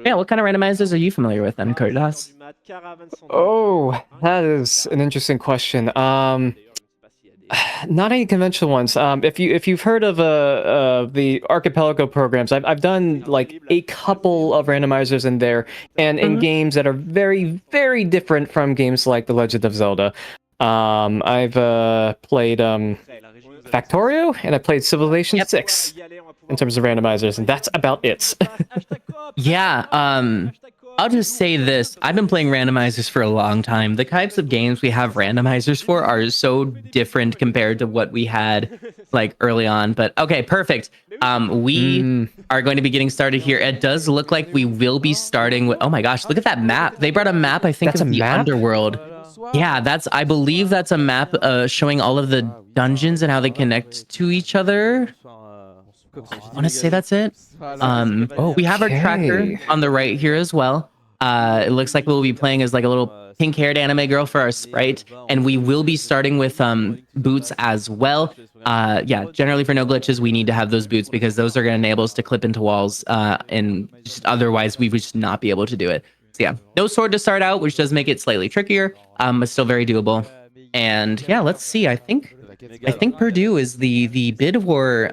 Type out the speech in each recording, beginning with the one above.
Yeah, what kind of randomizers are you familiar with then, Kurtas? Oh, that is an interesting question. Not any conventional ones. If you've heard of the Archipelago programs, I've done like a couple of randomizers in there, and in games that are very, very different from games like The Legend of Zelda. I've played Factorio, and I played Civilization 6 in terms of randomizers, and that's about it. Yeah, I'll just say this. I've been playing randomizers for a long time. The types of games we have randomizers for are so different compared to what we had like early on. But okay, perfect. We are going to be getting started here. It does look like we will be starting with, oh my gosh, look at that map. They brought a map, I think, of the underworld. Yeah, I believe that's a map showing all of the dungeons and how they connect to each other. I want to say that's it. We have our tracker on the right here as well. It looks like we'll be playing as like a little pink-haired anime girl for our sprite, and we will be starting with boots as well. Yeah, generally for no glitches, we need to have those boots because those are going to enable us to clip into walls, and just otherwise we would just not be able to do it. So yeah, no sword to start out, which does make it slightly trickier, but still very doable. And yeah, let's see. I think Purdue is the bid war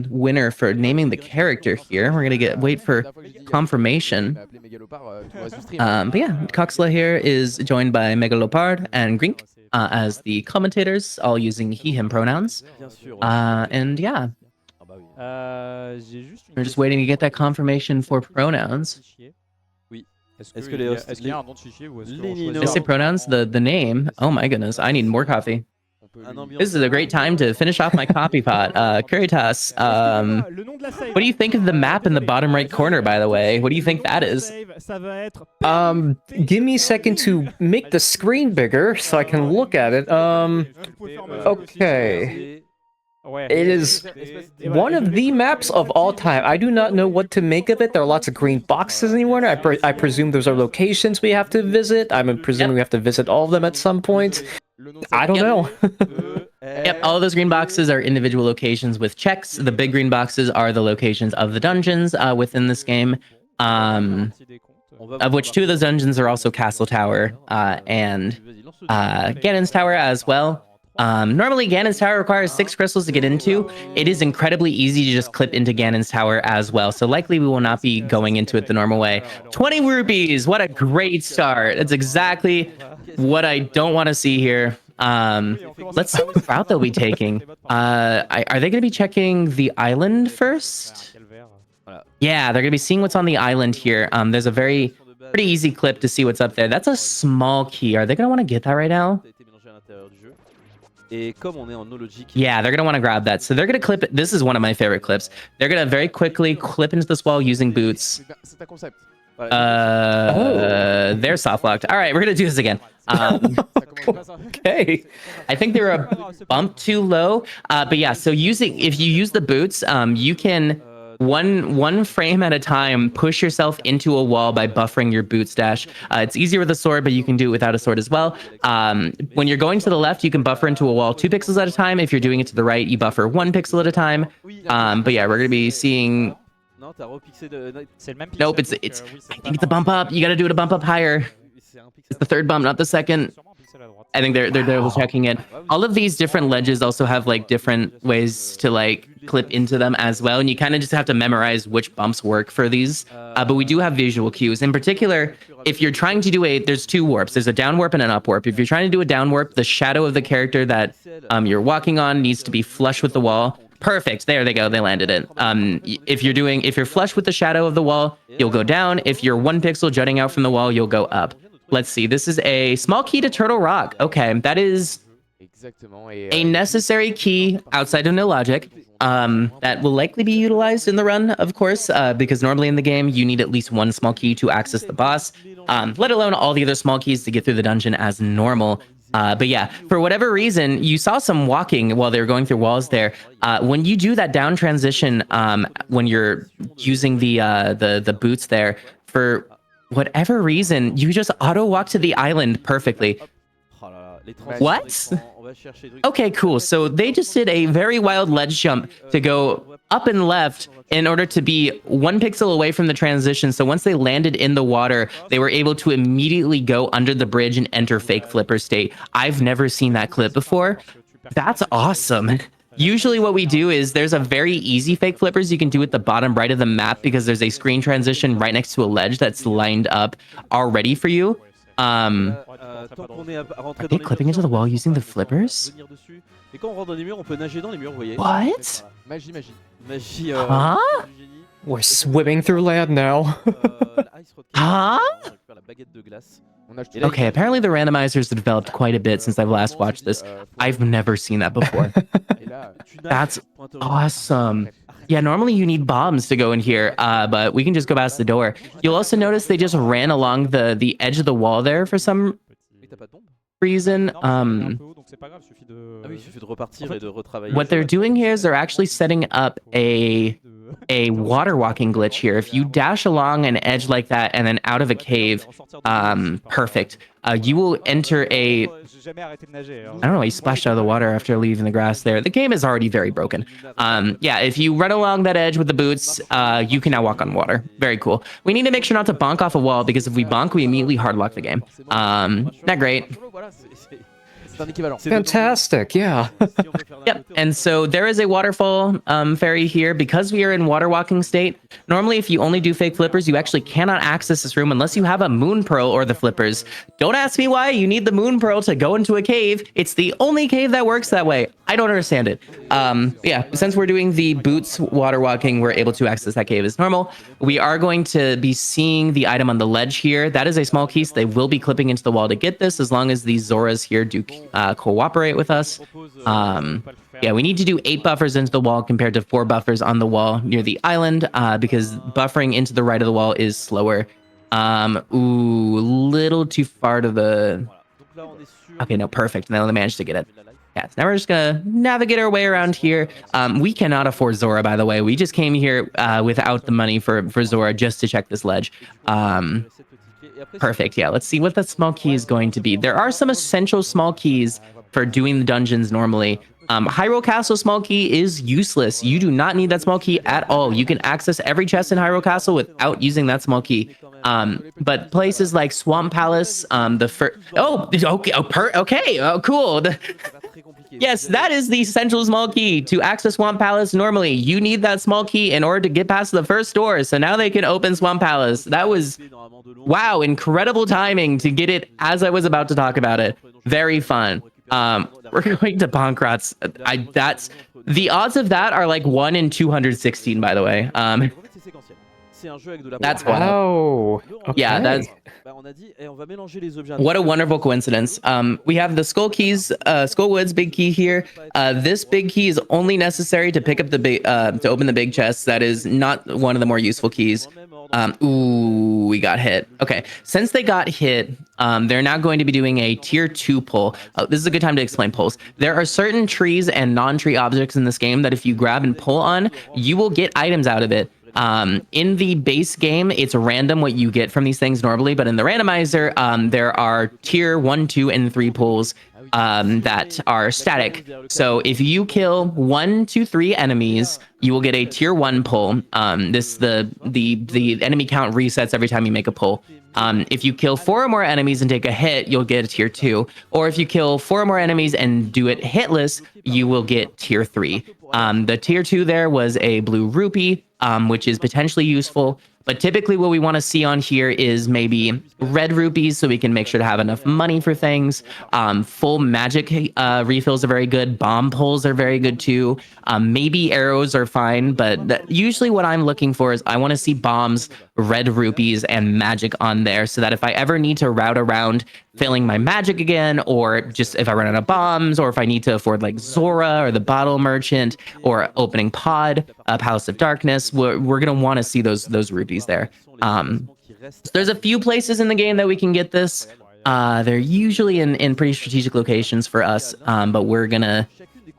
winner for naming the character here. We're gonna wait for confirmation. But yeah, Coxla here is joined by Megalopard and Grink as the commentators, all using he/him pronouns. And yeah, we're just waiting to get that confirmation for pronouns. I say pronouns, the name. Oh my goodness, I need more coffee. This is a great time to finish off my coffee pot. Curitas, what do you think of the map in the bottom right corner, by the way? What do you think that is? Give me a second to make the screen bigger so I can look at it. Okay. It is one of the maps of all time. I do not know what to make of it. There are lots of green boxes anywhere. I presume those are locations we have to visit. I'm presuming we have to visit all of them at some point. I don't know. Yep, all of those green boxes are individual locations with checks. The big green boxes are the locations of the dungeons within this game, of which 2 of those dungeons are also Castle Tower and Ganon's Tower as well. Normally, Ganon's Tower requires 6 crystals to get into. It is incredibly easy to just clip into Ganon's Tower as well, so likely we will not be going into it the normal way. 20 rupees! What a great start! That's exactly what I don't want to see here. Let's see what route they'll be taking. Are they going to be checking the island first? Yeah, they're going to be seeing what's on the island here. There's a pretty easy clip to see what's up there. That's a small key. Are they going to want to get that right now? Yeah, they're going to want to grab that. So they're going to clip it. This is one of my favorite clips. They're going to very quickly clip into this wall using boots. They're soft locked. All right, we're going to do this again. Okay. I think they were a bump too low. But yeah, so if you use the boots, you can one frame at a time push yourself into a wall by buffering your boot stash. It's easier with a sword, but you can do it without a sword as well. When you're going to the left, you can buffer into a wall 2 pixels at a time. If you're doing it to the right, you buffer 1 pixel at a time. But yeah, we're going to be seeing... Nope, I think it's a bump up. You got to do it a bump up higher. It's the 3rd bump, not the 2nd. I think they're double checking it. All of these different ledges also have like different ways to like clip into them as well, and you kind of just have to memorize which bumps work for these. But we do have visual cues. In particular, if you're trying to do there's 2 warps. There's a down warp and an up warp. If you're trying to do a down warp, the shadow of the character that you're walking on needs to be flush with the wall. Perfect. There they go. They landed it. If you're flush with the shadow of the wall, you'll go down. If you're 1 pixel jutting out from the wall, you'll go up. Let's see. This is a small key to Turtle Rock. Okay, that is a necessary key outside of no logic. That will likely be utilized in the run, of course, because normally in the game you need at least 1 small key to access the boss, let alone all the other small keys to get through the dungeon as normal. But yeah, for whatever reason, you saw some walking while they were going through walls there. When you do that down transition, when you're using the boots there, for whatever reason, you just auto walk to the island perfectly. What? Okay, cool. So they just did a very wild ledge jump to go up and left in order to be 1 pixel away from the transition. So once they landed in the water, they were able to immediately go under the bridge and enter fake flipper state. I've never seen that clip before. That's awesome. Usually what we do is there's a very easy fake flippers you can do at the bottom right of the map because there's a screen transition right next to a ledge that's lined up already for you. Are they clipping into the wall using the flippers? What? Huh? We're swimming through land now. Huh? Okay, apparently the randomizers have developed quite a bit since I've last watched this. I've never seen that before. That's awesome. Yeah, normally you need bombs to go in here, but we can just go past the door. You'll also notice they just ran along the edge of the wall there for some reason. What they're doing here is they're actually setting up a water walking glitch here. If you dash along an edge like that and then out of a cave, perfect. You will enter a... I don't know, he splashed out of the water after leaving the grass there. The game is already very broken. Yeah, if you run along that edge with the boots, you can now walk on water. Very cool. We need to make sure not to bonk off a wall, because if we bonk, we immediately hardlock the game. Not great. Fantastic, yeah. Yep, and so there is a waterfall ferry here. Because we are in water walking state, normally if you only do fake flippers, you actually cannot access this room unless you have a moon pearl or the flippers. Don't ask me why you need the moon pearl to go into a cave. It's the only cave that works that way. I don't understand it. Yeah, since we're doing the boots water walking, we're able to access that cave as normal. We are going to be seeing the item on the ledge here. That is a small key, so they will be clipping into the wall to get this, as long as these Zoras here do cooperate with us. Yeah, we need to do 8 buffers into the wall compared to 4 buffers on the wall near the island, because buffering into the right of the wall is slower. Ooh, little too far to the... Okay, no, perfect. Now they managed to get it. Yeah, so now we're just gonna navigate our way around here. We cannot afford Zora, by the way. We just came here without the money for Zora just to check this ledge. Perfect, yeah, let's see what that small key is going to be. There are some essential small keys for doing the dungeons normally. Hyrule Castle small key is useless. You do not need that small key at all. You can access every chest in Hyrule Castle without using that small key. But places like Swamp Palace, cool. Yes, that is the essential small key to access Swamp Palace. Normally, you need that small key in order to get past the first door. So now they can open Swamp Palace. That was, wow, incredible timing to get it as I was about to talk about it. Very fun. We're going to Pankratz. That's the odds of that are like 1 in 216, by the way. That's wow. Okay. Yeah, that's what a wonderful coincidence. We have the skull keys, Skullwood's big key here. This big key is only necessary to pick up the big, to open the big chest. That is not one of the more useful keys. Ooh, we got hit. Okay, since they got hit, they're now going to be doing a tier 2 pull. This is a good time to explain pulls. There are certain trees and non-tree objects in this game that if you grab and pull on, you will get items out of it. In the base game, it's random what you get from these things normally, but in the randomizer, there are tier 1, 2, and 3 pulls that are static. So if you kill 1, 2, 3 enemies, you will get a tier 1 pull. The enemy count resets every time you make a pull. If you kill 4 or more enemies and take a hit, you'll get a tier 2. Or if you kill 4 or more enemies and do it hitless, you will get tier 3. The tier 2 there was a blue rupee, which is potentially useful. But typically what we want to see on here is maybe red rupees so we can make sure to have enough money for things. Full magic refills are very good. Bomb pulls are very good too. Maybe arrows are fine, but usually what I'm looking for is I want to see bombs, red rupees, and magic on there so that if I ever need to route around filling my magic again, or just if I run out of bombs, or if I need to afford like Zora or the Bottle Merchant or Opening Pod, Palace of Darkness, we're going to want to see those rupees there. So there's a few places in the game that we can get this. They're usually in pretty strategic locations for us, but we'll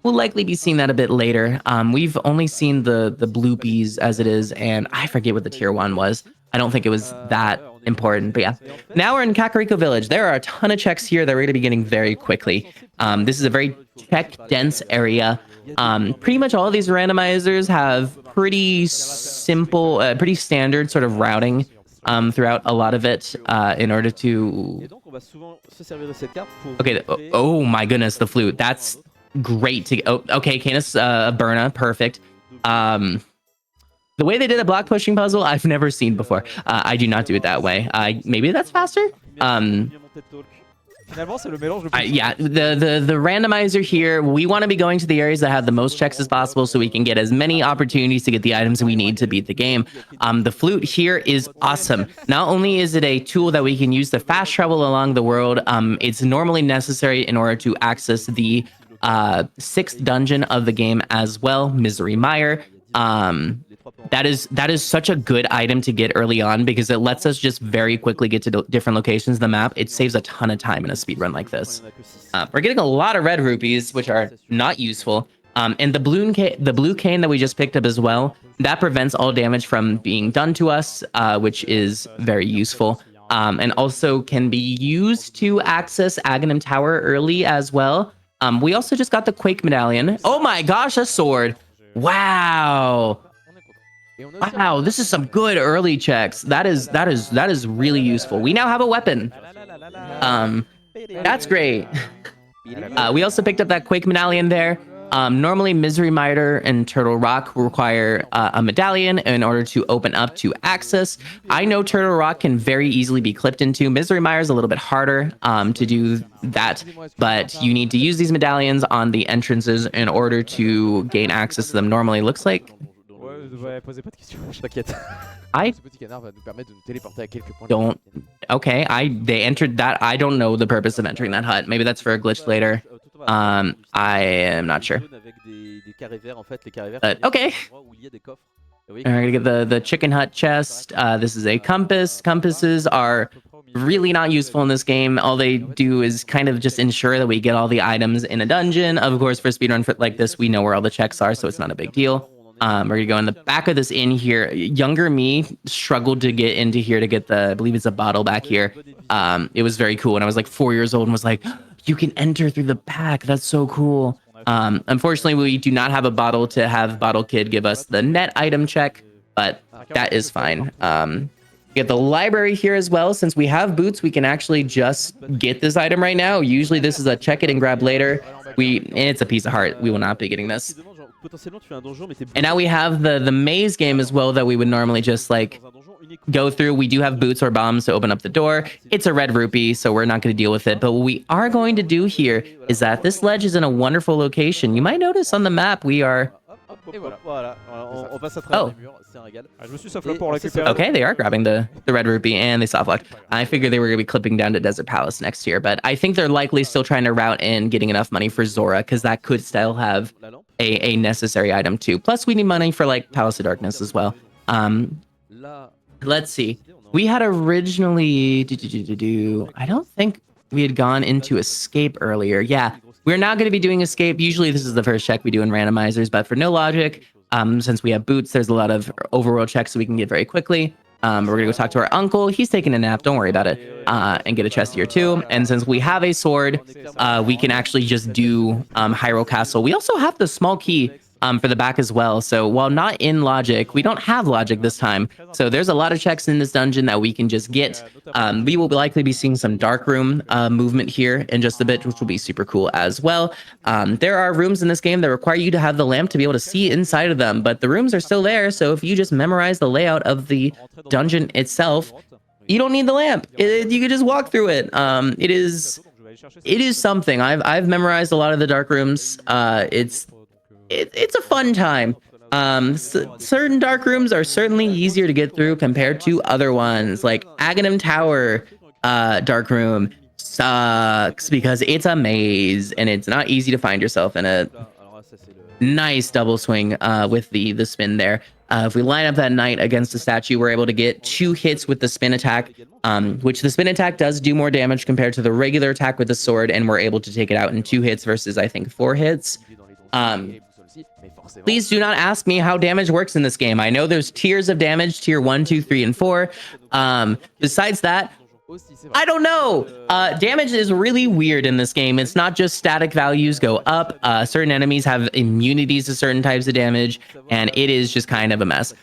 likely be seeing that a bit later. We've only seen the bloopies as it is, and I forget what the tier 1 was. I don't think it was that important. But yeah, now we're in Kakariko Village. There are a ton of checks here that we're going to be getting very quickly. This is a very check-dense area. Pretty much all of these randomizers have pretty simple, pretty standard sort of routing throughout a lot of it in order to... Okay, oh my goodness, the flute. That's great to... Oh, okay, Canis Berna, perfect. The way they did a block pushing puzzle, I've never seen before. I do not do it that way. Maybe that's faster? Yeah, the randomizer here, we want to be going to the areas that have the most checks as possible so we can get as many opportunities to get the items we need to beat the game. The flute here is awesome. Not only is it a tool that we can use to fast travel along the world, it's normally necessary in order to access the 6th dungeon of the game as well, Misery Mire. That is such a good item to get early on because it lets us just very quickly get to different locations in the map. It saves a ton of time in a speedrun like this. We're getting a lot of red rupees, which are not useful. And the blue cane that we just picked up as well, that prevents all damage from being done to us, which is very useful. And also can be used to access Aghanim Tower early as well. We also just got the Quake Medallion. Oh my gosh, a sword. Wow. Wow, this is some good early checks. That is really useful. We now have a weapon. That's great. We also picked up that Quake Medallion there. Normally, Misery Miter and Turtle Rock require a medallion in order to open up to access. I know Turtle Rock can very easily be clipped into. Misery Mire is a little bit harder to do that, but you need to use these medallions on the entrances in order to gain access to them. Normally, looks like... I don't... Okay, they entered that. I don't know the purpose of entering that hut. Maybe that's for a glitch later. I am not sure. Okay. We're gonna get the chicken hut chest. This is a compass. Compasses are really not useful in this game. All they do is kind of just ensure that we get all the items in a dungeon. Of course, for a speedrun like this, we know where all the checks are, so it's not a big deal. We're gonna go in the back of this inn here. Younger me struggled to get into here to get the, I believe it's a bottle back here. It was very cool when I was like 4 years old and was like, you can enter through the back. That's so cool. Unfortunately, we do not have a bottle to have Bottle Kid give us the net item check, but that is fine. We get the library here as well. Since we have boots, we can actually just get this item right now. Usually this is a check it and grab later. It's a piece of heart. We will not be getting this. And now we have the maze game as well that we would normally just like go through. We do have boots or bombs to open up the door. It's a red rupee, so we're not going to deal with it. But what we are going to do here is that this ledge is in a wonderful location. You might notice on the map we are... Oh. Okay, they are grabbing the red rupee and they soft locked. I figured they were going to be clipping down to Desert Palace next year, but I think they're likely still trying to route in getting enough money for Zora because that could still have a necessary item too. Plus, we need money for like Palace of Darkness as well. Let's see. We had originally... I don't think we had gone into Escape earlier. Yeah, we're now going to be doing Escape. Usually this is the first check we do in randomizers, but for no logic, since we have boots, there's a lot of overworld checks so we can get very quickly. We're going to go talk to our uncle. He's taking a nap. Don't worry about it. And get a chest here too. And since we have a sword, we can actually just do Hyrule Castle. We also have the small key for the back as well. So while not in logic, we don't have logic this time. So there's a lot of checks in this dungeon that we can just get. We will likely be seeing some dark room movement here in just a bit, which will be super cool as well. There are rooms in this game that require you to have the lamp to be able to see inside of them, but the rooms are still there. So if you just memorize the layout of the dungeon itself, you don't need the lamp. You can just walk through it. It is something. I've memorized a lot of the dark rooms. It's a fun time. Certain dark rooms are certainly easier to get through compared to other ones, like Aghanim Tower dark room sucks because it's a maze and it's not easy to find yourself in a nice double swing with the spin there. If we line up that knight against the statue, we're able to get 2 hits with the spin attack, which the spin attack does do more damage compared to the regular attack with the sword, and we're able to take it out in 2 hits versus I think 4 hits. Please do not ask me how damage works in this game. I know there's tiers of damage, tier 1, 2, 3, and 4. Besides that, I don't know. Damage is really weird in this game. It's not just static values go up. Certain enemies have immunities to certain types of damage, and it is just kind of a mess.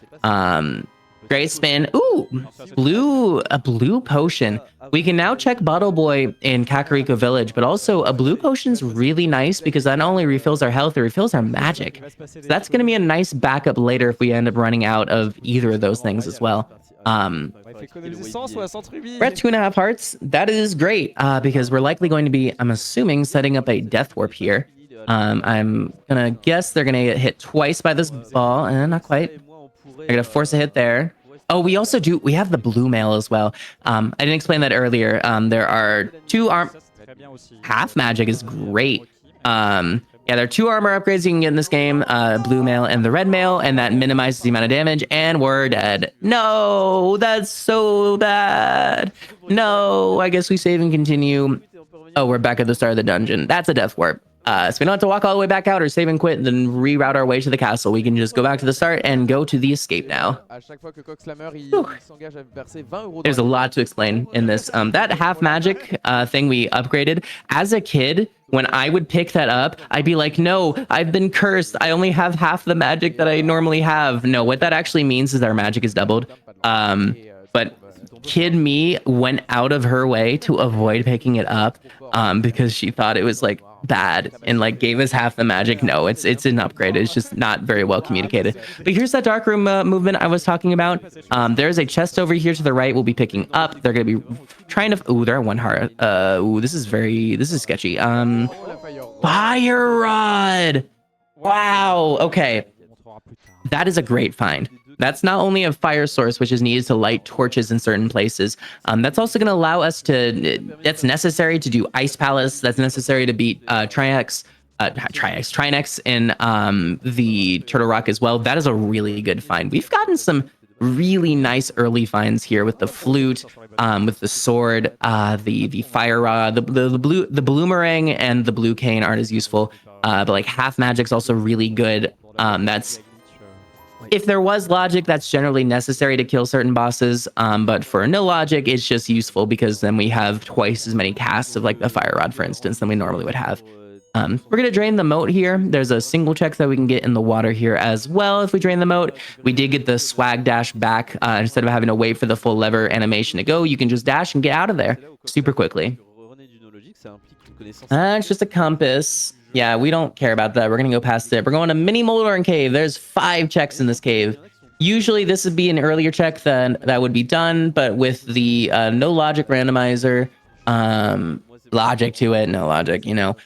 Great spin. Ooh, a blue potion. We can now check Bottle Boy in Kakariko Village, but also a blue potion's really nice because that not only refills our health, it refills our magic. So that's going to be a nice backup later if we end up running out of either of those things as well. We're at 2.5 hearts. That is great because we're likely going to be, I'm assuming, setting up a death warp here. I'm gonna guess they're gonna get hit twice by this ball, and not quite. They're gonna force a hit there. Oh, we have the blue mail as well. I didn't explain that earlier. There are 2 half magic is great. Yeah, there are 2 armor upgrades you can get in this game, blue mail and the red mail, and that minimizes the amount of damage, and we're dead. No, that's so bad. No, I guess we save and continue. Oh, we're back at the start of the dungeon. That's a death warp. So we don't have to walk all the way back out or save and quit and then reroute our way to the castle. We can just go back to the start and go to the escape now. There's a lot to explain in this. That half magic thing we upgraded. As a kid, when I would pick that up, I'd be like, no, I've been cursed. I only have half the magic that I normally have. No, what that actually means is our magic is doubled. But kid me went out of her way to avoid picking it up because she thought it was like bad and like gave us half the magic. No, it's an upgrade. It's just not very well communicated. But here's that dark room movement I was talking about. There's a chest over here to the right we'll be picking up. They're gonna be trying to, ooh, they're at 1 heart. Ooh, this is sketchy. Fire rod. Wow. Okay, that is a great find. That's not only a fire source, which is needed to light torches in certain places. That's also going to allow us to, that's necessary to do Ice Palace. That's necessary to beat Trinex in the Turtle Rock as well. That is a really good find. We've gotten some really nice early finds here with the flute, with the sword, the fire rod, the bloomerang and the blue cane aren't as useful. But like half magic's also really good. That's, if there was logic, that's generally necessary to kill certain bosses, but for no logic, it's just useful because then we have twice as many casts of like the fire rod, for instance, than we normally would have. We're going to drain the moat here. There's a single check that we can get in the water here as well if we drain the moat. We did get the swag dash back. Instead of having to wait for the full lever animation to go, you can just dash and get out of there super quickly. It's just a compass. Yeah, we don't care about that. We're going to go past it. We're going to Mini Moldorn Cave. There's 5 checks in this cave. Usually this would be an earlier check that would be done, but with the no logic randomizer, logic to it, no logic, you know,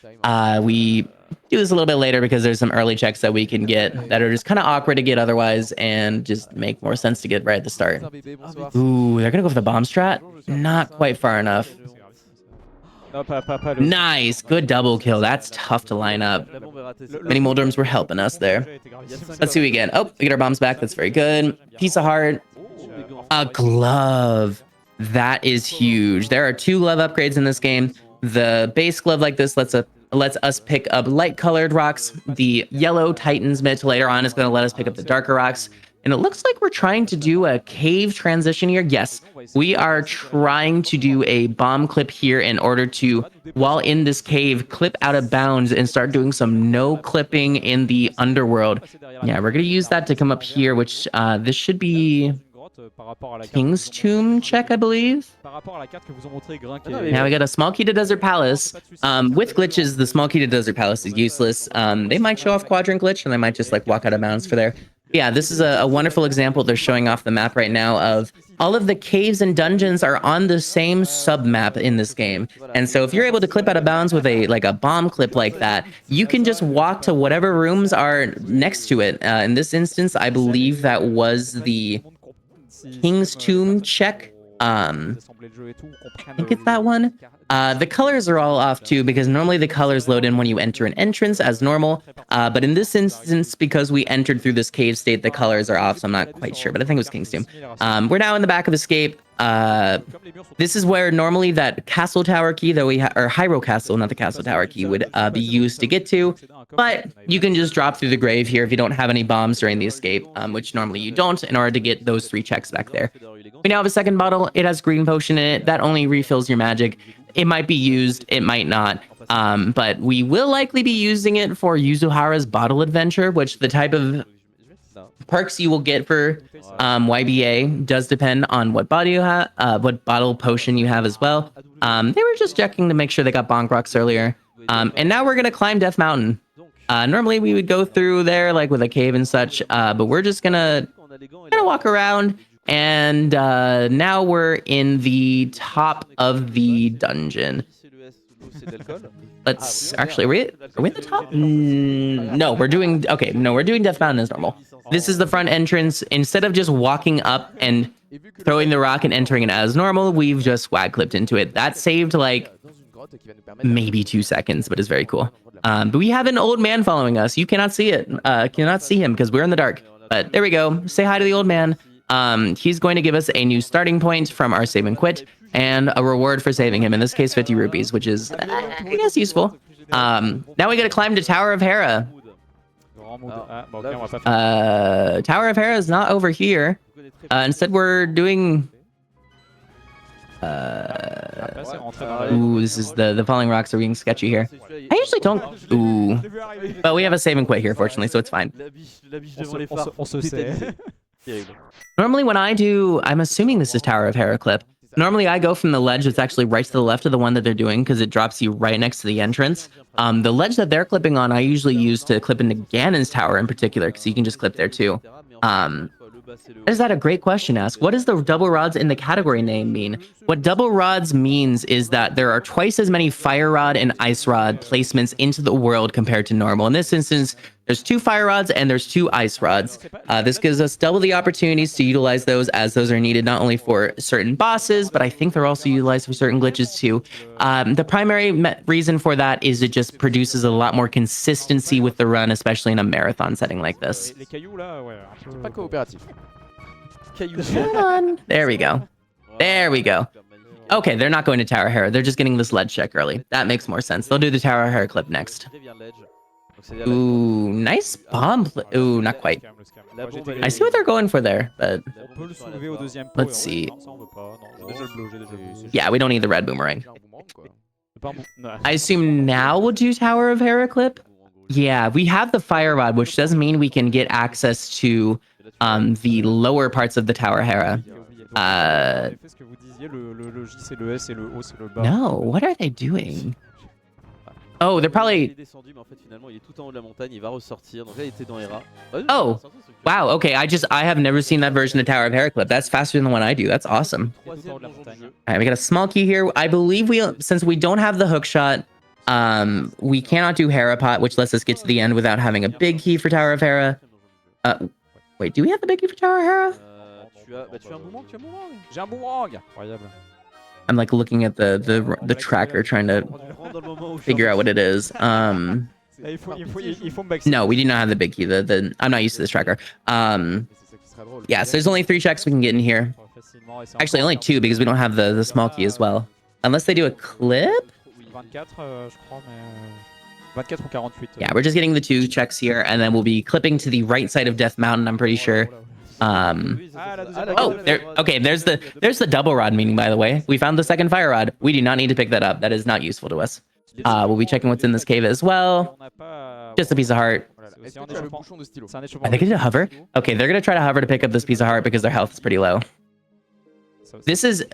we do this a little bit later because there's some early checks that we can get that are just kind of awkward to get otherwise and just make more sense to get right at the start. Ooh, they're going to go for the bomb strat? Not quite far enough. Nice, good double kill. That's tough to line up. Mini Moldorms were helping us there. Let's see what we get. Oh, we get our bombs back. That's very good. Piece of heart. A glove. That is huge. There are 2 glove upgrades in this game. The base glove like this lets us pick up light colored rocks. The yellow Titan's Mitt later on is going to let us pick up the darker rocks. And it looks like we're trying to do a cave transition here. Yes, we are trying to do a bomb clip here in order to, while in this cave, clip out of bounds and start doing some no clipping in the underworld. Yeah, we're going to use that to come up here, which this should be King's Tomb check, I believe. Now we got a small key to Desert Palace. With glitches, the small key to Desert Palace is useless. They might show off quadrant glitch and they might just like walk out of bounds for there. Yeah, this is a wonderful example they're showing off the map right now of all of the caves and dungeons are on the same sub-map in this game. And so if you're able to clip out of bounds with a bomb clip like that, you can just walk to whatever rooms are next to it. In this instance, I believe that was the King's Tomb check. I think it's that one. The colors are all off too, because normally the colors load in when you enter an entrance as normal. But in this instance, because we entered through this cave state, the colors are off, so I'm not quite sure, but I think it was King's Tomb. We're now in the back of Escape. This is where normally that castle tower key that we or Hyrule Castle, not the castle tower key, would be used to get to. But you can just drop through the grave here if you don't have any bombs during the escape, which normally you don't, in order to get those 3 checks back there. We now have a second bottle. It has green potion in it. That only refills your magic. It might be used, it might not. But we will likely be using it for Yuzuhara's bottle adventure, which the type of perks you will get for YBA does depend on what body you have, what bottle potion you have as well. They were just checking to make sure they got bonk rocks earlier. And now we're gonna climb Death Mountain. Normally we would go through there like with a cave and such, but we're just gonna walk around. And now we're in the top of the dungeon. Let's actually, are we at the top? No, we're doing Death Mountain as normal. This is the front entrance. Instead of just walking up and throwing the rock and entering it as normal, we've just swag clipped into it. That saved like maybe 2 seconds, but it's very cool. But we have an old man following us. You cannot see it. Cannot see him because we're in the dark. But there we go. Say hi to the old man. He's going to give us a new starting point from our save and quit and a reward for saving him. In this case, 50 rupees, which is, I guess, useful. Now we got to climb to Tower of Hera. Tower of Hera is not over here. Instead, we're doing... Ooh, this is the falling rocks are being sketchy here. I usually don't... Ooh. But we have a save and quit here, fortunately, so it's fine. Normally when I do... I'm assuming this is Tower of Hera clip. Normally I go from the ledge that's actually right to the left of the one that they're doing because it drops you right next to the entrance. The ledge that they're clipping on I usually use to clip into Ganon's tower in particular because you can just clip there too. Is that a great question to ask? What does the double rods in the category name mean? What double rods means is that there are twice as many fire rod and ice rod placements into the world compared to normal. In this instance, there's 2 fire rods and there's 2 ice rods. This gives us double the opportunities to utilize those as those are needed not only for certain bosses, but I think they're also utilized for certain glitches too. The primary reason for that is it just produces a lot more consistency with the run, especially in a marathon setting like this. Come on. There we go. There we go. Okay, they're not going to Tower Hera. They're just getting this ledge check early. That makes more sense. They'll do the Tower Hera clip next. Ooh, nice bomb. Ooh, not quite. I see what they're going for there, but let's see. Yeah, we don't need the red boomerang. I assume now we'll do Tower of Hera clip. Yeah, we have the fire rod, which does mean we can get access to the lower parts of the Tower Hera. No, what are they doing? Oh, they're probably... Oh, wow, okay, I have never seen that version of Tower of Hera clip. That's faster than the one I do. That's awesome. Alright, we got a small key here. I believe since we don't have the hook shot, we cannot do Hera pot, which lets us get to the end without having a big key for Tower of Hera. Wait, do we have the big key for Tower of Hera? I'm like looking at the tracker trying to figure out what it is. No, we do not have the big key. I'm not used to this tracker. Yeah, so there's only 3 checks we can get in here. Actually, only 2 because we don't have the small key as well. Unless they do a clip? Yeah, we're just getting the 2 checks here, and then we'll be clipping to the right side of Death Mountain, I'm pretty sure. Oh, there's the double rod meaning, by the way. We found the second fire rod. We do not need to pick that up. That is not useful to us. We'll be checking what's in this cave as well. Just a piece of heart. Are they gonna hover? Okay, they're gonna try to hover to pick up this piece of heart because their health is pretty low.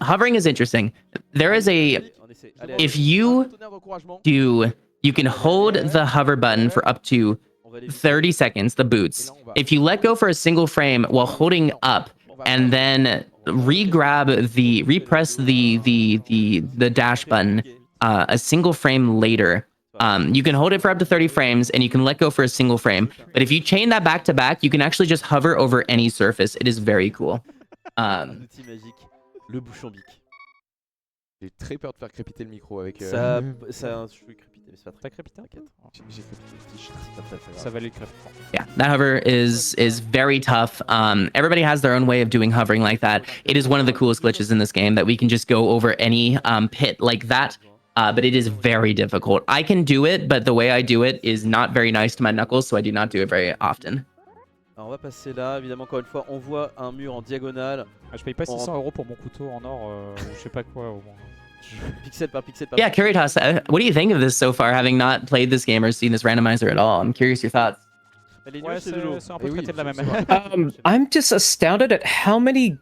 Hovering is interesting. There is if you can hold the hover button for up to 30 seconds, the boots. If you let go for a single frame while holding up and then repress the dash button a single frame later, you can hold it for up to 30 frames and you can let go for a single frame. But if you chain that back to back, you can actually just hover over any surface. It is very cool. Le bouchon bic. J'ai très peur de faire crépiter le micro avec ça. Je fais crépiter. T'as crépité un peu? J'ai crépité. Ça valait le crépitement. Yeah, that hover is very tough. Everybody has their own way of doing hovering like that. It is one of the coolest glitches in this game that we can just go over any pit like that. But it is very difficult. I can do it, but the way I do it is not very nice to my knuckles, so I do not do it very often. Alors on va passer là, évidemment encore une fois on voit un mur en diagonale. Ah, je paye pas 600 € pour mon couteau en or, ou je sais pas quoi au moins. Pixel par pixel par Yeah, Curitas, what do you think of this so far, having not played this game or seen this randomizer at all? I'm curious your thoughts. Ouais, c'est un peu traité de la même I'm just astounded at how many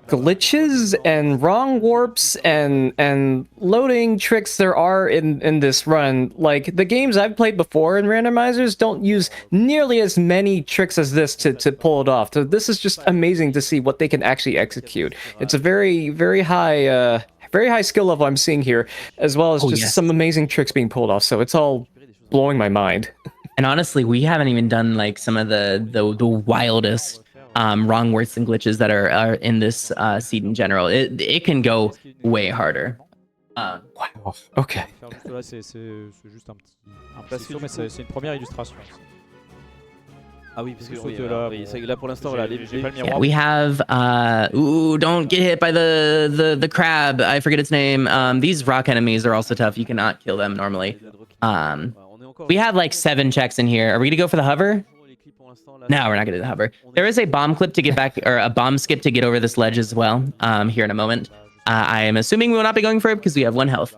glitches and wrong warps and loading tricks there are in this run. Like, the games I've played before in randomizers don't use nearly as many tricks as this to pull it off. So this is just amazing to see what they can actually execute. It's a very high skill level I'm seeing here, as well as just some amazing tricks being pulled off. So it's all blowing my mind. And honestly, we haven't even done like some of the wildest wrong words and glitches that are in this seed in general. It can go way harder. Wow. Okay. Là, c'est juste un petit saut, mais c'est une première illustration. Ah oui, parce que là pour l'instant, voilà, Yeah, we have don't get hit by the crab. I forget its name. These rock enemies are also tough. You cannot kill them normally. We have like 7 checks in here. Are we gonna go for the hover? No, we're not gonna do the hover. There is a bomb clip to get back, or a bomb skip to get over this ledge as well. Here in a moment. I am assuming we will not be going for it because we have 1 health.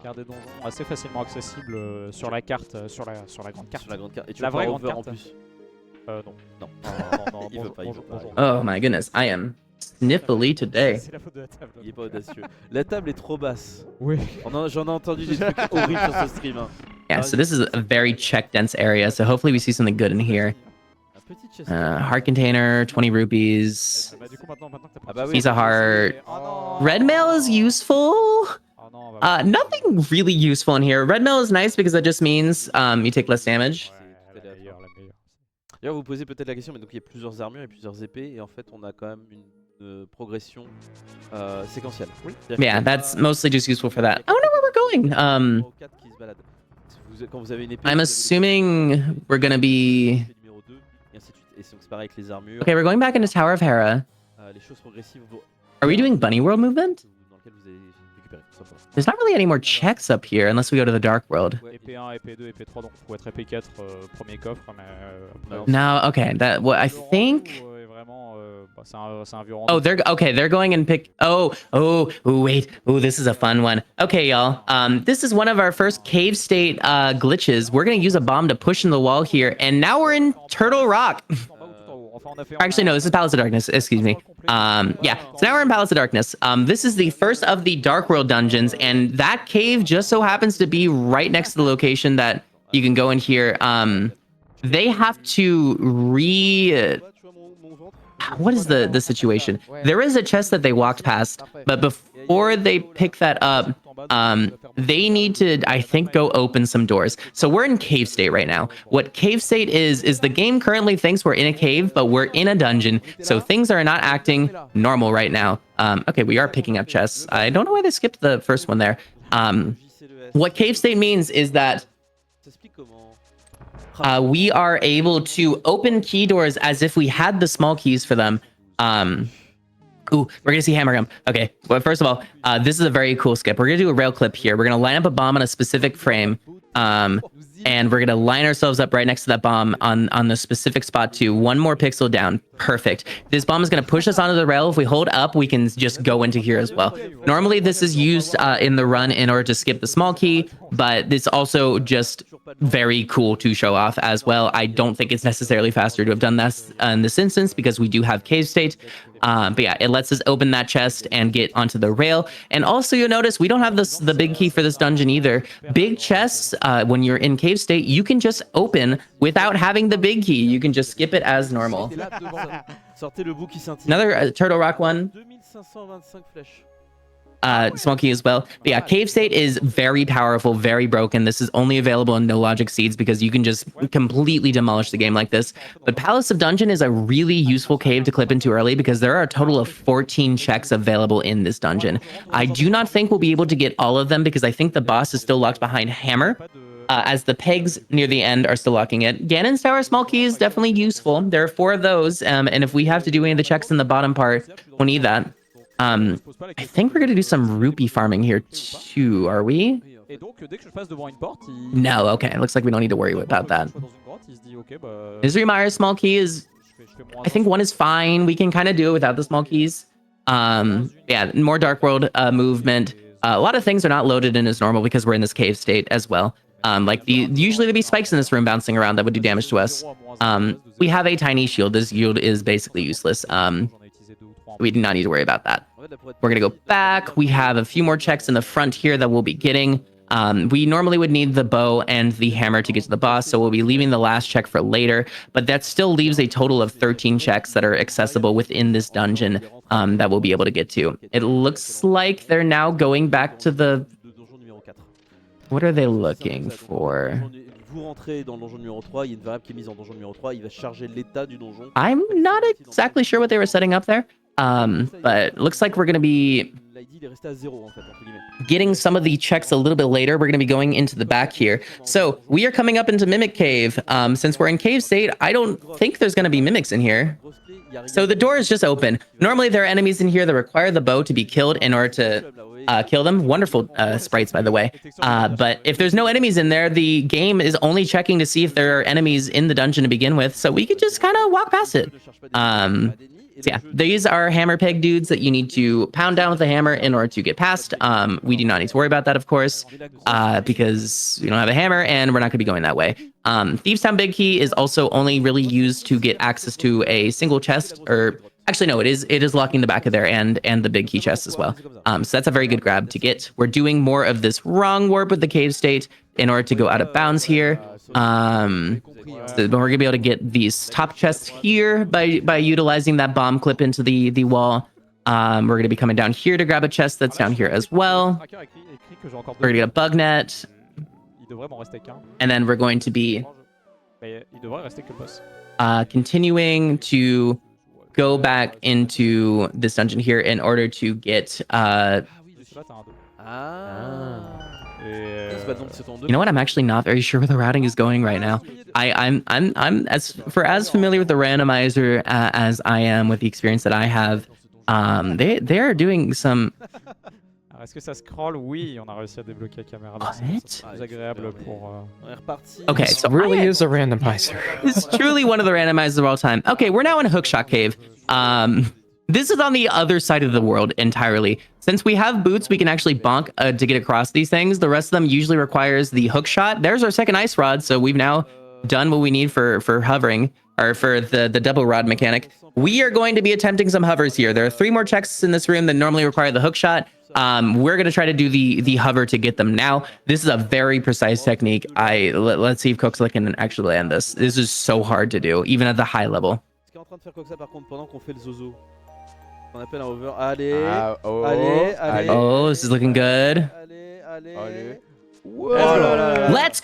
Car des donjons assez facilement accessibles sur la carte, sur la grande carte. Sur la grande carte. Et tu la vas vraie over grande en carte. plus. Non. Non. Il veut pas. Oh my goodness, I am sniffly today. C'est la faute de la table. Il est pas audacieux. La table est trop basse. Oui. J'en ai entendu des trucs horribles sur ce stream. Hein. Yeah, so this is a very check dense area, so hopefully we see something good in here. Heart container, 20 rupees. Bah, du coup, maintenant que t'as bah oui. Piece of heart. Oh, Red mail is useful. Oh, non, Nothing really useful in here. Red mail is nice because that just means you take less damage. la meilleure. D'ailleurs, vous posez peut-être la question, mais donc il y a plusieurs armures et plusieurs épées, et en fait, on a quand même une progression séquentielle. Yeah, that's mostly just useful for that. I don't know where we're going. Quand vous avez une épée, I'm assuming we're gonna be. numéro 2, et ainsi de suite. Et donc c'est pareil avec les armures. Okay, we're going back into Tower of Hera. Les choses progressives. Are we doing Bunny World movement? Dans lequel vous avez récupéré, tout simplement. There's not really any more checks up here unless we go to the Dark World. Épée 1, épée 2, épée 3, donc on pourrait être épée 4, premier coffre, mais après, No, okay, that what I think. Vraiment, c'est un violent. Oh, they're going and pick. Oh, wait. Oh, this is a fun one. Okay, y'all. This is one of our first cave state glitches. We're gonna use a bomb to push in the wall here, and now we're in Turtle Rock. Actually, no, this is Palace of Darkness. Excuse me. Yeah, so now we're in Palace of Darkness. This is the first of the Dark World dungeons, and that cave just so happens to be right next to the location that you can go in here. They have to what is the situation? There is a chest that they walked past, but before they pick that up, they need to, I think, go open some doors. So we're in cave state right now. What cave state is the game currently thinks we're in a cave, but we're in a dungeon. So things are not acting normal right now. Okay, we are picking up chests. I don't know why they skipped the first one there. What cave state means is that we are able to open key doors as if we had the small keys for them. Ooh, we're gonna see hammer gum. Okay, well, first of all, this is a very cool skip. We're gonna do a rail clip here. We're gonna line up a bomb on a specific frame, and we're gonna line ourselves up right next to that bomb on the specific spot too. 1 more pixel down. Perfect. This bomb is gonna push us onto the rail. If we hold up, we can just go into here as well. Normally, this is used in the run in order to skip the small key, but it's also just very cool to show off as well. I don't think it's necessarily faster to have done this in this instance because we do have cave state. But yeah, it lets us open that chest and get onto the rail. And also, you'll notice we don't have the big key for this dungeon either. Big chests, when you're in cave state, you can just open without having the big key. You can just skip it as normal. Sortez le bout qui scintille. Another Turtle Rock one. 2525 flèches. small key as well. But yeah, Cave State is very powerful, very broken. This is only available in no logic seeds because you can just completely demolish the game like this. But Palace of Dungeon is a really useful cave to clip into early because there are a total of 14 checks available in this dungeon. I do not think we'll be able to get all of them because I think the boss is still locked behind Hammer. As the pegs near the end are still locking it. Ganon's Tower small key is definitely useful. There are 4 of those, and if we have to do any of the checks in the bottom part, we'll need that. I think we're gonna do some rupee farming here too, are we? No, okay. Looks like we don't need to worry about that. Misery Mire small key is, I think 1 is fine. We can kind of do it without the small keys. Yeah, more Dark World movement. A lot of things are not loaded in as normal because we're in this cave state as well. Like usually there'd be spikes in this room bouncing around that would do damage to us. We have a tiny shield. This shield is basically useless. We do not need to worry about that. We're gonna go back. We have a few more checks in the front here that we'll be getting. We normally would need the bow and the hammer to get to the boss, so we'll be leaving the last check for later, but that still leaves a total of 13 checks that are accessible within this dungeon that we'll be able to get to. It looks like they're now going back to the... What are they looking for? I'm not exactly sure what they were setting up there, but it looks like we're going to be getting some of the checks a little bit later. We're going to be going into the back here. So we are coming up into Mimic Cave. Since we're in Cave State, I don't think there's going to be mimics in here. So the door is just open. Normally there are enemies in here that require the bow to be killed in order to kill them. Wonderful sprites, by the way. But if there's no enemies in there, the game is only checking to see if there are enemies in the dungeon to begin with. So we could just kind of walk past it. So yeah, these are hammer peg dudes that you need to pound down with a hammer in order to get past. We do not need to worry about that, of course, because we don't have a hammer and we're not going to be going that way. Thieves Town Big Key is also only really used to get access to a single chest, or actually no, it is locking the back of there and the big key chest as well. So that's a very good grab to get. We're doing more of this wrong warp with the cave state in order to go out of bounds here. So we're gonna be able to get these top chests here by utilizing that bomb clip into the wall. We're gonna be coming down here to grab a chest that's down here as well. We're gonna get a bug net, and then we're going to be continuing to go back into this dungeon here in order to get you know what? I'm actually not very sure where the routing is going right now. I'm as familiar with the randomizer as I am with the experience that I have. They are doing some. Est-ce que ça scroll? Oui, on a réussi à débloquer la caméra. What? Plus agréable pour. Okay, so really is a randomizer. This is truly one of the randomizers of all time. Okay, we're now in Hookshot Cave. This is on the other side of the world entirely. Since we have boots, we can actually bonk to get across these things. The rest of them usually requires the hook shot. There's our second ice rod, so we've now done what we need for hovering, or for the double rod mechanic. We are going to be attempting some hovers here. There are 3 more checks in this room that normally require the hook shot. We're going to try to do the hover to get them now. This is a very precise technique. Let's see if Coxla can actually land this. This is so hard to do, even at the high level. Oh, this is looking good. Let's...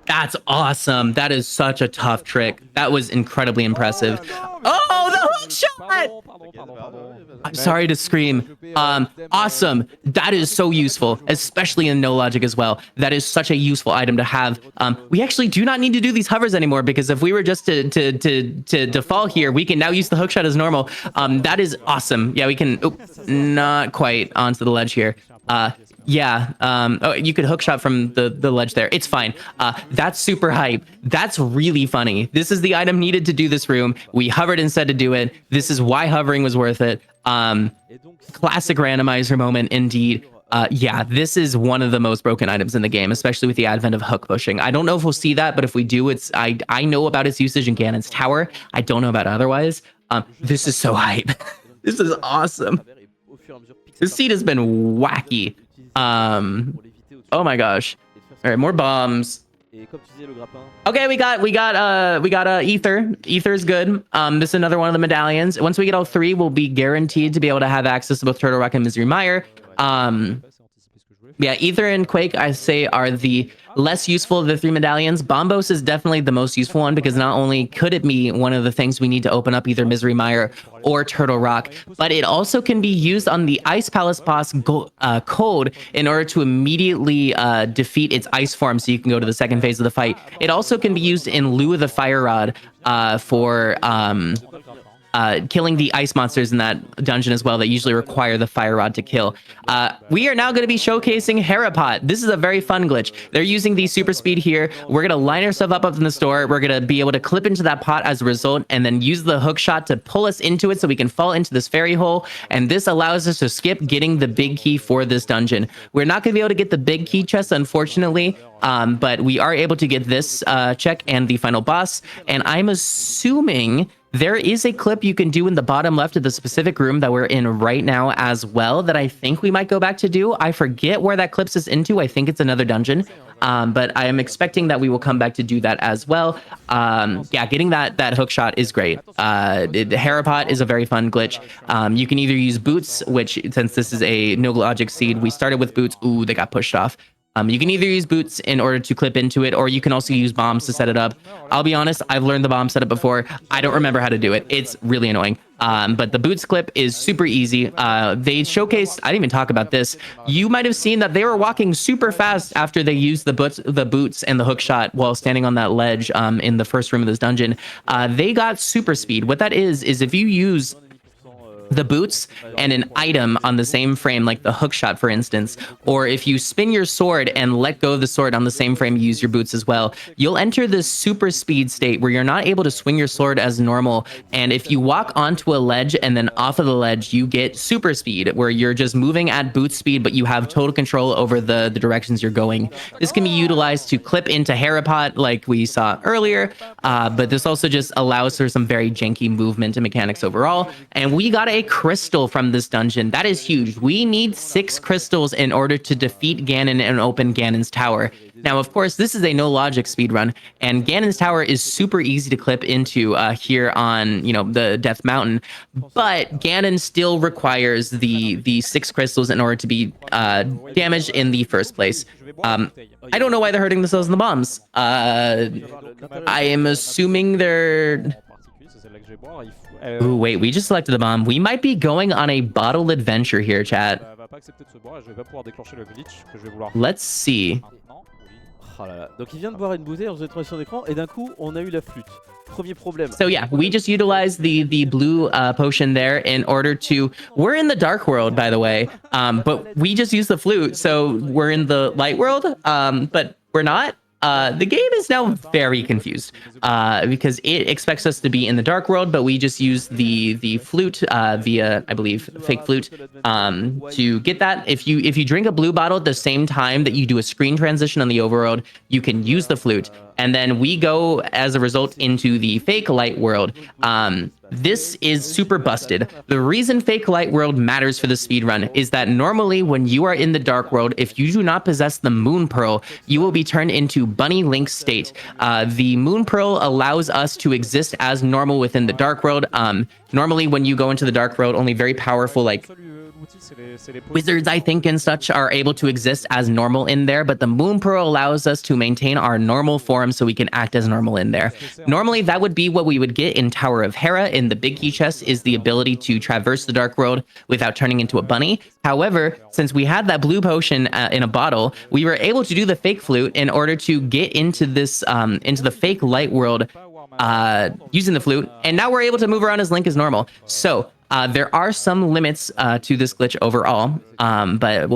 That's awesome. That is such a tough trick. That was incredibly impressive. Oh, the hook shot! I'm sorry to scream. Awesome. That is so useful, especially in no logic as well. That is such a useful item to have. We actually do not need to do these hovers anymore, because if we were just to fall here, we can now use the hook shot as normal. That is awesome. Yeah, we can... Oh, not quite onto the ledge here. Yeah, oh, you could hook shot from the ledge there. It's fine. That's super hype. That's really funny. This is the item needed to do this room. We hovered instead to do it. This is why hovering was worth it. Classic randomizer moment indeed. Yeah, this is one of the most broken items in the game, especially with the advent of hook pushing. I don't know if we'll see that, but if we do, I know about its usage in Ganon's Tower. I don't know about otherwise. This is so hype. This is awesome. This seed has been wacky. Oh my gosh. All right, more bombs. Et comme tu disais, le grappin. Okay, we got ether. Ether's good. This is another one of the medallions. Once we get all 3, we'll be guaranteed to be able to have access to both Turtle Rock and Misery Mire. Yeah, Ether and Quake, I say, are the less useful of the 3 medallions. Bombos is definitely the most useful one because not only could it be one of the things we need to open up either Misery Mire or Turtle Rock, but it also can be used on the Ice Palace boss Cold in order to immediately defeat its ice form so you can go to the second phase of the fight. It also can be used in lieu of the Fire Rod for killing the ice monsters in that dungeon as well that usually require the fire rod to kill. We are now going to be showcasing Harapot. This is a very fun glitch. They're using the super speed here. We're going to line ourselves up in the store. We're going to be able to clip into that pot as a result and then use the hook shot to pull us into it so we can fall into this fairy hole. And this allows us to skip getting the big key for this dungeon. We're not going to be able to get the big key chest, unfortunately, but we are able to get this check and the final boss. And I'm assuming there is a clip you can do in the bottom left of the specific room that we're in right now as well that I think we might go back to do. I forget where that clips us into. I think it's another dungeon, but I am expecting that we will come back to do that as well. Yeah, getting that hook shot is great. Harapot is a very fun glitch. You can either use boots, which since this is a no logic seed, we started with boots. Ooh, they got pushed off. You can either use boots in order to clip into it, or you can also use bombs to set it up. I'll be honest, I've learned the bomb setup before. I don't remember how to do it. It's really annoying. But the boots clip is super easy. They showcased, I didn't even talk about this. You might have seen that they were walking super fast after they used the boots and the hook shot while standing on that ledge in the first room of this dungeon. They got super speed. What that is if you use the boots and an item on the same frame, like the hook shot, for instance, or if you spin your sword and let go of the sword on the same frame, you use your boots as well, you'll enter this super speed state where you're not able to swing your sword as normal. And if you walk onto a ledge and then off of the ledge, you get super speed where you're just moving at boot speed, but you have total control over the directions you're going. This can be utilized to clip into Harapot like we saw earlier, but this also just allows for some very janky movement and mechanics overall. And we got a crystal from this dungeon. That is huge. We need 6 crystals in order to defeat Ganon and open Ganon's tower. Now, of course, this is a no logic speedrun, and Ganon's tower is super easy to clip into here on, the Death Mountain, but Ganon still requires the 6 crystals in order to be damaged in the first place. I don't know why they're hurting themselves in the bombs. I am assuming they're... Ooh, wait, we just selected the bomb. We might be going on a bottle adventure here, chat. Let's see. Oh là là. Donc il vient de boire une bouteille en faisant une transition d'écran et d'un coup on a eu la flûte. Premier problème. So yeah, we just utilized the blue potion there in order to... We're in the dark world, by the way, but we just used the flute, so we're in the light world, but we're not. The game is now very confused because it expects us to be in the dark world, but we just use the flute via, I believe, fake flute to get that. If you drink a blue bottle at the same time that you do a screen transition on the overworld, you can use the flute. And then we go, as a result, into the fake light world. This is super busted. The reason fake light world matters for the speedrun is that normally when you are in the dark world, if you do not possess the moon pearl, you will be turned into bunny link state. The moon pearl allows us to exist as normal within the dark world. Normally when you go into the dark world, only very powerful, like wizards, I think, and such are able to exist as normal in there, but the moon pearl allows us to maintain our normal form so we can act as normal in there. Normally that would be what we would get in Tower of Hera. In the big key chest is the ability to traverse the dark world without turning into a bunny. However, since we had that blue potion in a bottle, we were able to do the fake flute in order to get into this into the fake light world using the flute, and now we're able to move around as Link as normal. So there are some limits to this glitch overall, but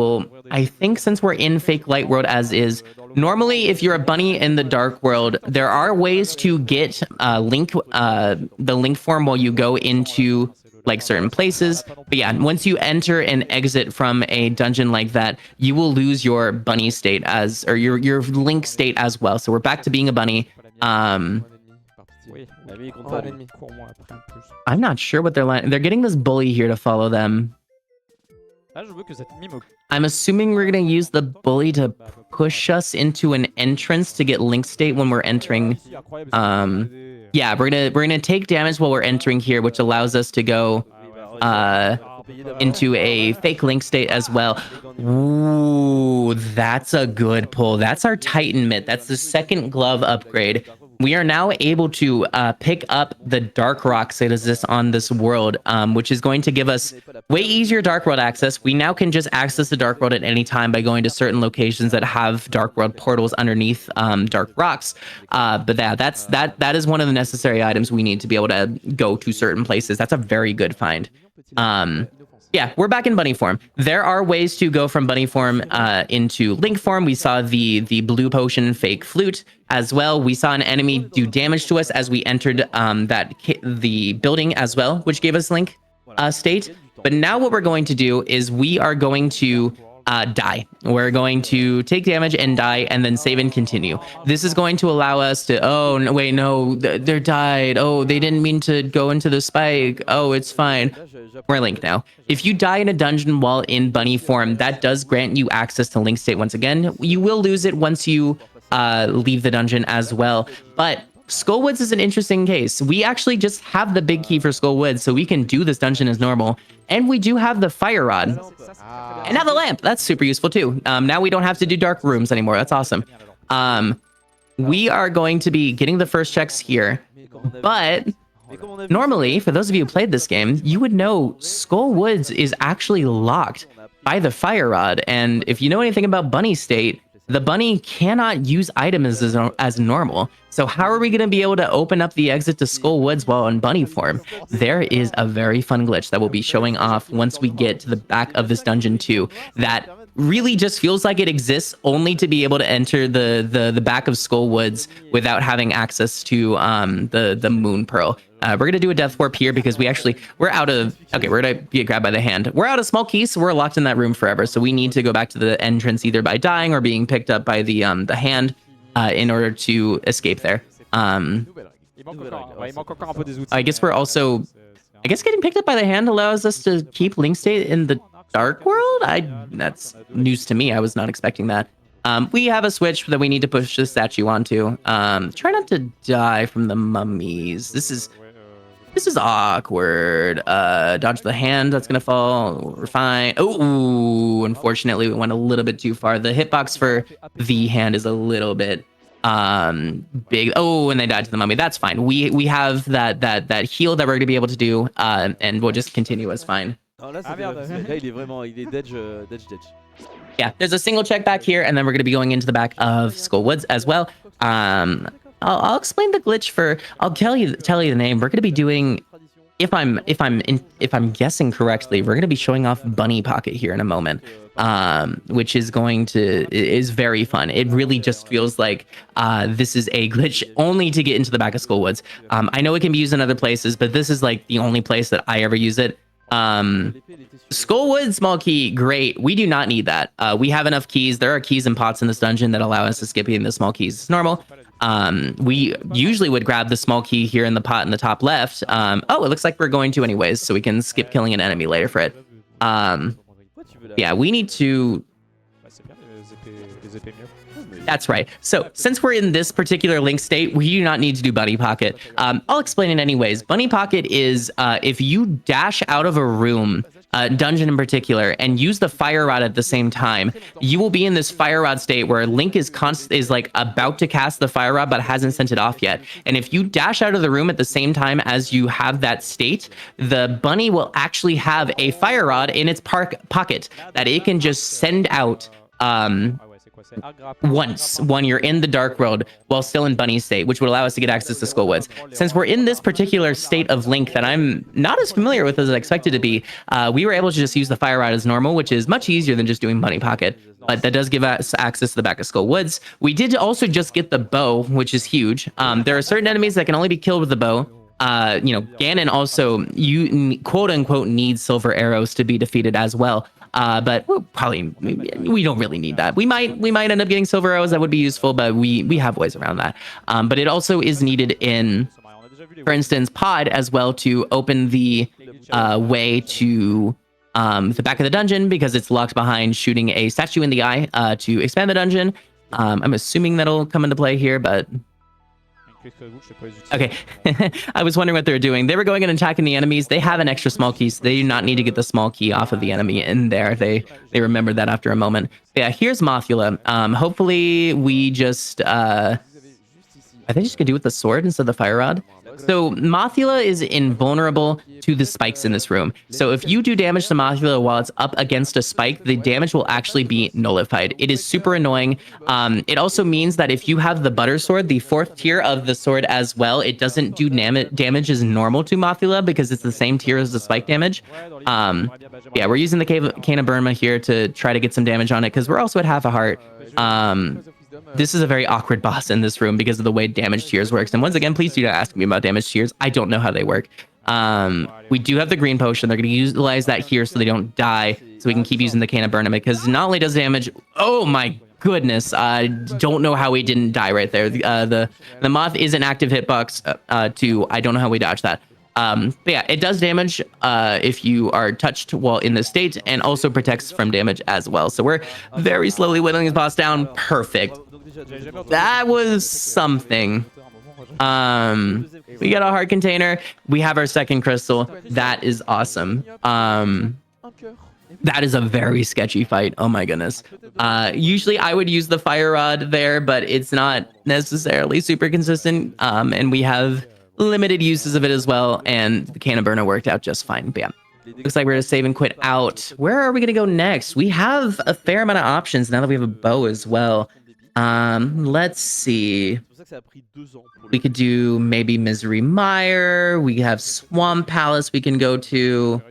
I think since we're in fake light world as is, normally if you're a bunny in the dark world, there are ways to get the Link form while you go into like certain places. But yeah, once you enter and exit from a dungeon like that, you will lose your bunny state or your Link state as well. So we're back to being a bunny. I'm not sure what they're getting this bully here to follow them. Là, je veux que cette mime I'm assuming we're gonna use the bully to push us into an entrance to get link state when we're entering. Yeah, we're gonna take damage while we're entering here, which allows us to go into a fake link state as well. Ooh, that's a good pull. That's our Titan mitt. That's the second glove upgrade. We are now able to pick up the dark rocks that exist on this world, which is going to give us way easier dark world access. We now can just access the dark world at any time by going to certain locations that have dark world portals underneath dark rocks. But yeah, that is one of the necessary items we need to be able to go to certain places. That's a very good find. Yeah, we're back in bunny form. There are ways to go from bunny form into link form. We saw the blue potion fake flute as well. We saw an enemy do damage to us as we entered the building as well, which gave us link state. But now what we're going to do is we are going to die. We're going to take damage and die and then save and continue. This is going to allow us to, oh, no, wait, no, they're died. Oh, they didn't mean to go into the spike. Oh, it's fine. We're Link now. If you die in a dungeon while in bunny form, that does grant you access to Link state once again. You will lose it once you leave the dungeon as well. But Skullwoods is an interesting case. We actually just have the big key for Skullwoods, so we can do this dungeon as normal. And we do have the fire rod. And now the lamp. That's super useful too. Now we don't have to do dark rooms anymore. That's awesome. We are going to be getting the first checks here. But normally, for those of you who played this game, you would know Skullwoods is actually locked by the fire rod. And if you know anything about bunny state, the bunny cannot use items as normal. So how are we going to be able to open up the exit to Skullwoods while in bunny form? There is a very fun glitch that will be showing off once we get to the back of this dungeon too. That really just feels like it exists only to be able to enter the back of Skullwoods without having access to the Moon Pearl. We're gonna do a death warp here because we're out of, okay, we're gonna get grabbed by the hand. We're out of small keys, so we're locked in that room forever. So we need to go back to the entrance either by dying or being picked up by the hand in order to escape there. I guess we're also, I guess getting picked up by the hand allows us to keep Link state in the dark world. That's news to me. I was not expecting that. We have a switch that we need to push the statue onto. Try not to die from the mummies. This is awkward. Dodge the hand. That's gonna fall. We're fine. Oh, unfortunately, we went a little bit too far. The hitbox for the hand is a little bit big. Oh, and they died to the mummy. That's fine. We have that heal that we're gonna be able to do, and we'll just continue as fine. Là, il est vraiment, il est dedge. Yeah, there's a single check back here, and then we're going to be going into the back of Skullwoods as well. I'll explain the glitch for. I'll tell you the name. We're going to be doing, if I'm guessing correctly, we're going to be showing off Bunny Pocket here in a moment, which is very fun. It really just feels like this is a glitch only to get into the back of Skullwoods. I know it can be used in other places, but this is like the only place that I ever use it. Skullwood small key, great. We do not need that. We have enough keys. There are keys and pots in this dungeon that allow us to skip getting the small keys. It's normal. We usually would grab the small key here in the pot in the top left. Oh, it looks like we're going to anyways, so we can skip killing an enemy later for it. Yeah, we need to. That's right. So since we're in this particular link state, we do not need to do Bunny Pocket. I'll explain it anyways. Bunny Pocket is if you dash out of a room, dungeon in particular, and use the fire rod at the same time, you will be in this fire rod state where Link is like about to cast the fire rod but hasn't sent it off yet. And if you dash out of the room at the same time as you have that state, the bunny will actually have a fire rod in its pocket that it can just send out once when you're in the dark world while still in bunny state, which would allow us to get access to Skullwoods. Since we're in this particular state of Link that I'm not as familiar with as I expected to be, we were able to just use the fire rod as normal, which is much easier than just doing Bunny Pocket, but that does give us access to the back of Skullwoods. We did also just get the bow, which is huge. There are certain enemies that can only be killed with the bow. Ganon also, you quote unquote need silver arrows to be defeated as well. But we don't really need that. We might end up getting silver arrows. That would be useful, but we have ways around that. But it also is needed in, for instance, Pod as well to open the way to the back of the dungeon because it's locked behind shooting a statue in the eye to expand the dungeon. I'm assuming that'll come into play here, but okay. I was wondering what they were doing. They were going and attacking the enemies. They have an extra small key, so they do not need to get the small key off of the enemy in there. They remembered that after a moment. Yeah, here's Mothula. Hopefully we just are they just gonna do it with the sword instead of the fire rod? So Mothula is invulnerable to the spikes in this room. So if you do damage to Mothula while it's up against a spike, the damage will actually be nullified. It is super annoying. It also means that if you have the butter sword, the 4th tier of the sword as well, it doesn't do damage as normal to Mothula because it's the same tier as the spike damage. Yeah, we're using the Cane of Burma here to try to get some damage on it because we're also at half a heart. This is a very awkward boss in this room because of the way damage tiers works. And once again, please do not ask me about damage tiers. I don't know how they work. We do have the green potion. They're going to utilize that here so they don't die, so we can keep using the Cane of Burnham because not only does damage... Oh my goodness. I don't know how we didn't die right there. The moth is an active hitbox too. I don't know how we dodged that. But yeah, it does damage if you are touched while in this state, and also protects from damage as well. So we're very slowly whittling this boss down. Perfect. That was something. We got a heart container. We have our second crystal. That is awesome. That is a very sketchy fight. Oh my goodness. Usually I would use the fire rod there, but it's not necessarily super consistent. And we have limited uses of it as well, and the Cane of Burna worked out just fine. But yeah, looks like we're gonna save and quit out. Where are we gonna go next? We have a fair amount of options now that we have a bow as well. Let's see. We could do maybe Misery Mire. We have Swamp Palace we can go to.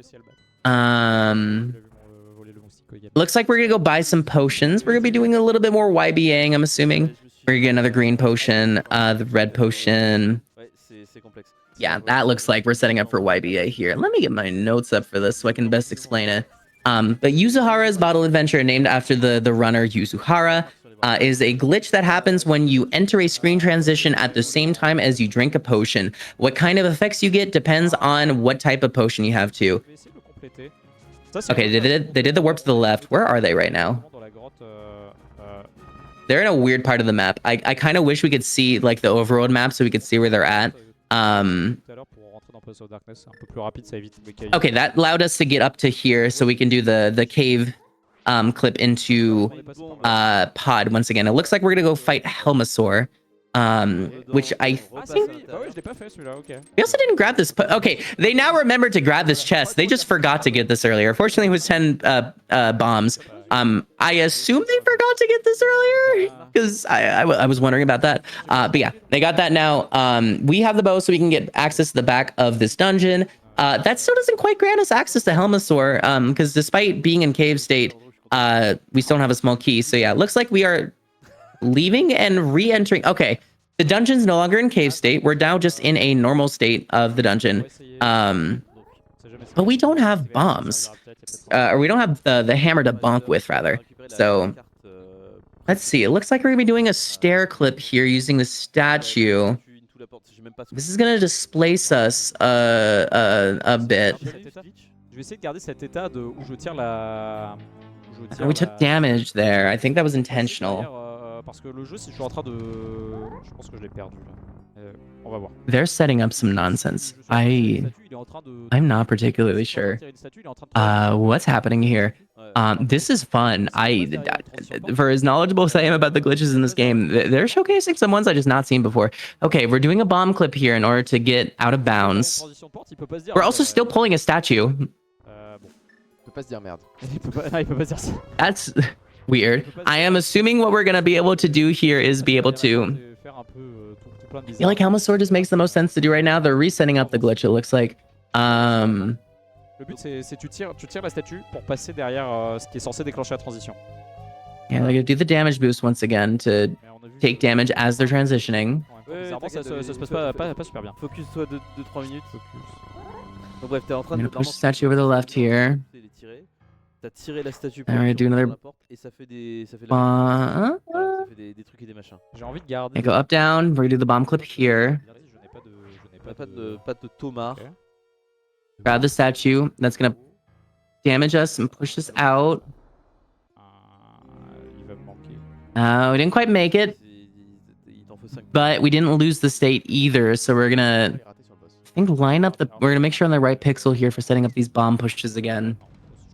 Looks like we're gonna go buy some potions. We're gonna be doing a little bit more YBAing, I'm assuming. We're gonna get another green potion, the red potion. Yeah, that looks like we're setting up for YBA here. Let me get my notes up for this so I can best explain it. But Yuzuhara's bottle adventure, named after the runner Yuzuhara, is a glitch that happens when you enter a screen transition at the same time as you drink a potion. What kind of effects you get depends on what type of potion you have too. Okay, they did the warp to the left. Where are they right now? They're in a weird part of the map. I kind of wish we could see like the overworld map so we could see where they're at. Okay, that allowed us to get up to here so we can do the cave clip into pod once again. It looks like we're gonna go fight Helmasaur, which I think... We also didn't grab this... Okay, they now remembered to grab this chest. They just forgot to get this earlier. Fortunately, it was 10 bombs. I assume they forgot to get this earlier because I was wondering about that. But yeah, they got that now. We have the bow so we can get access to the back of this dungeon. That still doesn't quite grant us access to Helmasaur because despite being in cave state, we still don't have a small key. So yeah, it looks like we are leaving and re-entering. Okay, the dungeon's no longer in cave state. We're now just in a normal state of the dungeon. But we don't have bombs. Or we don't have the hammer to bonk with, rather. So, let's see. It looks like we're going to be doing a stair clip here using the statue. This is going to displace us a bit. We took damage there. I think that was intentional. They're setting up some nonsense. I'm not particularly sure what's happening here. This is fun. For as knowledgeable as I am about the glitches in this game, they're showcasing some ones I just not seen before. Okay, we're doing a bomb clip here in order to get out of bounds. We're also still pulling a statue. That's weird. I am assuming what we're going to be able to do here is be able to... I feel like Helmasaur just makes the most sense to do right now. They're resetting up the glitch, it looks like. Le but c'est tu tires la statue pour passer derrière ce qui est censé déclencher la transition. Yeah, they're gonna do the damage boost once again to take damage as they're transitioning. Bizarrement, ça se passe pas super bien. Focus toi de 3 minutes. Donc bref, t'es en train de push the statue over the left here. T'as tiré la statue pour do another... la porte et ça fait des trucs et des machins. J'ai envie de garder. Go up down. We're gonna do the bomb clip here. Pas de Thomas. Grab the statue. That's gonna damage us and push us out. Il va me manquer. We didn't quite make it, Il t'en faut 5. but we didn't lose the state either. So we're gonna, Il est raté sur le boss. I think, line up the. We're gonna make sure on the right pixel here for setting up these bomb pushes again.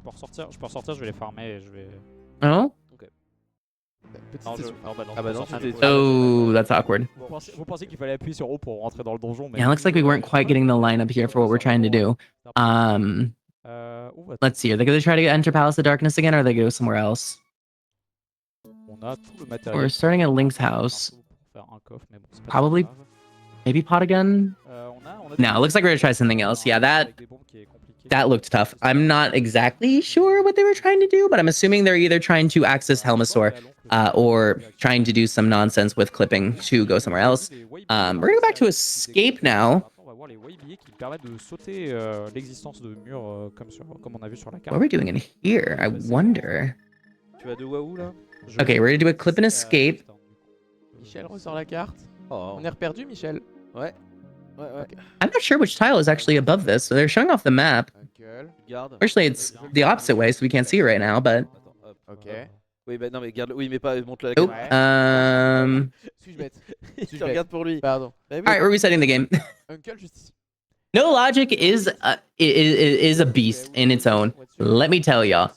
Je peux ressortir, je vais les farmer et je vais. Oh, Non, non, bah non. Ah bah non, sortir. c'était- oh, that's awkward. Vous pensez qu'il fallait appuyer sur O pour rentrer dans le donjon, mais. Yeah, it looks like we weren't quite getting the lineup here for what we're trying to do. Let's see. Are they gonna try to enter Palace of Darkness again, or are they go somewhere else? On a tout le matériel. We're starting at Link's house. Pour faire un coffre, mais bon, c'est pas Probably très grave. maybe pot again. On a No, it looks like we're gonna try something else. Yeah, avec des bombes qui est compliqué. that looked tough. I'm not exactly sure what they were trying to do, but I'm assuming they're either trying to access Helmasaur or trying to do some nonsense with clipping to go somewhere else. We're gonna go back to escape now. On va voir les waybiers qui permettent de sauter l'existence de murs comme on a vu sur la What carte. are we doing in here? I wonder. Tu vas de Wahoo là? Okay, we're gonna do a clip and escape. Michel ressort la carte. Oh. On est reperdu, Michel. Ouais. Ouais, ouais. I'm not sure which tile is actually above this, so they're showing off the map. Uncle. Garde. Fortunately, it's the opposite way, so we can't see it right now, but... Attends, hop. Ok. Oui, bah non, mais garde-le. Oui, mais pas monte la Oh, caméra. Suis-je bête? Tu regardes pour lui. Pardon. Bah oui. All right, we're resetting the game. Uncle, juste ici. No Logic is a beast in its own. Let me tell y'all.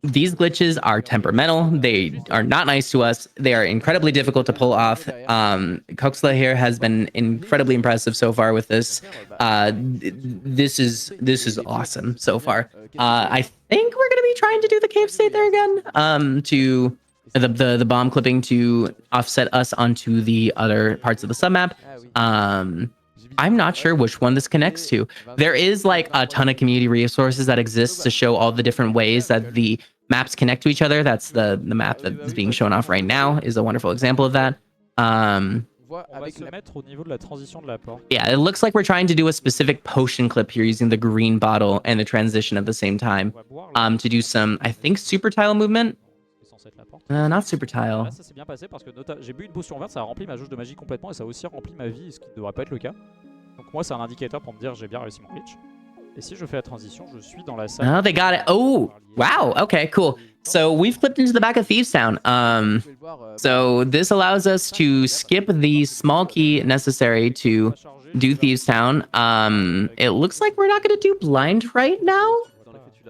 These glitches are temperamental. They are not nice to us. They are incredibly difficult to pull off. Coxla here has been incredibly impressive so far with this. This is awesome so far. I think we're gonna be trying to do the cave state there again. To the bomb clipping to offset us onto the other parts of the submap. I'm not sure which one this connects to. There is like a ton of community resources that exists to show all the different ways that the maps connect to each other. That's the map that is being shown off right now is a wonderful example of that. Voit On va avec se la... mettre au niveau de la transition de la porte. Yeah, it looks like we're trying to do a specific potion clip here using the green bottle and the transition at the same time. On va boire, là. To do some, I think, super tile movement. C'est censé être la porte. Not super tile. Là, ça s'est bien passé parce que j'ai bu une potion verte, ça a rempli ma jauge de magie complètement et ça a aussi rempli ma vie, ce qui ne devrait pas être le cas. Donc moi, c'est un indicateur pour me dire j'ai bien réussi mon glitch. Et si je fais la transition, je suis dans la salle. Oh, they got it. Oh, wow. Okay, cool. So we've clipped into the back of Thieves Town. Vous pouvez le voir, So this allows us to skip the small key necessary to do Thieves Town. It looks like we're not going to do blind right now. Dans les faits, tu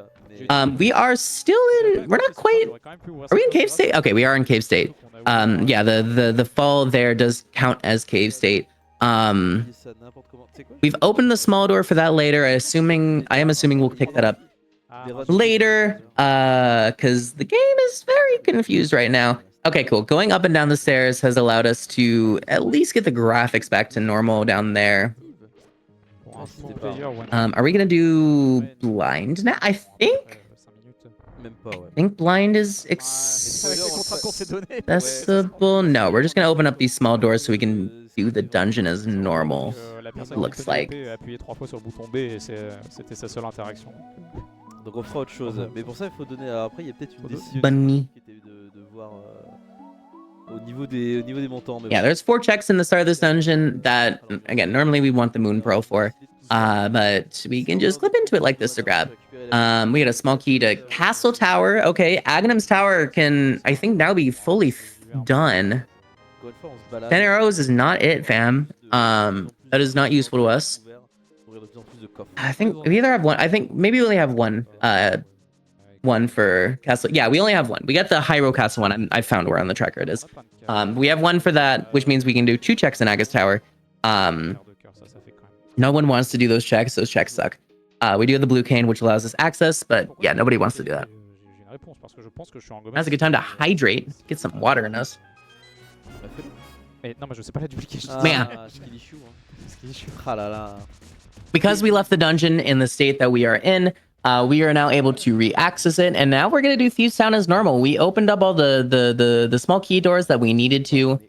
l'as. Mais- We are still in. We're not quite. Are we in cave state? Okay, we are in cave state. Yeah, the fall there does count as cave state. dis ça n'importe comment. Tu sais quoi? We've opened the small door for that later. I am assuming we'll pick that up later. Because the game is very confused right now. Okay, cool. Going up and down the stairs has allowed us to at least get the graphics back to normal down there. Are we gonna do blind now? I think Même pas, ouais. blind is accessible. No, we're just gonna open up these small doors so we can do the dungeon as normal. Looks like. Appuyer 3 fois sur le bouton B et c'était sa seule interaction. Donc on fera autre chose. Mais pour ça, il faut donner. Alors après, il y a peut-être une décision Bunny. qui était de voir au niveau des montants. Mais Yeah, bon. there's 4 checks in the start of this dungeon that, again, normally we want the Moon Pearl for. But we can just clip into it like this to grab. We get a small key to Castle Tower. Okay, Aghanim's Tower can, I think, now be fully done. Encore une fois, on se balade. 10 arrows is not it, fam. That is not useful to us. Ouvrir de plus en plus de coffres. I think we either have one. I think maybe we only have one. One for Castle. Yeah, we only have one. We got the Hyro Castle one. I found where on the tracker it is. We have one for that, which means we can do 2 checks in Aga's Tower. No one wants to do those checks. Those checks suck. We do have the blue cane, which allows us access, but yeah, nobody wants to do that. Now's a good time to hydrate. Get some water in us. Mais non, mais je sais pas la duplication. Man. Skillichou, hein. Ah là là. Because we left the dungeon in the state that we are in, we are now able to re-access it, and now we're gonna do Thieves Town as normal. We opened up all the small key doors that we needed to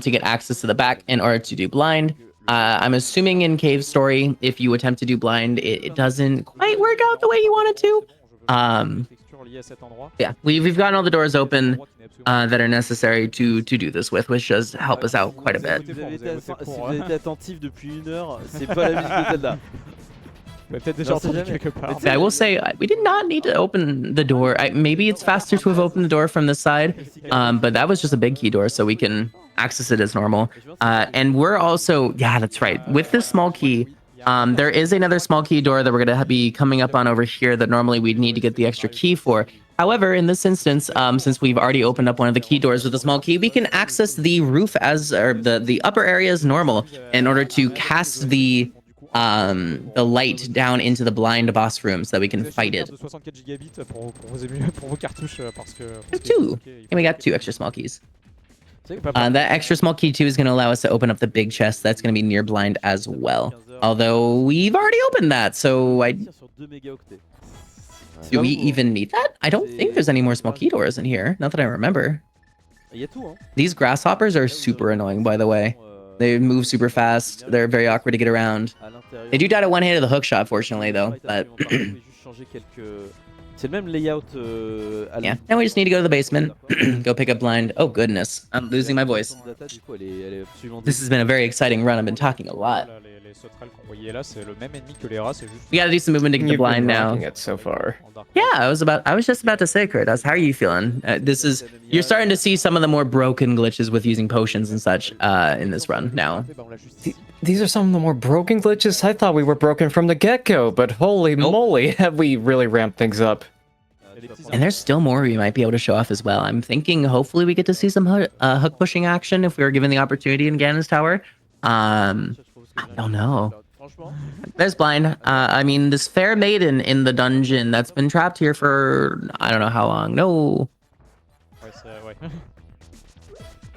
get access to the back in order to do blind. I'm assuming in Cave Story, if you attempt to do blind, it doesn't quite work out the way you want it to. Yeah, we've gotten all the doors open that are necessary to do this with, which does help us out quite a bit. Si vous avez été attentif depuis 1 heure, c'est pas la musique de Zelda. l'avez peut-être déjà Non, c'est entendu jamais. quelque part. I will say we did not need to open the door. Maybe it's faster to have opened the door from this side, but that was just a big key door, so we can access it as normal. And we're also, yeah, that's right. With this small key, there is another small key door that we're going to be coming up on over here that normally we'd need to get the extra key for. However, in this instance, since we've already opened up one of the key doors with a small key, we can access the roof or the upper area as normal in order to cast the light down into the blind boss room so that we can fight it. De 64 gigabits pour vos cartouches parce que. Two, and we got 2 extra small keys. That extra small key too is going to allow us to open up the big chest. That's going to be near blind as well. Although we've already opened that, so do we even need that? I don't think there's any more small key doors in here. Not that I remember. These grasshoppers are super annoying, by the way. They move super fast. They're very awkward to get around. They do die to one hit of the hook shot, fortunately, though. But C'est le même layout. yeah, now we just need to go to the basement, go pick up blind. Oh goodness, I'm losing my voice. This has been a very exciting run. I've been talking a lot. Les sauterelles qu'on voyait là, c'est le même ennemi que les rats, c'est juste. We gotta do some movement to get the You've blind been now. rocking it so far. Yeah, I was just about to say, Kurtas, how are you feeling? You're starting to see some of the more broken glitches with using potions and such in this run now. These are some of the more broken glitches. I thought we were broken from the get-go, but holy moly, have we really ramped things up. And there's still more we might be able to show off as well. I'm thinking hopefully we get to see some hook pushing action if we were given the opportunity in Ganon's Tower. I don't know. There's blind. I mean, this fair maiden in the dungeon that's been trapped here for I don't know how long. No.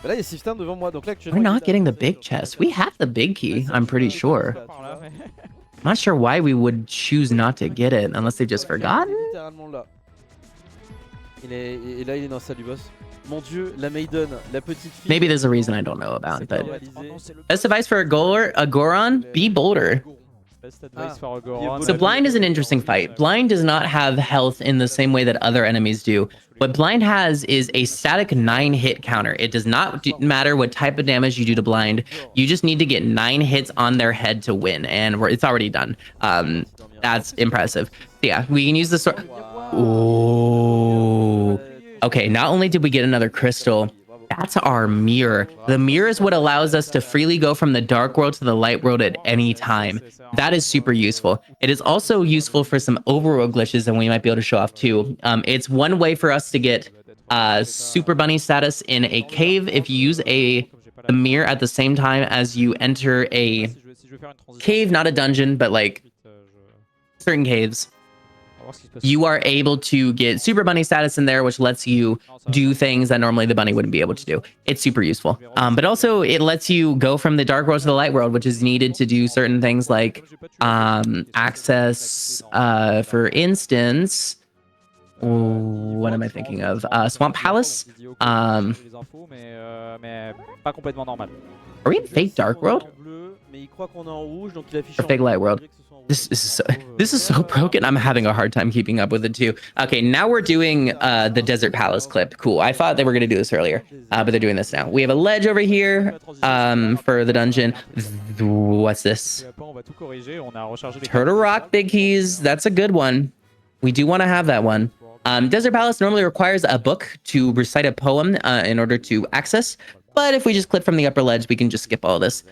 We're not getting the big chest. We have the big key, I'm pretty sure. I'm not sure why we would choose not to get it unless they've just forgotten. Et là, il est dans la salle du boss. Mon dieu, la maiden, la petite fille. Maybe there's a reason I don't know about, but best advice for a Goron, be bolder. Best advice for a Goron. So blind is an interesting fight. Blind does not have health in the same way that other enemies do. What blind has is a static 9-hit counter. It does not matter what type of damage you do to blind. You just need to get 9 hits on their head to win, and it's already done. That's impressive. Yeah, we can use the sword. Ooh. Okay, not only did we get another crystal, that's our mirror. The mirror is what allows us to freely go from the dark world to the light world at any time. That is super useful. It is also useful for some overworld glitches that we might be able to show off too. It's one way for us to get super bunny status in a cave if you use the mirror at the same time as you enter a cave, not a dungeon, but like certain caves. You are able to get super bunny status in there, which lets you do things that normally the bunny wouldn't be able to do. It's super useful. But also it lets you go from the dark world to the light world, which is needed to do certain things like access, for instance, what am I thinking of? Swamp Palace. Are we in fake dark world? Or fake light world? This is so broken. I'm having a hard time keeping up with it too. Okay, now we're doing the Desert Palace clip. Cool. I thought they were going to do this earlier, but they're doing this now. We have a ledge over here for the dungeon. What's this? Turtle Rock Big Keys. That's a good one. We do want to have that one. Desert Palace normally requires a book to recite a poem in order to access. But if we just clip from the upper ledge, we can just skip all this.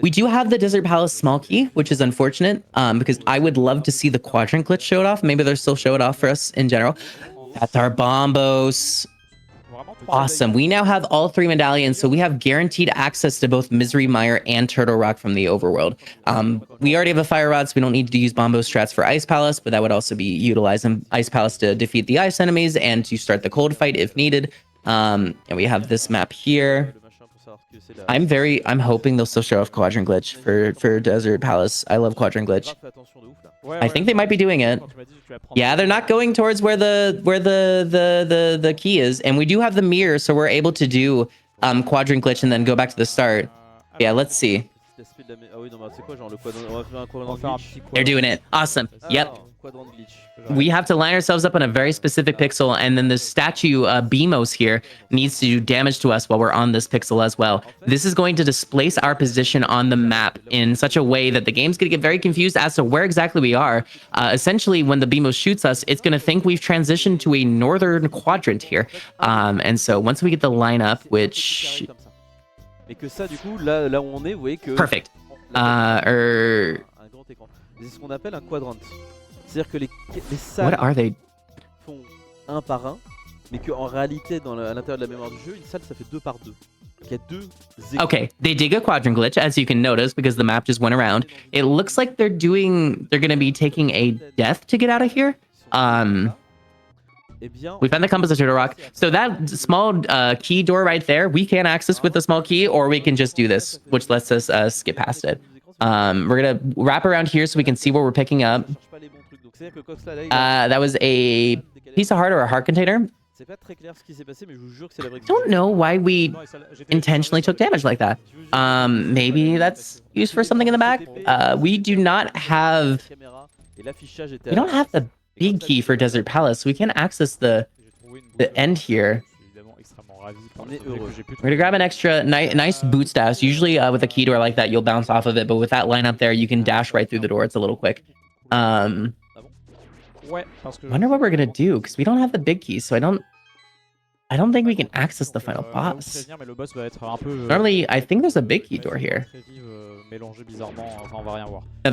We do have the Desert Palace small key, which is unfortunate because I would love to see the quadrant glitch show it off. Maybe they'll still show it off for us in general. That's our bombos. Awesome. We now have all 3 medallions, so we have guaranteed access to both Misery Mire and Turtle Rock from the overworld. We already have a Fire Rod, so we don't need to use bombo strats for Ice Palace, but that would also be utilizing Ice Palace to defeat the ice enemies and to start the cold fight if needed. And we have this map here. I'm hoping they'll still show off Quadrant Glitch for Desert Palace. I love Quadrant Glitch. I think they might be doing it. Yeah, they're not going towards where the key is, and we do have the mirror, so we're able to do Quadrant Glitch and then go back to the start. Yeah, let's see. They're doing it. Awesome. Yep. quadrant glitch. we have to line ourselves up on a very specific pixel, and then the statue Beamos here needs to do damage to us while we're on this pixel as well. This is going to displace our position on the map in such a way that the game's going to get very confused as to where exactly we are. Essentially, when the Beamos shoots us, it's going to think we've transitioned to a northern quadrant here. And so once we get the lineup, which... Mais que ça, du coup, là où on est, vous voyez que... Perfect. Un grand écran. C'est ce qu'on appelle un quadrant. C'est-à-dire que les salles What are they? font un par un, mais qu'en réalité, à l'intérieur de la mémoire du jeu, une salle, ça fait 2 par 2. Il y a 2 écrans. Okay, they dig a quadrant glitch, as you can notice, because the map just went around. It looks like they're going to be taking a death to get out of here. Eh bien, We found the compositor rock. So that small key door right there, we can access with the small key, or we can just do this, which lets us skip past it. We're gonna wrap around here so we can see what we're picking up. That was a piece of heart or a heart container. c'est pas très clair ce qui s'est passé, mais je vous jure que c'est la vraie. I don't know why we intentionally took damage like that. Maybe that's used for something in the back. We do not have... We don't have the big key for Desert Palace. We can access the end here. We're gonna grab an extra nice boot stash. Usually with a key door like that, you'll bounce off of it, but with that line up there, you can dash right through the door. It's a little quick. Wonder what we're gonna do, because we don't have the big key, so I don't think we can access the final boss. Normally, I think there's a big key door here. Another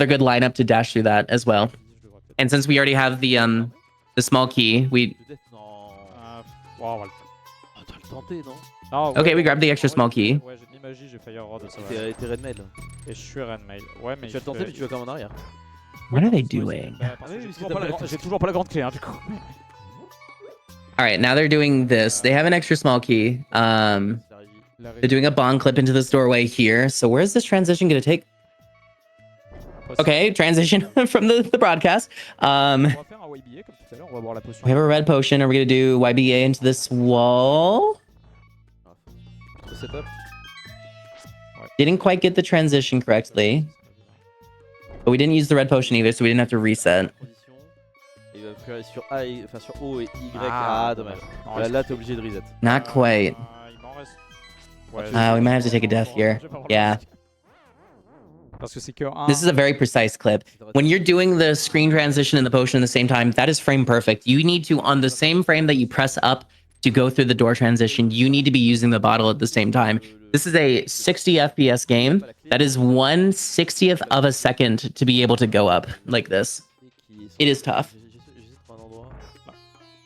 good lineup to dash through that as well. And since we already have the small key, we... Okay, we grabbed the extra small key. T'es red mail. Et je suis red mail. Ouais, mais Tu vas le tenter, mais tu vas quand même en arrière. What are they doing? J'ai toujours pas la grande clé, hein, du coup. All right, now they're doing this. They have an extra small key. They're doing a bond clip into this doorway here. So where's this transition going to take? Okay, transition from the broadcast. We have a red potion. Are we going to do YBA into this wall? Didn't quite get the transition correctly. But we didn't use the red potion either, so we didn't have to reset. Il va faire sur A, enfin sur O et Y. Ah, dommage. Là, t'es obligé de reset. Not quite. We might have to take a death here. Yeah. This is a very precise clip. When you're doing the screen transition and the potion at the same time, that is frame perfect. You need to, on the same frame that you press up to go through the door transition, you need to be using the bottle at the same time. This is a 60 FPS game. That is 1/60th of a second to be able to go up like this. It is tough.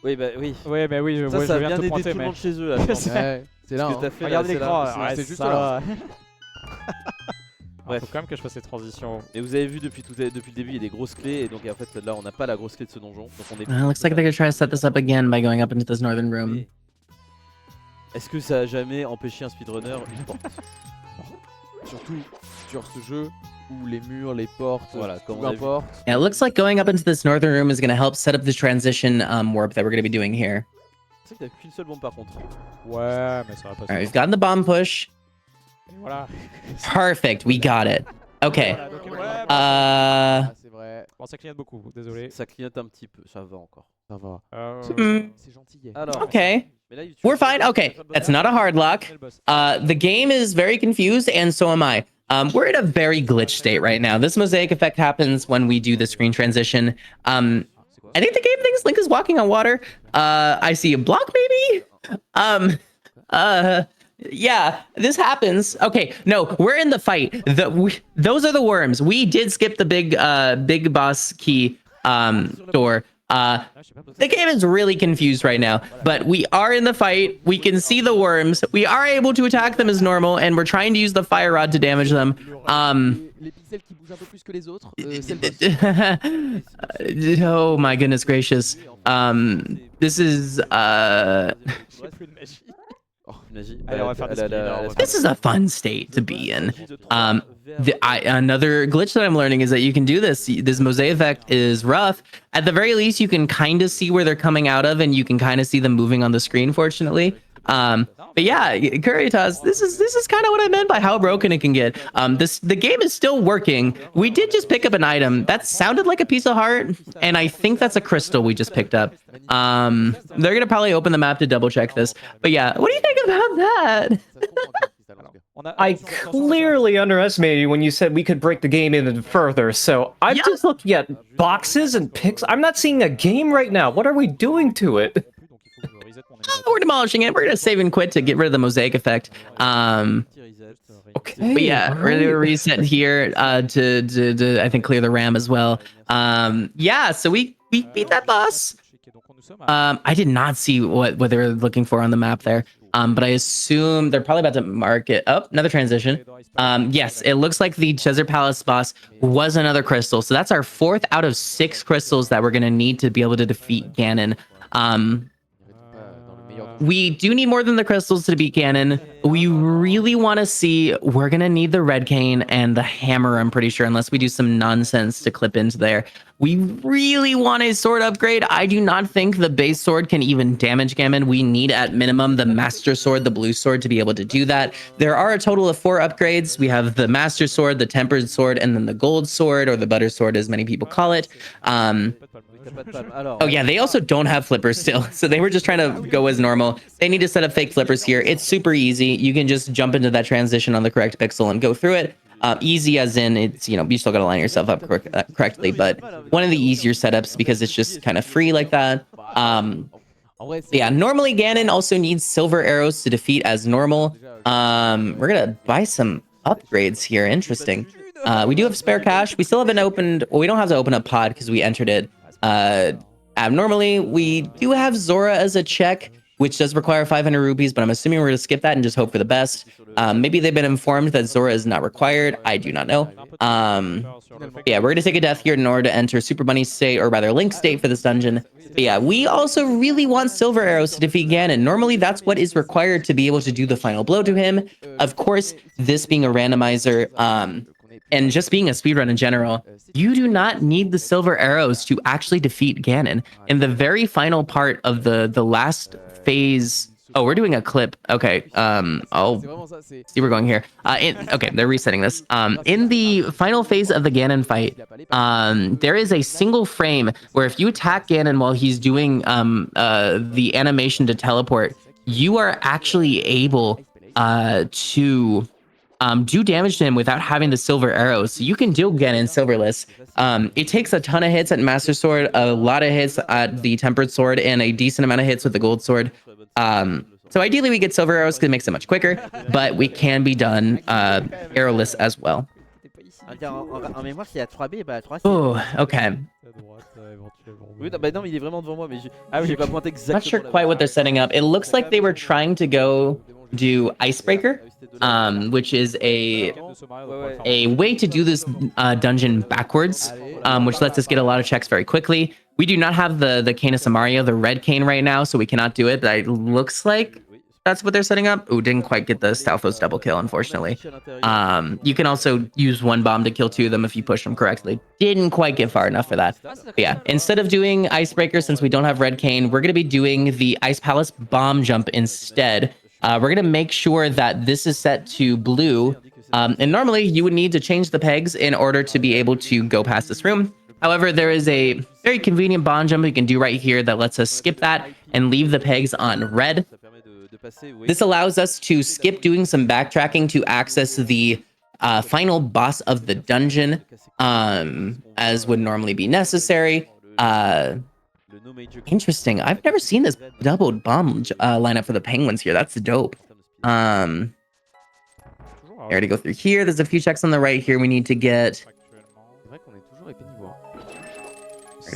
Oui, bah oui. Oui, mais oui, Ça, je ça viens vient de te d'aider pointer, tout le mais... monde chez eux là. C'est là. Ce que t'as fait, Regarde là, c'est l'écran, là. c'est juste là. Bref. Faut quand même que je fasse ces transitions. Et vous avez vu depuis le début, il y a des grosses clés et donc en fait là on n'a pas la grosse clé de ce donjon. Donc on est. Looks like they're gonna try to set this up again by going up into this northern room. Est-ce que ça a jamais empêché un speedrunner une porte? Surtout sur ce jeu où les murs, les portes, voilà, peu importe. Yeah, it looks like going up into this northern room is gonna help set up the transition warp that we're gonna be doing here. C'est que t'as qu'une seule bombe par contre. Ouais, mais ça va passer. All right, we've gotten the bomb push. Voilà. Perfect, we got it. Okay. C'est vrai. Bon, ça clignote beaucoup, désolé. Ça clignote un petit peu, ça va encore. Ça va. C'est gentil. Alors. Okay. We're fine. Okay, that's not a hard lock. The game is very confused, and so am I. We're in a very glitch state right now. This mosaic effect happens when we do the screen transition. I think the game thinks Link is walking on water. I see a block, maybe? Yeah, this happens. Okay, no, we're in the fight. Those are the worms. We did skip the big boss key door. The game is really confused right now, but we are in the fight. We can see the worms. We are able to attack them as normal, and we're trying to use the fire rod to damage them. Les pixels qui bougent un peu plus que les autres, c'est le boss. Oh my goodness gracious. This is this is a fun state to be in. Another glitch that I'm learning is that you can do this. This mosaic effect is rough. At the very least, you can kind of see where they're coming out of, and you can kind of see them moving on the screen, fortunately. But yeah, Curitas, this is kind of what I meant by how broken it can get. The game is still working. We did just pick up an item that sounded like a piece of heart, and I think that's a crystal we just picked up. They're gonna probably open the map to double check this. But yeah, what do you think about that? I clearly underestimated you when you said we could break the game even further, so I'm just looking at boxes and pics. I'm not seeing a game right now. What are we doing to it? We're demolishing it. We're gonna save and quit to get rid of the mosaic effect. Okay. But yeah, we're gonna reset here to I think clear the RAM as well. Yeah, so we beat that boss. I did not see what they were looking for on the map there. But I assume they're probably about to mark it. Oh, another transition. Yes, it looks like the Desert Palace boss was another crystal. So that's our 4th out of 6 crystals that we're gonna need to be able to defeat Ganon. We do need more than the crystals to beat Ganon. We really want to see, we're going to need the red cane and the hammer, I'm pretty sure, unless we do some nonsense to clip into there. We really want a sword upgrade. I do not think the base sword can even damage Ganon. We need at minimum the master sword, the blue sword, to be able to do that. There are a total of 4 upgrades. We have the master sword, the tempered sword, and then the gold sword, or the butter sword as many people call it. Oh yeah, they also don't have flippers still, so they were just trying to go as normal. They need to set up fake flippers here. It's super easy. You can just jump into that transition on the correct pixel and go through it. Easy as in it's, you know, you still got to line yourself up correctly, but one of the easier setups because it's just kind of free like that. Yeah, normally Ganon also needs silver arrows to defeat as normal. We're gonna buy some upgrades here. Interesting. We do have spare cash. We still haven't opened, well, we don't have to open up pod because we entered it abnormally. We do have Zora as a check, which does require 500 rupees, but I'm assuming we're going to skip that and just hope for the best. Maybe they've been informed that Zora is not required. I do not know. Yeah, we're going to take a death here in order to enter Super Bunny State, or rather Link State for this dungeon. But yeah, we also really want silver arrows to defeat Ganon. Normally, that's what is required to be able to do the final blow to him. Of course, this being a randomizer, and just being a speedrun in general, you do not need the silver arrows to actually defeat Ganon. In the very final part of the last phase... Oh, we're doing a clip. Okay, I'll see we're going here. Okay, they're resetting this. In the final phase of the Ganon fight, there is a single frame where if you attack Ganon while he's doing the animation to teleport, you are actually able to... do damage to him without having the silver arrows. So you can do Ganon silverless. It takes a ton of hits at Master Sword, a lot of hits at the Tempered Sword, and a decent amount of hits with the Gold Sword. So ideally we get silver arrows because it makes it much quicker, but we can be done arrowless as well. Oh, okay. Not sure quite what they're setting up. It looks like they were trying to go do Icebreaker, which is a way to do this dungeon backwards, which lets us get a lot of checks very quickly. We do not have the Cane of Samaria, the red cane right now, so we cannot do it, but it looks like that's what they're setting up. Ooh, didn't quite get the Stalfos double kill, unfortunately. You can also use one bomb to kill 2 of them if you push them correctly. Didn't quite get far enough for that. But yeah, instead of doing Icebreaker, since we don't have red cane, we're going to be doing the Ice Palace bomb jump instead. We're going to make sure that this is set to blue. And normally you would need to change the pegs in order to be able to go past this room. However, there is a very convenient bomb jump we can do right here that lets us skip that and leave the pegs on red. This allows us to skip doing some backtracking to access the final boss of the dungeon, as would normally be necessary. Interesting. I've never seen this doubled bomb lineup for the penguins here. That's dope. I already go through here. There's a few checks on the right here we need to get.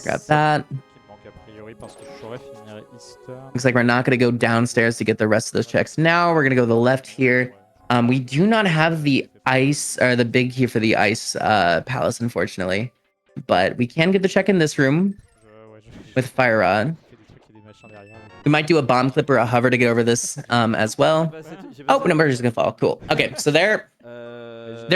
Grab that. Looks like we're not going to go downstairs to get the rest of those checks now. We're going to go to the left here. We do not have the ice, or the big key for the ice palace, unfortunately. But we can get the check in this room with Fire Rod. We might do a bomb clip or a hover to get over this as well. Oh, number is going to fall. Cool. Okay, so they're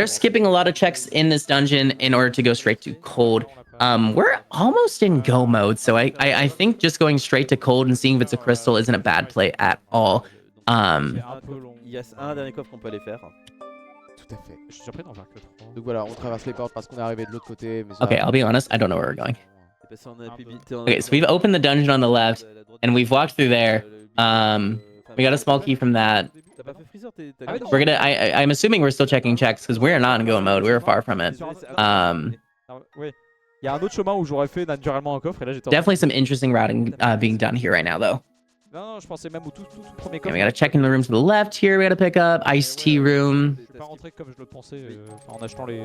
skipping a lot of checks in this dungeon in order to go straight to cold. We're almost in go mode, so I think just going straight to cold and seeing if it's a crystal isn't a bad play at all. C'est un peu long. Il y a un dernier coffre qu'on peut aller faire. Tout à fait. Je suis surpris d'en faire que 3. Donc voilà, on traverse les portes parce qu'on est arrivé de l'autre côté. Mais ça, Okay, I'll be honest, I don't know where we're going. T'es passé en APB, t'es en Okay, so we've opened the dungeon on the left, and we've walked through there. We got a small key from that. T'as pas fait Freezer, t'as Ah oui, non. We're gonna. I'm assuming we're still checking checks because we're not in go mode. We're far from it. Ouais. Il y a un autre chemin où j'aurais fait naturellement un coffre et là j'étais. Definitely some interesting routing being done here right now, though. Non, je pensais même au tout premier Okay, coffre. we gotta check in the room to the left here. We gotta pick up iced tea room. Je suis pas rentré comme je le pensais en achetant les.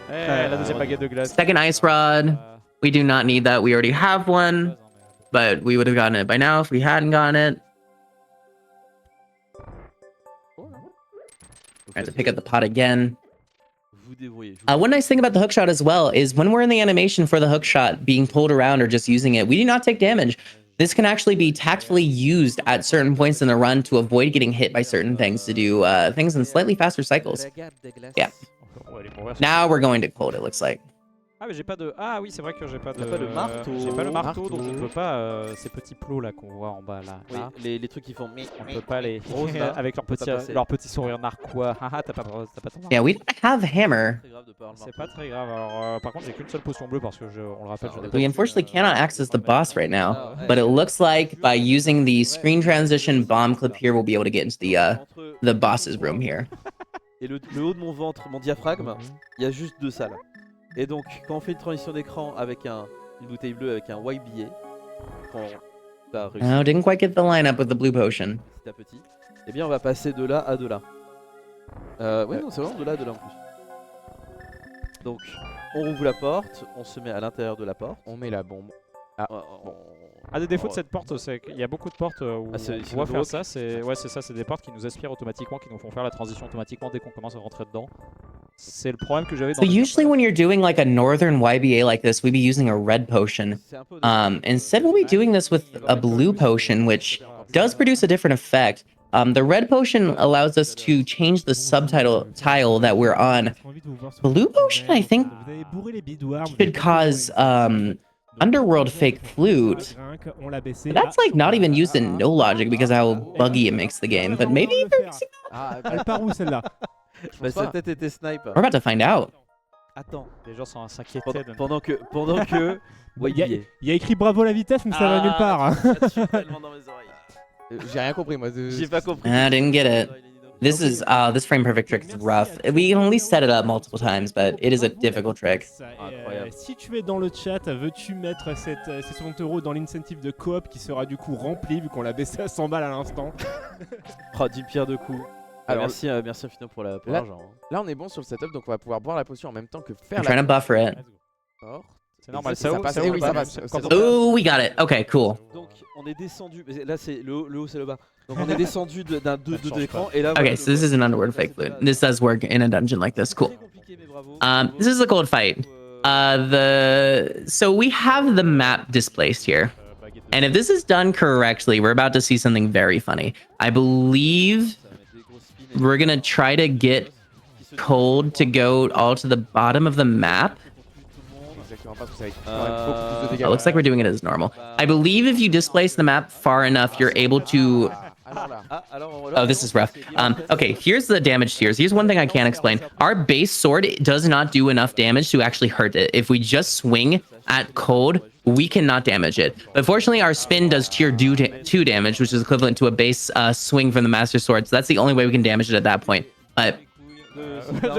La deuxième baguette de glace. Second ice rod. We do not need that. We already have one, but we would have gotten it by now if we hadn't gotten it. I have to pick up the pot again. One nice thing about the hookshot as well is when we're in the animation for the hookshot being pulled around or just using it, we do not take damage. This can actually be tactfully used at certain points in the run to avoid getting hit by certain things, to do things in slightly faster cycles. Yeah. Now we're going to cold, it looks like. Ah mais j'ai pas de... Ah oui c'est vrai que j'ai pas de... T'as pas de marteau. J'ai pas le marteau donc je ne peux pas ces petits plots là qu'on voit en bas là. Oui, là. les trucs qui font On peut pas les... Rose, là, avec leur petit sourire narquois. Haha t'as pas ton Yeah, we don't have hammer. C'est pas très grave. Alors par contre j'ai qu'une seule potion bleue parce que on le rappelle. We unfortunately cannot access the boss right now, but it looks like by using the screen transition bomb clip here, we'll be able to get into the boss's room here. Et le haut de mon ventre, mon diaphragme, il y a juste 2 salles. Et donc, quand on fait une transition d'écran avec une bouteille bleue avec un white billet, quand t'as réussi Oh, didn't quite get the lineup with the blue potion. petit à petit, eh bien on va passer de là à de là. Ouais, non, c'est vraiment de là à de là en plus. Donc, on ouvre la porte, on se met à l'intérieur de la porte. On met la bombe. Un des défauts de cette porte, c'est qu'il y a beaucoup de portes où Ah, c'est on voit le faire walk. ça. Ouais, c'est ça, c'est des portes qui nous aspirent automatiquement, qui nous font faire la transition automatiquement dès qu'on commence à rentrer dedans. C'est le problème que j'avais dans So usually when you're doing like a northern YBA like this, we'd be using a red potion. C'est un peu Instead, we'll be doing this with a blue potion, which does produce a different effect. The red potion allows us to change the subtitle tile that we're on. Blue potion, I think, could cause Underworld Fake Flute. But that's like not even used in no logic because of how buggy it makes the game. But maybe they're using that? Elle part où celle-là? Bah, ça a peut-être été snipe. We're about to find out. Attends, Les gens sont à s'inquiéter. pendant que white billet. Il y a écrit bravo la vitesse, mais ça va nulle part. Hein. Ça tue tellement dans mes oreilles. J'ai rien compris moi. J'ai pas compris. I didn't get it. This is this frame perfect trick is rough. We can at least set it up multiple times, but it is a difficult trick. Incroyable. Si tu es dans le chat, veux-tu mettre ces 60 € dans l'incentive de coop qui sera du coup rempli vu qu'on l'a baissé à 100 balles à l'instant? Oh, d'une pierre deux coups. Alors, merci Infino pour là- l'argent. Là on est bon sur le setup donc on va pouvoir boire la potion en même temps que faire I'm trying to buffer it. porte. C'est normal, Ça ça passe, ouvre, eh oui, ça passe. quand C'est on- Oh, we got it. Okay, cool. Donc on est descendu, mais là c'est le haut c'est le bas. Donc on est descendu d'un deux d'écran et là Okay, voilà, so this is an Underworld Fake Flute. This does work in a dungeon like this. Cool. Très compliqué, mais bravo. This is a cold fight. So we have the map displaced here. And if this is done correctly, we're about to see something very funny. I believe we're gonna try to get Cold to go all to the bottom of the map. exactement parce que ça va être quand même beaucoup plus de It dégâts. looks like we're doing it as normal. I believe if you displace the map far enough, you're able to... Alors là. Oh, this is rough. Okay, here's the damage tiers. Here's one thing I can't explain. Our base sword does not do enough damage to actually hurt it. If we just swing at Cold, we cannot damage it. But fortunately, our spin does tier 2 damage, which is equivalent to a base swing from the Master Sword. So that's the only way we can damage it at that point. But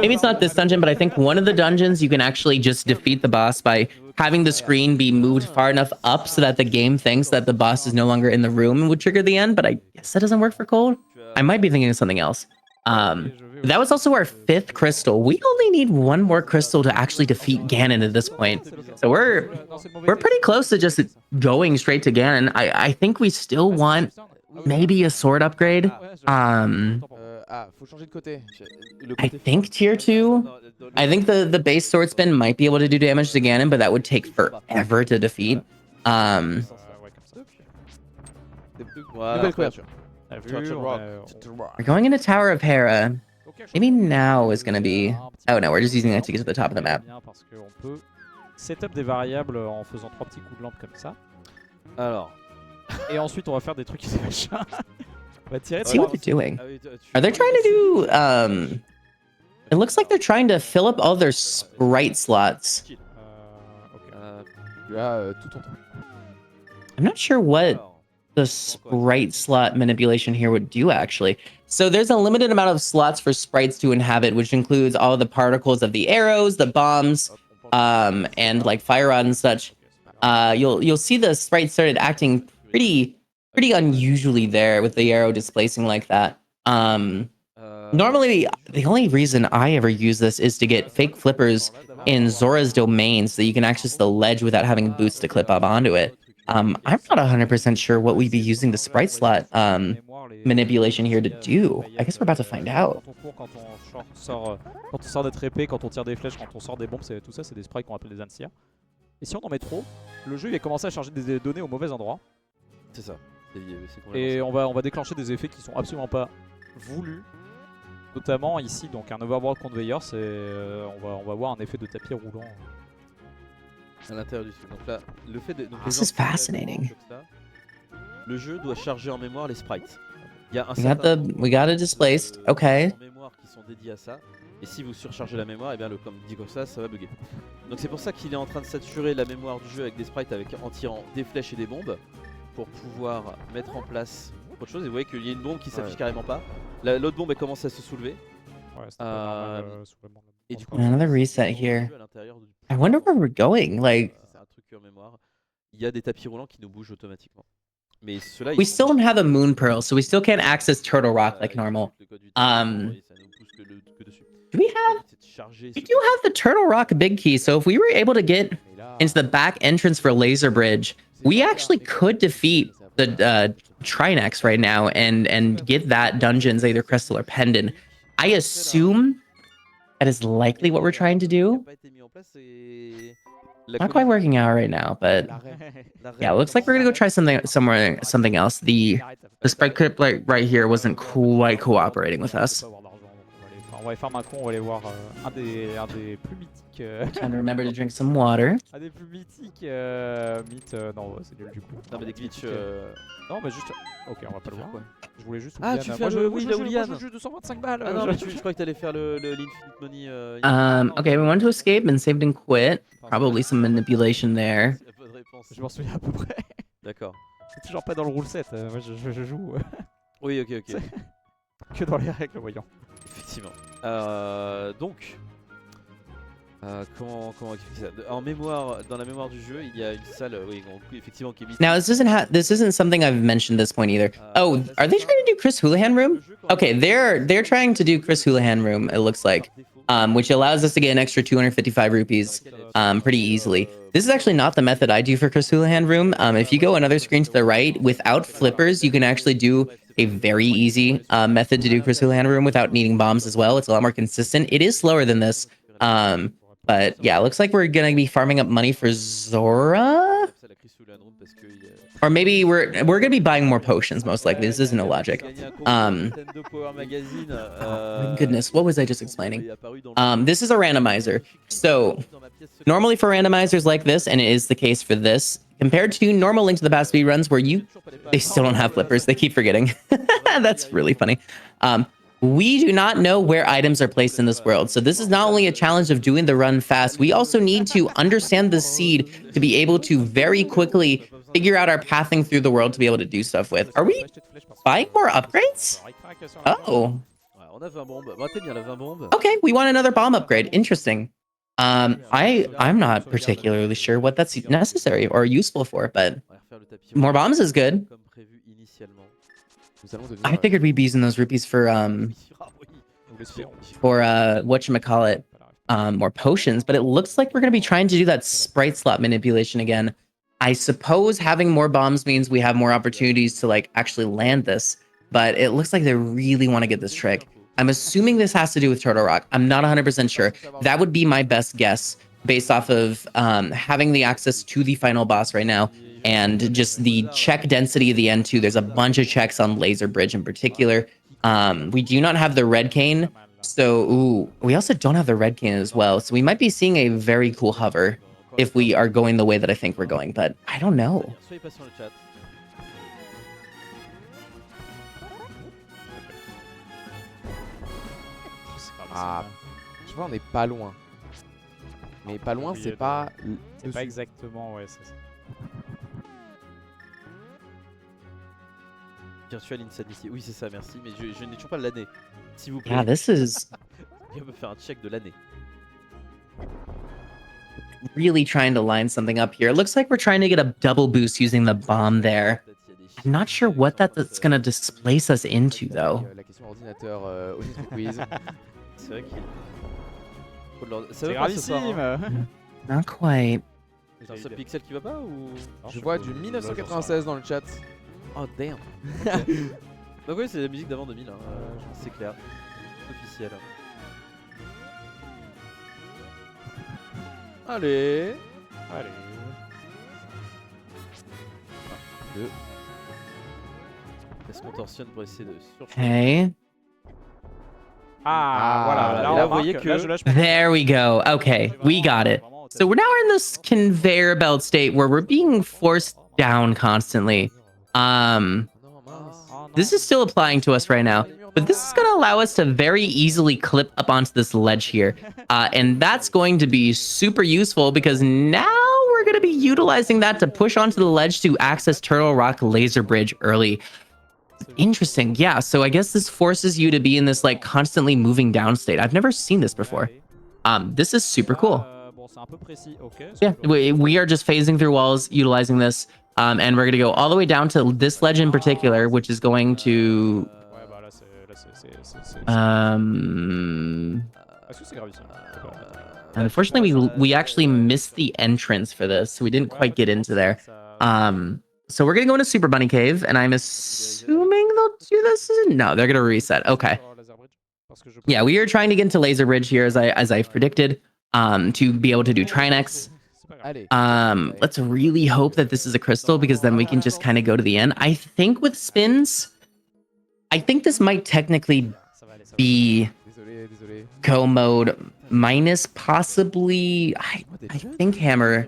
maybe it's not this dungeon, but I think one of the dungeons you can actually just defeat the boss by having the screen be moved far enough up so that the game thinks that the boss is no longer in the room and would trigger the end. But I guess that doesn't work for Cold. I might be thinking of something else. That was also our 5th crystal. We only need one more crystal to actually defeat Ganon at this point. So we're pretty close to just going straight to Ganon. I think we still want maybe a sword upgrade. Faut changer de côté. I think tier 2. I think the base sword spin might be able to do damage to Ganon, but that would take forever to defeat. Nouvelle Voilà. couverture. We're going into Tower of Hera. Maybe now is going to be... Oh no, we're just using that to get to the top of the map. Parce qu'on peut setup des variables en faisant 3 petits coups de lampe comme ça. Alors, Et ensuite on va faire des trucs qui se machin. On va tirer Let's see what they're dessus. doing. Are they trying to do it looks like they're trying to fill up all their sprite slots. Ok. Tu as tout ton temps. I'm not sure what the sprite slot manipulation here would do actually. So there's a limited amount of slots for sprites to inhabit, which includes all the particles of the arrows, the bombs, and like fire rod and such. You'll see the sprite started acting pretty unusually there with the arrow displacing like that. Normally, the only reason I ever use this is to get fake flippers in Zora's domain so that you can access the ledge without having boots to clip up onto it. I'm not 100% sure what we'd be using the sprite slot manipulation here to do. I guess we're about to find out. Quand on sort d'être épée, quand on tire des flèches, quand on sort des bombes, tout ça, c'est des sprites qu'on appelle des ansias. Et si on en met trop, le jeu il va commencer à charger des données au mauvais endroit. C'est ça. Et on va déclencher des effets qui sont absolument pas voulus. Notamment ici, donc un overboard conveyor, on va voir un effet de tapis roulant. À l'intérieur du truc. Donc là, le fait de. Donc This is fascinating. Le jeu doit charger en mémoire les sprites. Il y a un We got it displaced. Okay. En mémoire qui sont dédiés à ça. Et si vous surchargez la mémoire, et bien comme dit Coxla, ça va bugger. Donc c'est pour ça qu'il est en train de saturer la mémoire du jeu avec des sprites en tirant des flèches et des bombes pour pouvoir mettre en place autre chose. Et vous voyez qu'il y a une bombe qui s'affiche carrément pas. L'autre bombe elle commence à se soulever. Ouais, c'était pas normal, soulèvement. Et du coup, Another reset here. I wonder where we're going. Like, c'est un truc en mémoire. Il y a des tapis roulants qui nous bougent automatiquement. Mais ceux-là, we still don't have a moon pearl, so we still can't access Turtle Rock like normal. Do we have the Turtle Rock big key? So if we were able to get into the back entrance for Laser Bridge, we actually could defeat the Trinex right now and get that dungeon's either crystal or pendant. I assume that is likely what we're trying to do. Not quite working out right now, but yeah, it looks like we're gonna go try something else. The sprite clip right here wasn't quite cooperating with us. On va aller faire un con, on va aller voir un des plus mythiques. Trying to remember to drink some water. Un des plus mythiques mythes. Non, c'est nul du coup. Non, mais des glitches. Non, mais juste. Ok, on va pas le voir. Je voulais juste. Ah, tu fais le. Oui, la Oulian. Je joue 225 balles. Ah non, mais je crois que t'allais faire l'Infinite Money. Okay, we wanted to escape and saved and quit. Probably some manipulation there. Je m'en souviens à peu près. D'accord. C'est toujours pas dans le rule set. Moi, je joue. Oui, ok. Que dans les règles, voyons. Effectivement. Donc, comment expliquer ça? En mémoire, dans la mémoire du jeu, il y a une salle, oui, effectivement, qui est mise. Now, this isn't something I've mentioned at this point either. Oh, are they trying to do Chris Houlihan room? Okay, they're trying to do Chris Houlihan room. It looks like, which allows us to get an extra 255 rupees, pretty easily. This is actually not the method I do for Chris Houlihan room. If you go another screen to the right, without flippers, you can actually do a very easy method to do Chris Houlihan room without needing bombs as well. It's a lot more consistent. It is slower than this. But yeah, it looks like we're gonna be farming up money for Zora. Or maybe we're gonna be buying more potions, most likely. This isn't illogic. Oh, goodness, what was I just explaining? This is a randomizer. So normally for randomizers like this, and it is the case for this, compared to normal Link to the Past speedruns where they still don't have flippers, they keep forgetting. That's really funny. We do not know where items are placed in this world. So this is not only a challenge of doing the run fast, we also need to understand the seed to be able to very quickly figure out our pathing through the world to be able to do stuff with. Are we buying more upgrades? Oh. Okay, we want another bomb upgrade. Interesting. I'm not particularly sure what that's necessary or useful for, but more bombs is good. I figured we'd be using those rupees for whatchamacallit, more potions, but it looks like we're gonna be trying to do that sprite slot manipulation again. I suppose having more bombs means we have more opportunities to like actually land this, but it looks like they really want to get this trick. I'm assuming this has to do with Turtle Rock. I'm not 100% sure. That would be my best guess based off of having the access to the final boss right now and just the check density of the end too. There's a bunch of checks on Laser Bridge in particular. We do not have the red cane. So, we also don't have the red cane as well. So we might be seeing a very cool hover if we are going the way that I think we're going, but I don't know. Ah, je vois, on est pas loin. Mais pas loin, c'est pas. C'est pas exactement, ouais, c'est ça. Virtual Insanity. Oui, c'est ça, merci. Mais je n'ai toujours pas l'année. S'il vous plaît. Yeah, this is Il va me faire un check de l'année. really trying to line something up here. It looks like we're trying to get a double boost using the bomb there. I'm not sure what that's going to displace us into, though. La question ordinateur au Nitro Quiz. C'est vrai qu'il. C'est gravissime. Not quite. C'est un seul pixel qui va pas ou. Je vois du 1996 dans le chat. Oh damn. Donc oui, c'est la musique d'avant 2000, hein. C'est clair. Officiel. Allez. Allez. Elle se contorsionne pour essayer de surchauffer. Okay. Ah, voilà. là, Là, vous voyez que- There we go. Okay, we got it. So we're now in this conveyor belt state where we're being forced down constantly. Non, mince. This is still applying to us right now, but this is going to allow us to very easily clip up onto this ledge here. And that's going to be super useful because now we're going to be utilizing that to push onto the ledge to access Turtle Rock Laser Bridge early. Interesting. Yeah, so I guess this forces you to be in this like constantly moving down state. I've never seen this before. This is super cool. Bon, c'est un peu précis. OK. Yeah, we are just phasing through walls, utilizing this. And we're going to go all the way down to this ledge in particular, which is going to... Ouais, bah là, c'est... Est-ce que c'est gravissime? Unfortunately, we actually missed the entrance for this, so we didn't quite get into there. So we're going to go into Super Bunny Cave, and I'm assuming they'll do this? No, they're going to reset. Okay. Yeah, we are trying to get into Laser Bridge here, as I've predicted, to be able to do Trinex. Allez. Let's really hope that this is a crystal, because then we can just kind of go to the end. I think with spins, I think this might technically be Désolé. go mode minus possibly... I think hammer...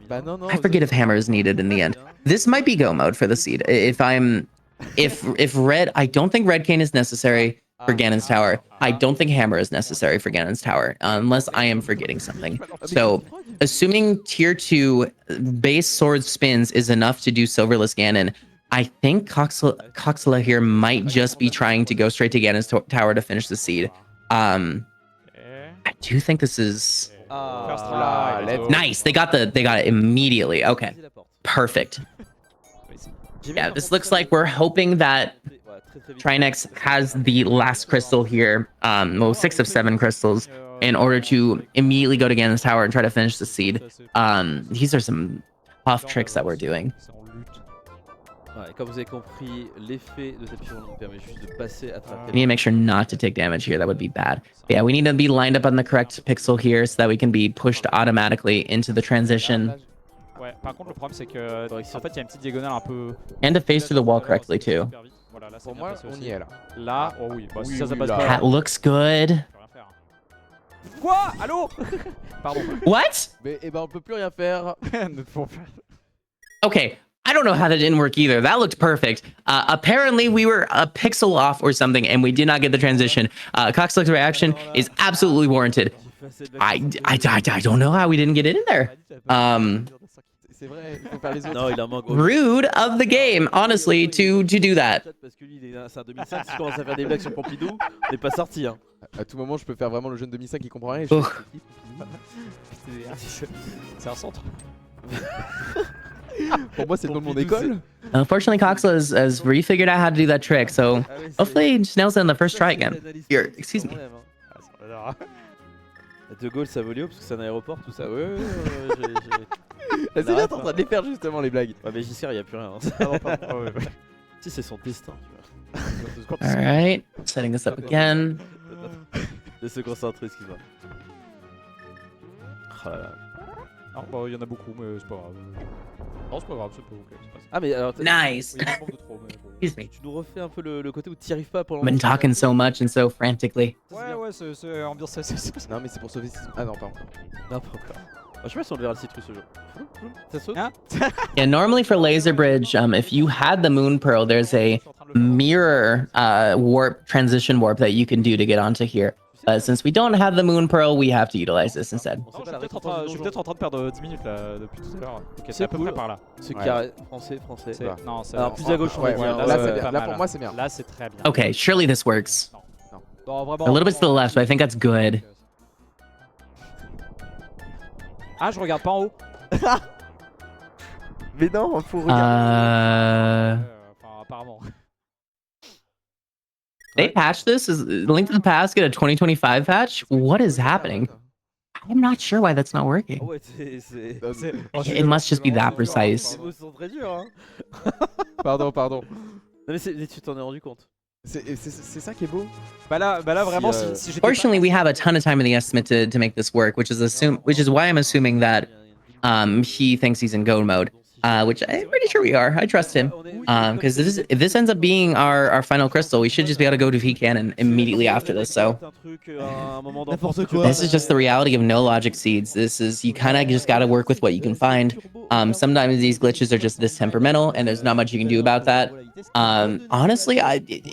Bah non, non. I forget if hammer is needed in the end. This might be go mode for the seed. If red, I don't think red cane is necessary for Ganon's Tower. I don't think hammer is necessary for Ganon's Tower, unless I am forgetting something. So, assuming tier 2 base sword spins is enough to do Silverless Ganon, I think Coxla here might just be trying to go straight to Ganon's Tower to finish the seed. I do think this is nice. They got it immediately. Okay, perfect. Yeah, this looks like we're hoping that Trinex has the last crystal here. Well, 6 of 7 crystals in order to immediately go to Ganon's Tower and try to finish the seed. These are some tough tricks that we're doing. Ouais, comme vous avez compris, l'effet de tapis roulant nous permet juste de passer à travers. We need to make sure not to take damage here. That would be bad. But yeah, we need to be lined up on the correct pixel here so that we can be pushed automatically into the transition. Ouais, par contre, le problème, c'est que en fait, il y a une petite diagonale un peu. And to face through the wall correctly, too. Voilà, là, Pour moi, on y est là. Là, oh oui, bah, si Oui, ça oui, passe là. pas. That looks good. Je peux rien faire. Quoi? Allô? Pardon. What? Mais eh ben, on peut plus rien faire. Okay, I don't know how that didn't work either. That looked perfect. Apparently, we were a pixel off or something, and we did not get the transition. Coxla's reaction is absolutely warranted. I don't know how we didn't get it in there. C'est vrai, il faut faire les autres. Non, il en manque. Rude of the game, honestly, to do that. Parce que lui, c'est un 2005, s'il commence à faire des blagues sur Pompidou, on n'est pas sorti. Hein. À tout moment, je peux faire vraiment le jeune 2005 qui comprend rien. Oh. C'est un centre. Pour moi, c'est le nom de mon école. Unfortunately, Coxla has refigured out how to do that trick, so hopefully he just nails it on the first try again. Here, excuse me. De Gaulle, ça volait haut parce que c'est un aéroport, tout ça. Ouais, C'est bien, t'es en train de les faire justement, les blagues. Ouais, mais Giscard, il n'y a plus rien. Hein. Ah non, pardon. Oh, ouais. Si, c'est son destin, tu vois. All right, setting this up again. De se concentrer, excuse-moi. Oh là là. Non, bah, il y en a beaucoup, mais c'est pas grave. Non, c'est pas grave, c'est pas ok. Ah, mais alors. Nice. Oui, il y en manque de trop, mais bon. Excuse me. Tu nous refais un peu le côté où tu n'y arrives pas pendant. I've been talking so much and so frantically. Ouais, ouais, c'est ambiance c'est. Non, mais c'est pour sauver. Ah non, pardon. Non, pas encore. Je sais pas si on verra le citrus ce jour. Ça saute? Hein? Yeah, normally for Laser Bridge, if you had the Moon Pearl, there's a mirror warp, transition warp that you can do to get onto here. But since we don't have the moon pearl, we have to utilize this instead. On Non, sait je pas suis la peut-être en, réponse train- je suis peut-être en train de perdre 10 minutes là depuis tout à l'heure. Ok, c'est C'est à peu cool. près par là. C'est Ouais. carré. Français. C'est- Voilà. Non, c'est Alors, plus à gauche, on va Ouais, dire. ouais, là, là, c'est c'est pas bien. Là, mal, pour là. moi, c'est bien. Là, c'est très bien. Okay, surely this works. Non, vraiment, A little bit to the vraiment. left, but I think that's good. Ah, je regarde pas en haut. Mais non, faut regarder. Enfin, apparemment. They patched this? Is Link to the Past get a 2025 patch? What is happening? I'm not sure why that's not Ah working. ouais, c'est. It must just be that Les precise. mots sont très durs, hein. Pardon. Non, mais tu t'en es rendu compte. C'est ça qui est beau. Bah là vraiment, Si, si j'étais. Fortunately, we have a ton of time in the estimate to make this work, which is why I'm assuming that he thinks he's in go mode. Which I'm pretty sure we are. I trust him. Because if this ends up being our final crystal, we should just be able to go to V Cannon immediately after this. So N'importe quoi. this is just the reality of no logic seeds. This is you kind of just got to work with what you can find. Sometimes these glitches are just this temperamental, and there's not much you can do about that. Honestly,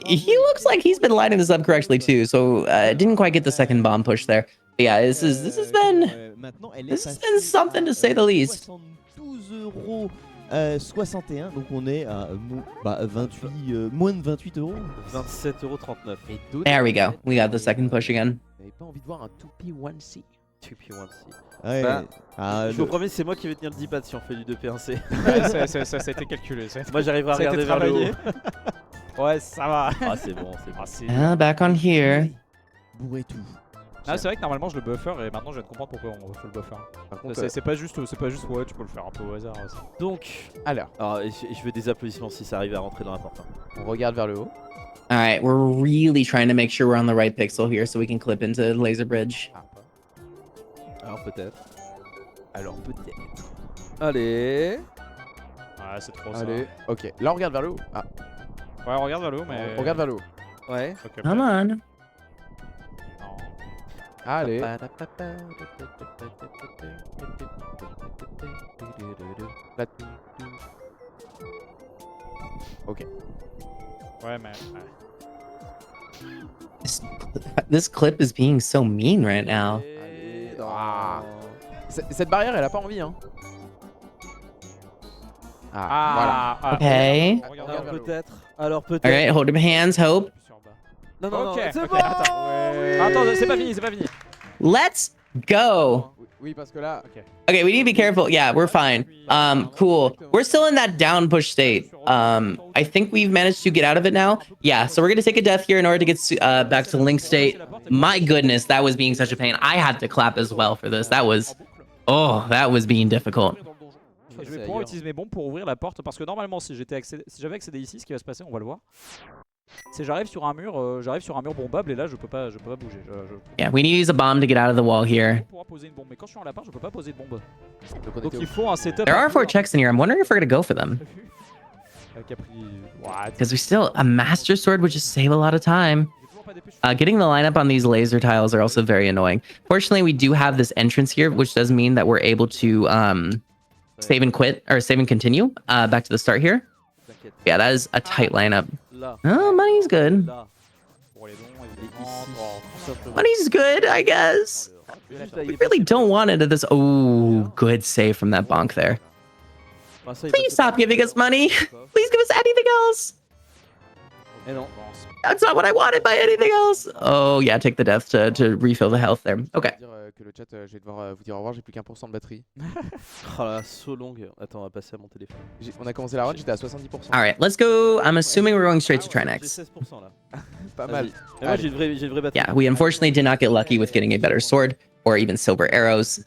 he looks like he's been lining this up correctly too. So didn't quite get the second bomb push there. But yeah, this has been something to say the least. 72 € 61, donc on est à moins de 28 €. 27,39 €. There we go. We got the second push again. Vous n'avez pas envie de voir un 2P1C? 2P1C. Ouais. Bah, Ah, je vous promets, c'est moi qui vais tenir le 10 pads si on fait du 2P1C. Ouais, ça a été calculé. Moi j'arriverai à Ça a été regarder vers le travaillé. haut. Ouais, ça va. Ah, c'est bon, c'est bon. Ah, c'est Back on here. bourré tout. Ah, c'est vrai que normalement je le buffer et maintenant je viens de comprendre pourquoi on fait le buffer. Par contre, C'est pas juste ouais, tu peux le faire un peu au hasard aussi. Donc, alors, je veux des applaudissements si ça arrive à rentrer dans la porte. hein. on regarde vers le haut. All right, we're really trying to make sure we're on the right pixel here so we can clip into Laser Bridge. Alors peut-être. Alors peut-être. Allez. Ouais, c'est trop ça. Allez, ok. Là, on regarde vers le haut. Ah, Ouais, on regarde vers le haut, mais. on regarde vers le haut. Ouais. Ok, Come on. non. Allez. Là. Ok. Ouais, mais. This clip is being so mean right now. Allez. Ah. Cette barrière, elle a pas envie, hein. Ah, voilà. Okay. Alors peut-être. Alors All right, peut-être. hold your hands, Hope. Non, non, non. Ok, C'est ok, bon. Attends, c'est pas fini, c'est pas fini. Let's go. Oui, parce que là, Okay, we need to be careful. Yeah, we're fine. Cool. We're still in that down push state. I think we've managed to get out of it now. Yeah, so we're gonna take a death here in order to get back to link state. My goodness, that was being such a pain. I had to clap as well for this. That was being difficult. Je vais pouvoir utiliser mes bombes pour ouvrir la porte parce que normalement si j'avais accédé ici, ce qui va se passer, on va le voir. C'est j'arrive sur un mur bombable et là je peux pas bouger. Yeah, we need to use a bomb to get out of the wall here. Je pourrais poser une bombe, mais quand je suis en lapin, je peux pas poser de bombe. donc on Donc était il faut un setup. There are 4 checks in here. I'm wondering if we're gonna go for them. Because we still a master sword would just save a lot of time. Getting the lineup on these laser tiles are also very annoying. Fortunately, we do have this entrance here, which does mean that we're able to save and quit or save and continue back to the start here. Yeah, that is a tight lineup. Oh, money's good. Money's good, I guess. We really don't want it at this. Oh, good save from that bonk there. Please stop giving us money. Please give us anything else. Et non. That's not what I wanted by anything else. Oh, yeah, take the death to refill the health there. Okay. dire que le chat, je vais devoir vous dire au revoir, j'ai plus qu'1% de batterie. Oh la so longue. Attends, on va passer à mon téléphone. On a commencé la run, j'étais à 70%. All right, let's go. I'm assuming we're going straight to J'ai Trinex. 16% là. Pas mal. Et moi j'ai une vraie batterie. Yeah, we unfortunately did not get lucky with getting a better sword or even silver arrows.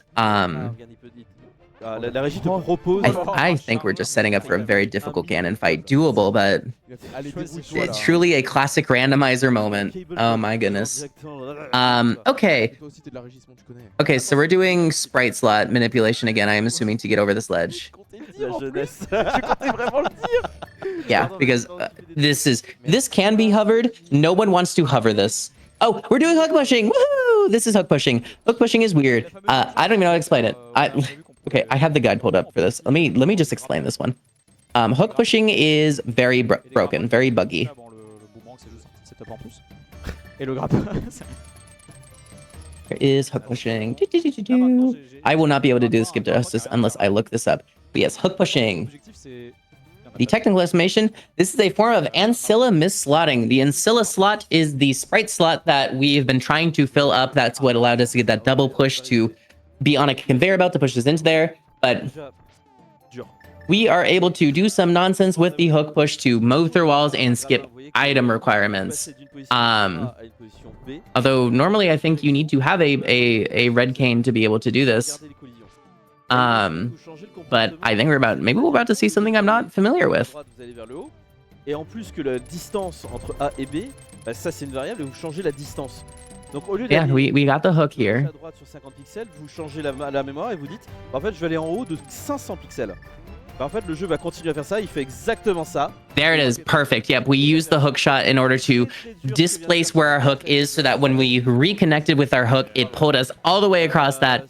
La régie te propose. I think we're just setting up for a very difficult Ganon fight. Doable, but Allez, it's truly a classic randomizer moment. Oh my goodness. Okay. Toi aussi, t'es de la régie, Simon, tu connais. Okay, so we're doing sprite slot manipulation again, I am assuming, to get over this ledge. La jeunesse. Yeah, because this can be hovered. No one wants to hover this. Oh, we're doing hook pushing. Woohoo! This is hook pushing. Hook pushing is weird. I don't even know how to explain it. Okay, I have the guide pulled up for this. Let me just explain this one. Hook pushing is very broken, very buggy. Le boomerang c'est juste un petit setup en plus. Et le grappin. There is hook pushing. Do-do-do-do-do. I will not be able to do the skip justice unless I look this up. But yes, hook pushing. The technical estimation, this is a form of ancilla misslotting. The ancilla slot is the sprite slot that we've been trying to fill up. That's what allowed us to get that double push to be on a conveyor belt to push us into there. But we are able to do some nonsense with the hook push to mow through walls and skip item requirements. Although normally I think you need to have a red cane to be able to do this. But I think we're about to see something I'm not familiar with. Et en plus que la distance entre A et B, bah ça c'est une variable et vous changez la distance. Donc au lieu Yeah, d'aller we got the hook here. à droite sur 50 pixels, vous changez la mémoire et vous dites bah en fait je vais aller en haut de 500 pixels. Bah en fait le jeu va continuer à faire ça, il fait exactement ça. There it is, perfect. Yep, we used the hook shot in order to displace where our hook is so that when we reconnected with our hook, it pulled us all the way across that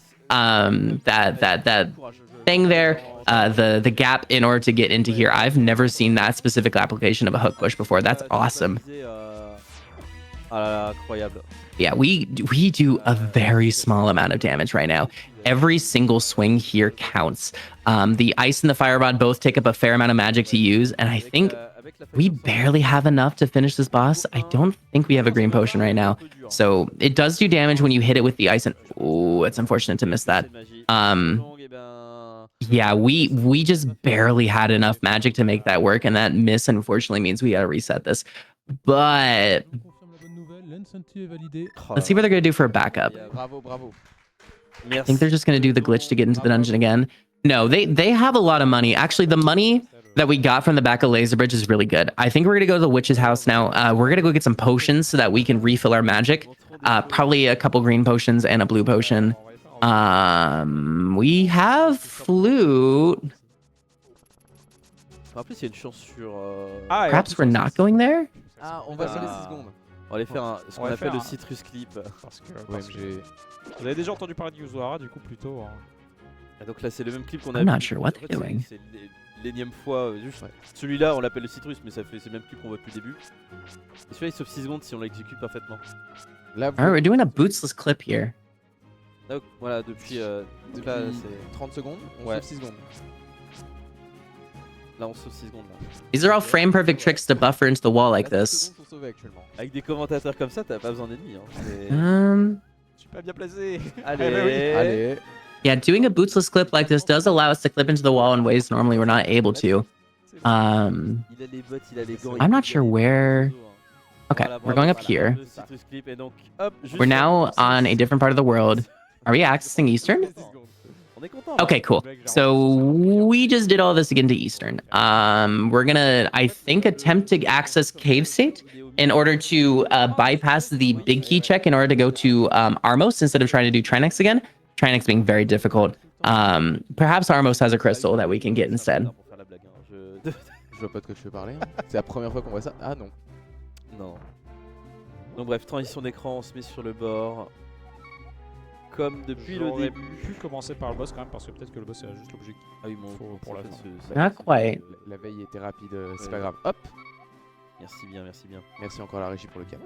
thing there, the gap in order to get into here. I've never seen that specific application of a hook push before. That's awesome. Yeah, we do a very small amount of damage right now. Every single swing here counts. The ice and the fire rod both take up a fair amount of magic to use, and I think we barely have enough to finish this boss. I don't think we have a green potion right now. So it does do damage when you hit it with the ice, and oh, it's unfortunate to miss that. Yeah, we just barely had enough magic to make that work, and that miss unfortunately means we gotta reset this. But let's see what they're gonna do for a backup. Bravo, bravo. I think they're just gonna do the glitch to get into the dungeon again. No, they have a lot of money. Actually, the money that we got from the back of Laser Bridge is really good. I think we're gonna go to the witch's house now. We're gonna go get some potions so that we can refill our magic. Probably a couple green potions and a blue potion. We have flute. En plus il y a une chance sur. Perhaps we're not going there. Ah, on va sur les 6 secondes. On va aller faire ce qu'on appelle le citrus clip. Parce que vous avez déjà entendu parler de Yuzuhara du coup plutôt. Et donc là c'est le même clip qu'on a I'm vu. not sure what they're doing. C'est l'énième fois juste. Celui-là on l'appelle le citrus mais c'est le même clip qu'on voit depuis le début. Et celui-là il sauve 6 secondes si on l'exécute parfaitement. Là, Alright, we're doing a bootsless clip here. Donc voilà depuis là c'est 30 secondes, on Ouais. sauve 6 secondes. là on sauve 6 secondes là. These are all frame perfect tricks to buffer into the wall like Là, 6 this. secondes sont sauvées actuellement. Avec des commentateurs comme ça t'as pas besoin d'ennemis hein. Je suis pas bien placé. Allez. Allez. Yeah, doing a bootsless clip like this does allow us to clip into the wall in ways normally we're not able to. Il a les bottes, il a les gants. I'm not sure where. Okay, we're going up here. Le citrus clip et donc hop. We're now on a different part of the world. Are we accessing Eastern? On est content. là. Okay, cool. So we just did all this again to Eastern. We're gonna, I think, attempt to access Cave State in order to bypass the big key check in order to go to Armos instead of trying to do Trinex again. Trinex being very difficult. Perhaps Armos has a crystal that we can get instead. Pour faire la blague, hein. Je vois pas de quoi tu veux parler. Hein. C'est la première fois qu'on voit ça. Ah non. Non. Donc bref, transition d'écran, on se met sur le bord. Comme depuis le J'aurais début. pu commencer par le boss quand même parce que peut-être que le boss c'est juste l'objectif. Ah oui, mon Pour la fin. Not quite. La veille était rapide, c'est Ouais. pas grave. Hop. Merci bien, merci bien. Merci encore à la régie pour le câble.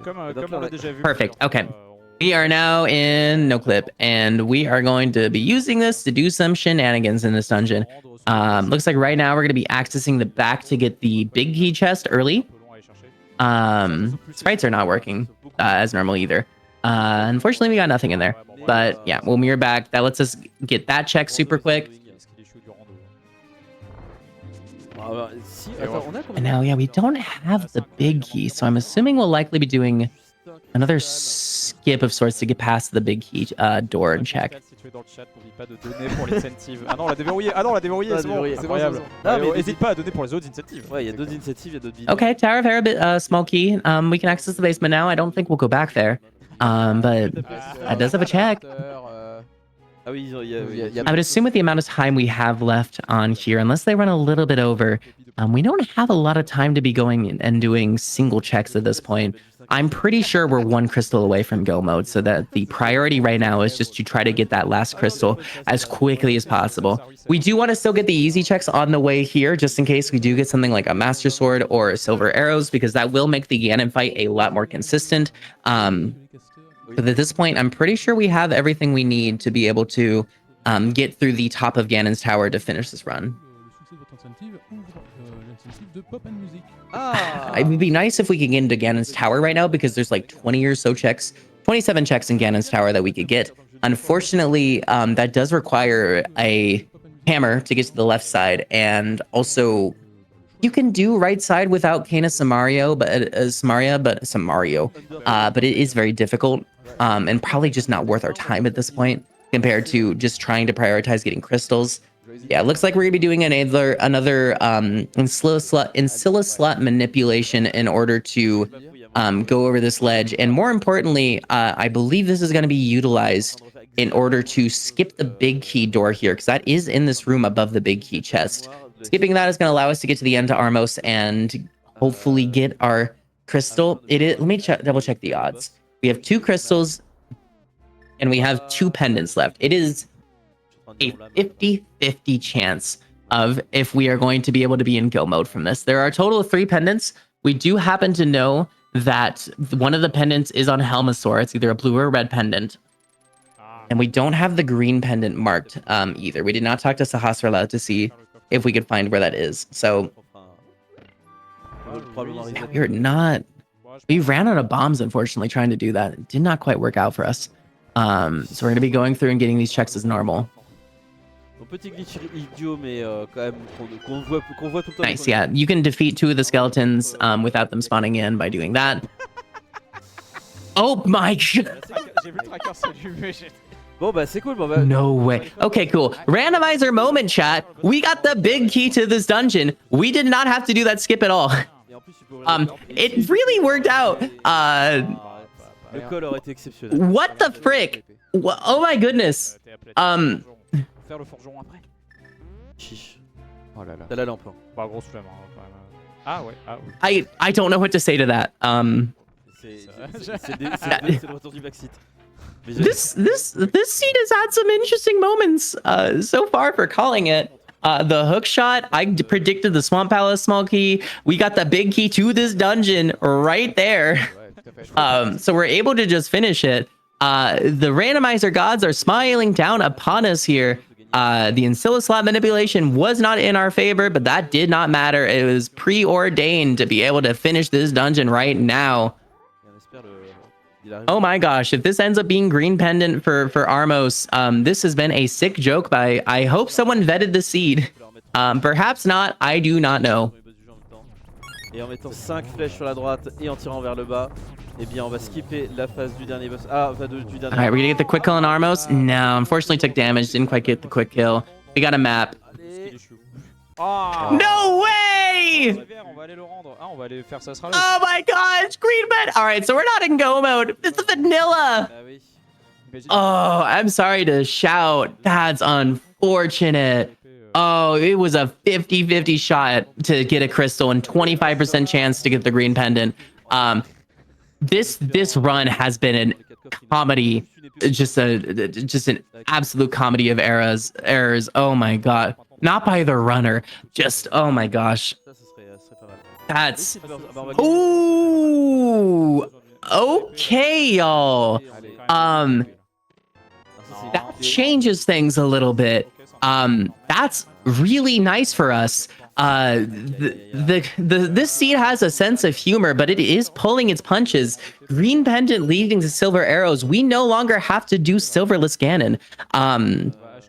Comme Donc on là, l'a on a- déjà vu. Perfect, plusieurs okay. fois, We are now in no clip, and we are going to be using this to do some shenanigans in this dungeon. Looks like right now we're going to be accessing the back to get the big key chest early. Sprites are not working as normal either. Unfortunately, we got nothing in there. But yeah, we'll mirror back. That lets us get that check super quick. Alors, si, attends, on a combien And now, yeah, we don't have the big key, so I'm assuming we'll likely be doing another skip of sorts to get past the big key door and check. Si tu es dans le chat, n'oublie pas de donner pour l'incentive. Ah non, on l'a déverrouillé. Ah non, on l'a déverrouillé. Ah, C'est bon. déverrouillé. C'est incroyable. C'est bon, c'est bon. Allez, Non, mais hésite pas à donner pour les autres incentives. Ouais, il y a d'autres initiatives, il y a d'autres vidéos. Okay, Tower of Harabit, small key. We can access the basement now. I don't think we'll go back there. But that does have a check. Ah oui, il y a, Il y a- I would assume with the amount of time we have left on here, unless they run a little bit over, We don't have a lot of time to be going and doing single checks at this point. I'm pretty sure we're one crystal away from go mode, so that the priority right now is just to try to get that last crystal as quickly as possible. We do want to still get the easy checks on the way here, just in case we do get something like a Master Sword or silver arrows, because that will make the Ganon fight a lot more consistent. But at this point, I'm pretty sure we have everything we need to be able to get through the top of Ganon's tower to finish this run. It would be nice if we could get into Ganon's tower right now, because there's like 20 or so checks, 27 checks in Ganon's tower that we could get. Unfortunately, that does require a hammer to get to the left side, and also you can do right side without Kana Samario, but but it is very difficult, and probably just not worth our time at this point compared to just trying to prioritize getting crystals. Yeah, it looks like we're gonna be doing another Ancilla slot manipulation in order to go over this ledge, and more importantly, I believe this is going to be utilized in order to skip the big key door here, because that is in this room above the big key chest. Skipping that is going to allow us to get to the end to Armos and hopefully get our crystal. Let me double check the odds. We have 2 crystals and we have 2 pendants left. It is a 50-50 chance of if we are going to be able to be in go mode from this. There are a total of 3 pendants. We do happen to know that one of the pendants is on Helmasaur. It's either a blue or a red pendant. And we don't have the green pendant marked either. We did not talk to Sahasrara to see if we could find where that is. So we're not... We ran out of bombs, unfortunately, trying to do that. It did not quite work out for us. So we're going to be going through and getting these checks as normal. Petit glitch idiot, mais quand même qu'on voit tout le temps. Nice, yeah. You can defeat 2 of the skeletons without them spawning in by doing that. Oh my god! Bon bah c'est cool, bon bah... No way. Okay, cool. Randomizer moment, chat. We got the big key to this dungeon. We did not have to do that skip at all. It really worked out. Le call aurait été exceptionnel. What the frick? Oh my goodness. Faire le forgeron après. Chiche. Oh là là. T'as la lampe. Bah grosse flemme quand même. Ah ouais. I don't know what to say to that. C'est le retour du backseat. This seat has had some interesting moments so far for calling it. The hook shot, I predicted the Swamp Palace small key. We got the big key to this dungeon right there. So we're able to just finish it. The randomizer gods are smiling down upon us here. The Ancilla slot manipulation was not in our favor, but that did not matter. It was preordained to be able to finish this dungeon right now. Oh my gosh, if this ends up being green pendant for Armos, this has been a sick joke by... I hope someone vetted the seed. Perhaps not, I do not know. Et en mettant 5 flèches sur la droite et en tirant vers le bas, eh bien on va skipper la phase du dernier boss. Du dernier... Alright, we're gonna get the quick kill on Armos? No, unfortunately took damage, didn't quite get the quick kill. We got a map. No way! On va aller le rendre. On va aller faire ça sera Oh my gosh, green bed! Alright, so we're not in go mode. It's vanilla! Oh, I'm sorry to shout. That's unfortunate. Oh, it was a 50-50 shot to get a crystal and 25% chance to get the green pendant. This run has been an comedy, just an absolute comedy of errors. Oh my god. Not by the runner, just oh my gosh. That's... Ooh! Okay, y'all. That changes things a little bit. That's really nice for us. This seed has a sense of humor, but it is pulling its punches. Green pendant leading to silver arrows. We no longer have to do silverless Ganon.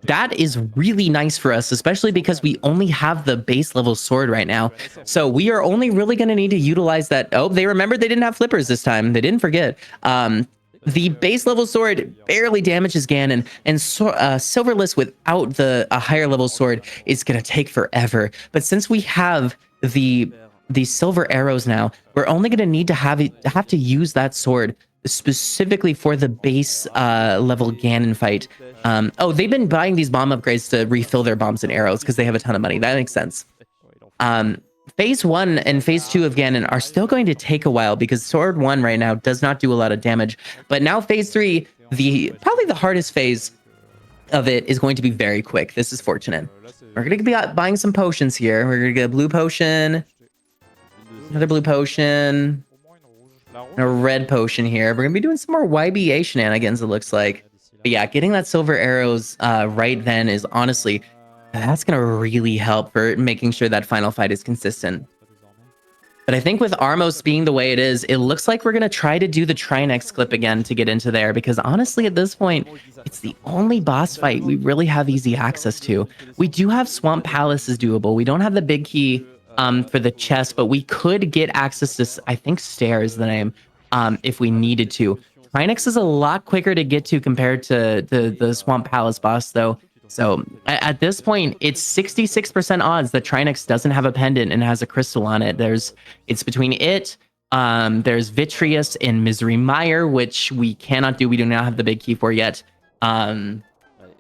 That is really nice for us, especially because we only have the base level sword right now. So we are only really going to need to utilize that. Oh, they remembered they didn't have flippers this time. They didn't forget. The base level sword barely damages Ganon, and silverless without a higher level sword is going to take forever. But since we have the silver arrows now, we're only going to need to have to use that sword specifically for the base level Ganon fight. Oh, they've been buying these bomb upgrades to refill their bombs and arrows because they have a ton of money. That makes sense. phase 1 and phase 2 of Ganon are still going to take a while because Sword 1 right now does not do a lot of damage. But now phase 3, probably the hardest phase of it is going to be very quick. This is fortunate. We're going to be buying some potions here. We're going to get a blue potion, another blue potion, and a red potion here. We're going to be doing some more YBA shenanigans, it looks like. But yeah, getting that silver arrows right then is honestly, that's going to really help for making sure that final fight is consistent. But I think with Armos being the way it is, it looks like we're going to try to do the Trinex clip again to get into there. Because honestly, at this point, it's the only boss fight we really have easy access to. We do have Swamp Palace is doable. We don't have the big key for the chest, but we could get access to, I think Stair is the name, if we needed to. Trinex is a lot quicker to get to compared to the Swamp Palace boss, though. So at this point, it's 66% odds that Trinex doesn't have a pendant and has a crystal on it. It's between it. There's Vitreous and Misery Mire, which we cannot do. We do not have the big key for yet. And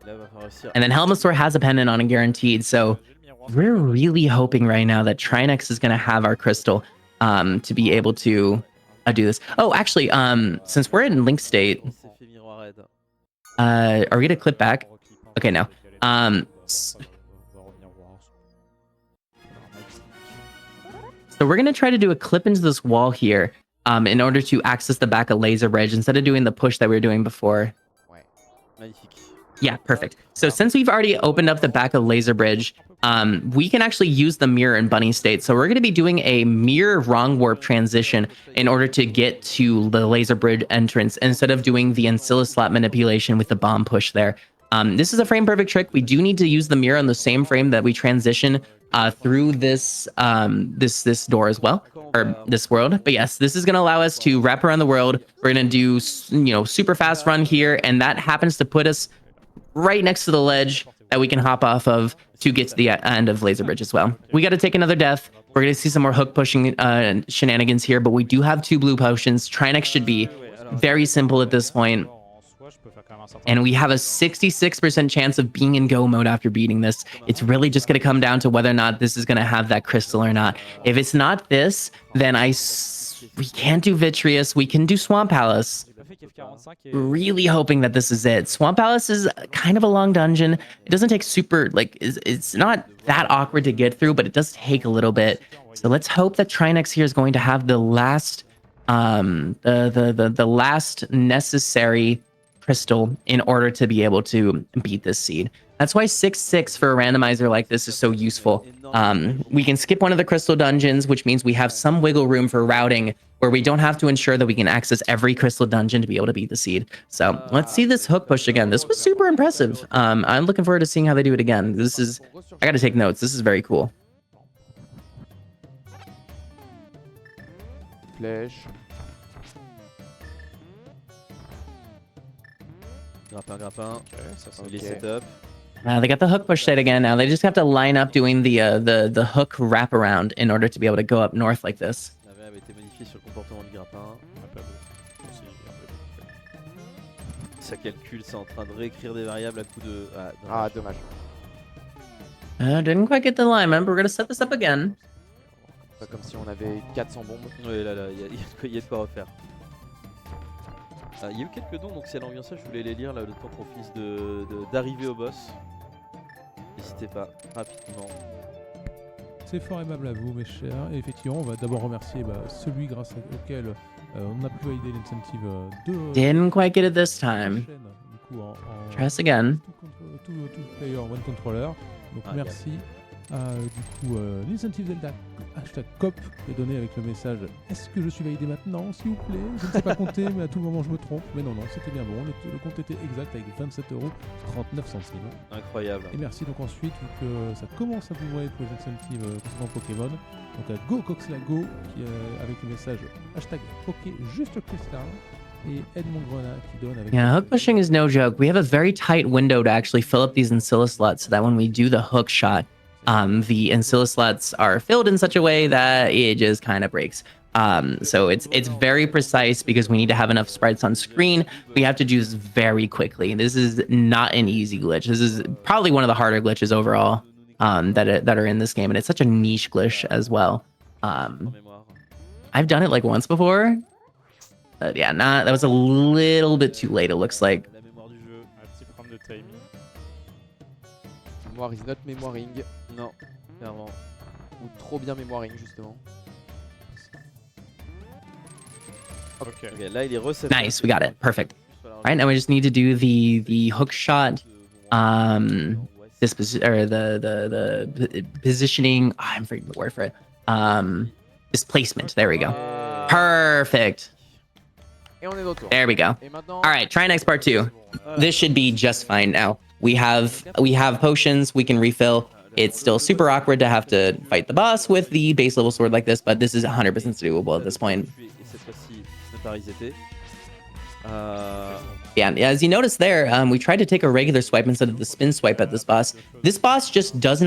then Helmasaur has a pendant on it guaranteed. So we're really hoping right now that Trinex is going to have our crystal to be able to do this. Oh, actually, since we're in Link State, are we going to clip back? Okay, no. So we're going to try to do a clip into this wall here in order to access the back of Laser Bridge instead of doing the push that we were doing before. Yeah, perfect. So since we've already opened up the back of Laser Bridge, we can actually use the mirror in Bunny State. So we're going to be doing a mirror wrong warp transition in order to get to the Laser Bridge entrance instead of doing the Ancilla slot manipulation with the bomb push there. This is a frame perfect trick. We do need to use the mirror on the same frame that we transition through this this door as well, or this world. But yes, this is going to allow us to wrap around the world. We're going to do, super fast run here, and that happens to put us right next to the ledge that we can hop off of to get to the end of Laser Bridge as well. We got to take another death. We're going to see some more hook pushing shenanigans here, but we do have 2 blue potions. Trinex should be very simple at this point. And we have a 66% chance of being in go mode after beating this. It's really just going to come down to whether or not this is going to have that crystal or not. If it's not this, then we can't do Vitreous. We can do Swamp Palace. Really hoping that this is it. Swamp Palace is kind of a long dungeon. It doesn't take super, it's not that awkward to get through, but it does take a little bit. So let's hope that Trinex here is going to have the last, the last necessary crystal in order to be able to beat this seed. That's why 6-6 for a randomizer like this is so useful. We can skip one of the crystal dungeons, which means we have some wiggle room for routing where we don't have to ensure that we can access every crystal dungeon to be able to beat the seed. So let's see this hook push again. This was super impressive. I'm looking forward to seeing how they do it again. I gotta take notes. This is very cool. Flèche. Grappin. Il est set up. They got the hook push set again. Now they just have to line up doing the hook wraparound in order to be able to go up north like this. La variable a été modifiée sur le comportement du grappin. Ça calcule, c'est en train de réécrire des variables à coup de... Ah, dommage. Didn't quite get the alignment, but we're gonna set this up again. Pas comme si on avait 400 bombes. Oui, là, il y a de quoi refaire. Il y a eu quelques dons, donc si elle ambiance ça, je voulais les lire là, le temps qu'on finisse d'arriver au boss. N'hésitez pas, rapidement. C'est fort aimable à vous, mes chers. Et effectivement, on va d'abord remercier celui grâce auquel on a pu valider l'incentive de... Didn't quite get it this time. Du coup, Try this again. Two player, one controller. Donc merci à l'incentive Zelda #COP est donné avec le message est-ce que je suis validé maintenant, s'il vous plaît? Je ne sais pas compter, mais à tout moment je me trompe. Mais non, c'était bien bon. Le compte était exact avec 27,39 €. Incroyable. Et merci donc ensuite, vu que ça commence à vous voir pour les incentives concernant Pokémon. Donc à Go Coxla Go, avec le message #Poké juste Cristal. Et Edmond Grenat qui donne avec... Yeah, hook pushing is no joke. We have a very tight window to actually fill up these Ancilla slots so that when we do the hook shot, the Ancilla slots are filled in such a way that it just kind of breaks. So it's very precise because we need to have enough sprites on screen. We have to do this very quickly. This is not an easy glitch. This is probably one of the harder glitches overall. that are in this game, and it's such a niche glitch as well. En mémoire. I've done it like once before, but yeah, that was a little bit too late. It looks like. La mémoire du jeu. Un petit problème de timing. Mémoire is not memoiring. Non, clairement. Ou trop bien mémoiring, justement. Ok. Ok, là il est reset. Nice, we got it. Perfect. All right, now we just need to do the hook shot, this or the positioning. I'm forgetting the word for it. Displacement. There we go. Perfect. Et on est de retour. There we go. Et maintenant. All right, try next part 2. This should be just fine now. We have potions we can refill. It's still super awkward to have to fight the boss with the base level sword like this, but this is 100% doable at this point. Et cette fois-ci, ce n'est pas reseté. Yeah, as you notice there, we tried to take a regular swipe instead of the spin swipe at this boss. This boss just is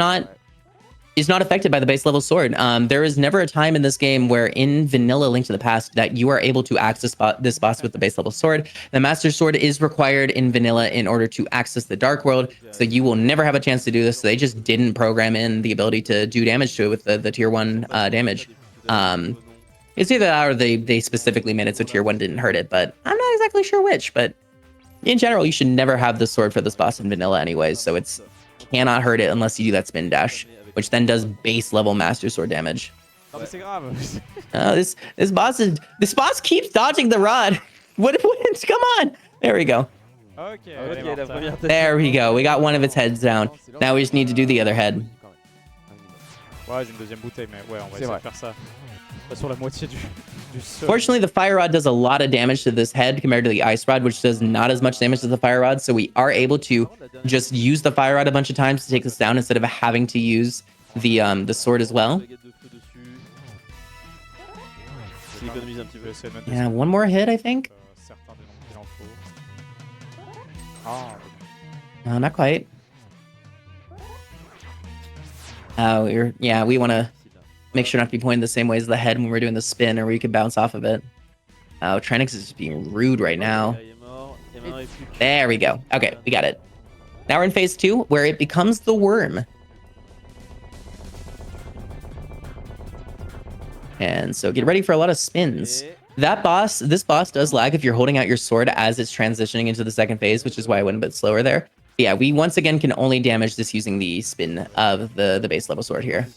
not affected by the base level sword. There is never a time in this game where in vanilla Link to the Past that you are able to access this boss with the base level sword. The Master Sword is required in vanilla in order to access the Dark World, so you will never have a chance to do this. So they just didn't program in the ability to do damage to it with the tier 1 damage. It's either that or they specifically made it so tier 1 didn't hurt it, but I'm not exactly sure which. But in general, you should never have the sword for this boss in vanilla anyways, so it's cannot hurt it unless you do that spin dash, which then does base level Master Sword damage. Non mais c'est grave. This boss keeps dodging the rod. What? Come on! There we go. Ok, Ok, la première tête. There we go. We got one of its heads down. Now we just need to do the other head. Ouais, j'ai une deuxième bouteille, mais ouais, on va essayer de faire ça. Pas sur la moitié du sol. Fortunately, the fire rod does a lot of damage to this head compared to the ice rod, which does not as much damage to the fire rod. So we are able to just use the fire rod a bunch of times to take this down instead of having to use the sword as well. Yeah, one more hit, I think. No, not quite. Oh, we want to make sure not to be pointing the same way as the head when we're doing the spin, or we could bounce off of it. Oh, Trinix is just being rude right now. There we go. Okay, we got it. Now we're in phase 2, where it becomes the worm. And so get ready for a lot of spins. This boss does lag if you're holding out your sword as it's transitioning into the second phase, which is why I went a bit slower there. Yeah, we once again can only damage this using the spin of the base level sword here.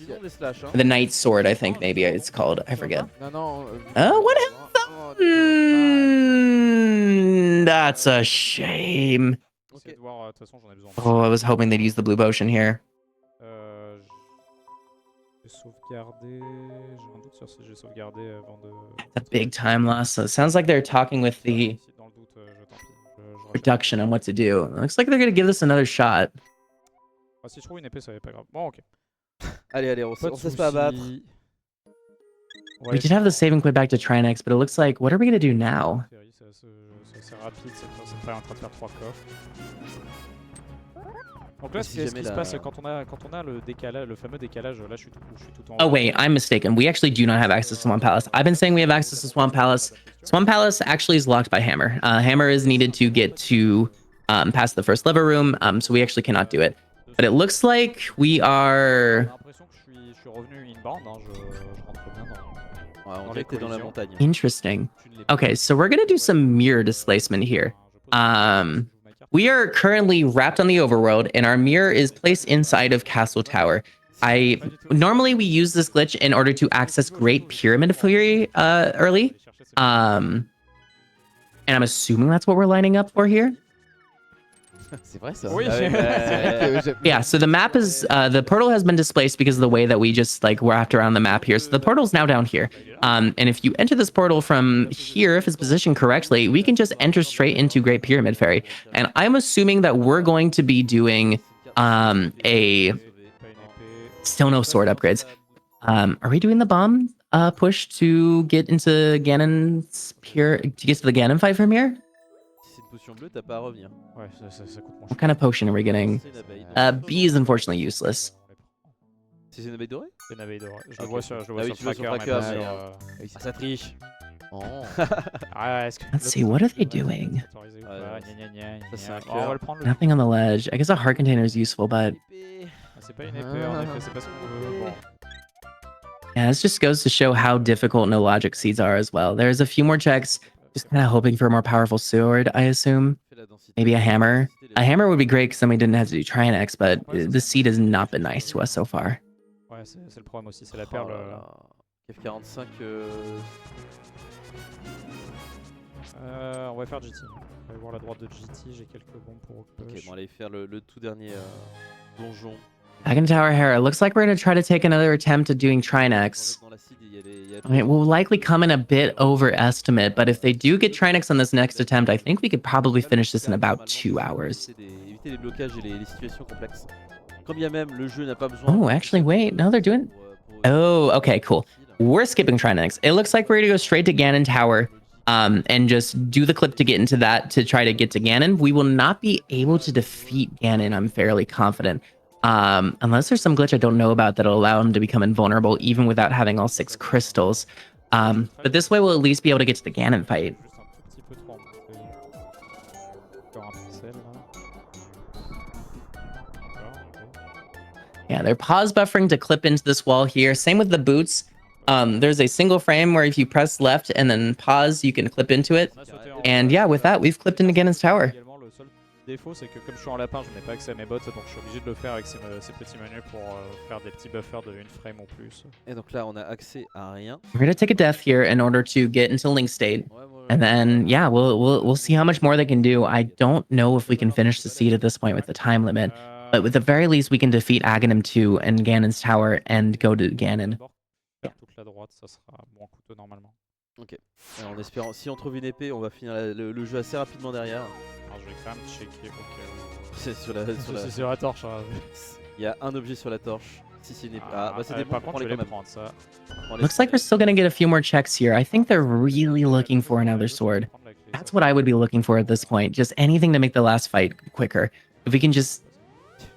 The Knight Sword, I think maybe it's called. I forget. Oh, what happened? That's a shame. Oh, I was hoping they'd use the blue potion here. A big time loss. So it sounds like they're talking with the production on what to do. It looks like they're gonna give us another shot. Si je trouve une épée, ça va pas grave. Bon, ok. Allez, on se laisse pas abattre. We did have the save and quit back to Trinex, but it looks like, what are we gonna do now? C'est rapide, c'est pas en train de faire 3 coffres. Donc là, ce qui se passe quand on a le décalage, le fameux décalage, là je suis tout en haut. Oh wait, I'm mistaken. We actually do not have access to Swamp Palace. I've been saying we have access to Swamp Palace. Swamp Palace actually is locked by Hammer. Hammer is needed to get to past the first lever room, so we actually cannot do it. But it looks like we are... Interesting. Okay, so we're gonna do some mirror displacement here. We are currently wrapped on the overworld, and our mirror is placed inside of Castle Tower. Normally we use this glitch in order to access Great Pyramid Fury early. And I'm assuming that's what we're lining up for here. C'est vrai ça. Oui. Yeah, so the map is the portal has been displaced because of the way that we just like wrapped around the map here. So the portal's now down here. And if you enter this portal from here, if it's positioned correctly, we can just enter straight into Great Pyramid Ferry. And I'm assuming that we're going to be doing still no sword upgrades. Are we doing the bomb push to get into Ganon's to get to the Ganon fight from here? Potion bleue, t'as pas à revenir. Ouais, ça coûte moins cher. What kind of potion are we getting? B is unfortunately useless. C'est une abeille dorée? C'est une abeille dorée. Je le vois sur le tracker, mais pas sur... Ah, ça triche. Oh. Let's see, what are they doing? On va le prendre. Nothing on the ledge. I guess a heart container is useful, but C'est pas une épée, en effet, c'est pas ce qu'on veut. Bon. Yeah, this just goes to show how difficult no logic seeds are as well. There's a few more checks, just kind of hoping for a more powerful sword, I assume. Maybe a hammer. A hammer would be great because then we didn't have to do Trinex, but the seed has not been nice to us so far. Ouais, c'est le problème aussi, c'est la perle. F45. On va faire GT. On va voir la droite de GT, j'ai quelques bombes pour push. Ok, bon, allez faire le tout dernier donjon. Back in Tower Hera, looks like we're going to try to take another attempt at doing Trinex. Dans l'acide, il y a I mean, we'll likely come in a bit overestimate, but if they do get Trinex on this next attempt, I think we could probably finish this in about 2 hours. Éviter les blocages et les situations complexes. Quand bien même le jeu n'a pas besoin. Oh, actually, wait. No, they're doing... Oh, okay, cool. We're skipping Trinex. It looks like we're going to go straight to Ganon Tower and just do the clip to get into that to try to get to Ganon. We will not be able to defeat Ganon, I'm fairly confident. Unless there's some glitch I don't know about that'll allow him to become invulnerable even without having all 6 crystals. But this way we'll at least be able to get to the Ganon fight. Juste un tout petit peu trop remonté. Encore un pixel là. Encore, ok. Yeah, they're pause buffering to clip into this wall here. Same with the boots. There's a single frame where if you press left and then pause, you can clip into it. On a sauté en And yeah, with that, we've clipped into Ganon's Tower. Également, le seul défaut, c'est que comme je suis en lapin, je n'ai pas accès à mes bots, donc je suis obligé de le faire avec ces petits menus pour faire des petits buffers de 1 frame en plus. Et donc là, on a accès à rien. We're gonna take a death here in order to get into Link State. And then yeah, we'll see how much more they can do. I don't know if we can finish the seed at this point with the time limit, but with the very least we can defeat Aghanim 2 and Ganon's Tower and go to Ganon. Faire toute la droite, ça sera moins coûteux normalement. Ok. Alors, en espérant, si on trouve une épée, on va finir le jeu assez rapidement derrière. Alors je vais quand même checker. Ok. C'est sur la. C'est sur la torche. Hein. Il y a un objet sur la torche. Si c'est une épée. Ah, bah c'était bon. Par contre, je vais quand les même. prendre ça. Looks like we're still gonna get a few more checks here. I think they're really looking for another sword. That's what I would be looking for at this point. Just anything to make the last fight quicker. If we can just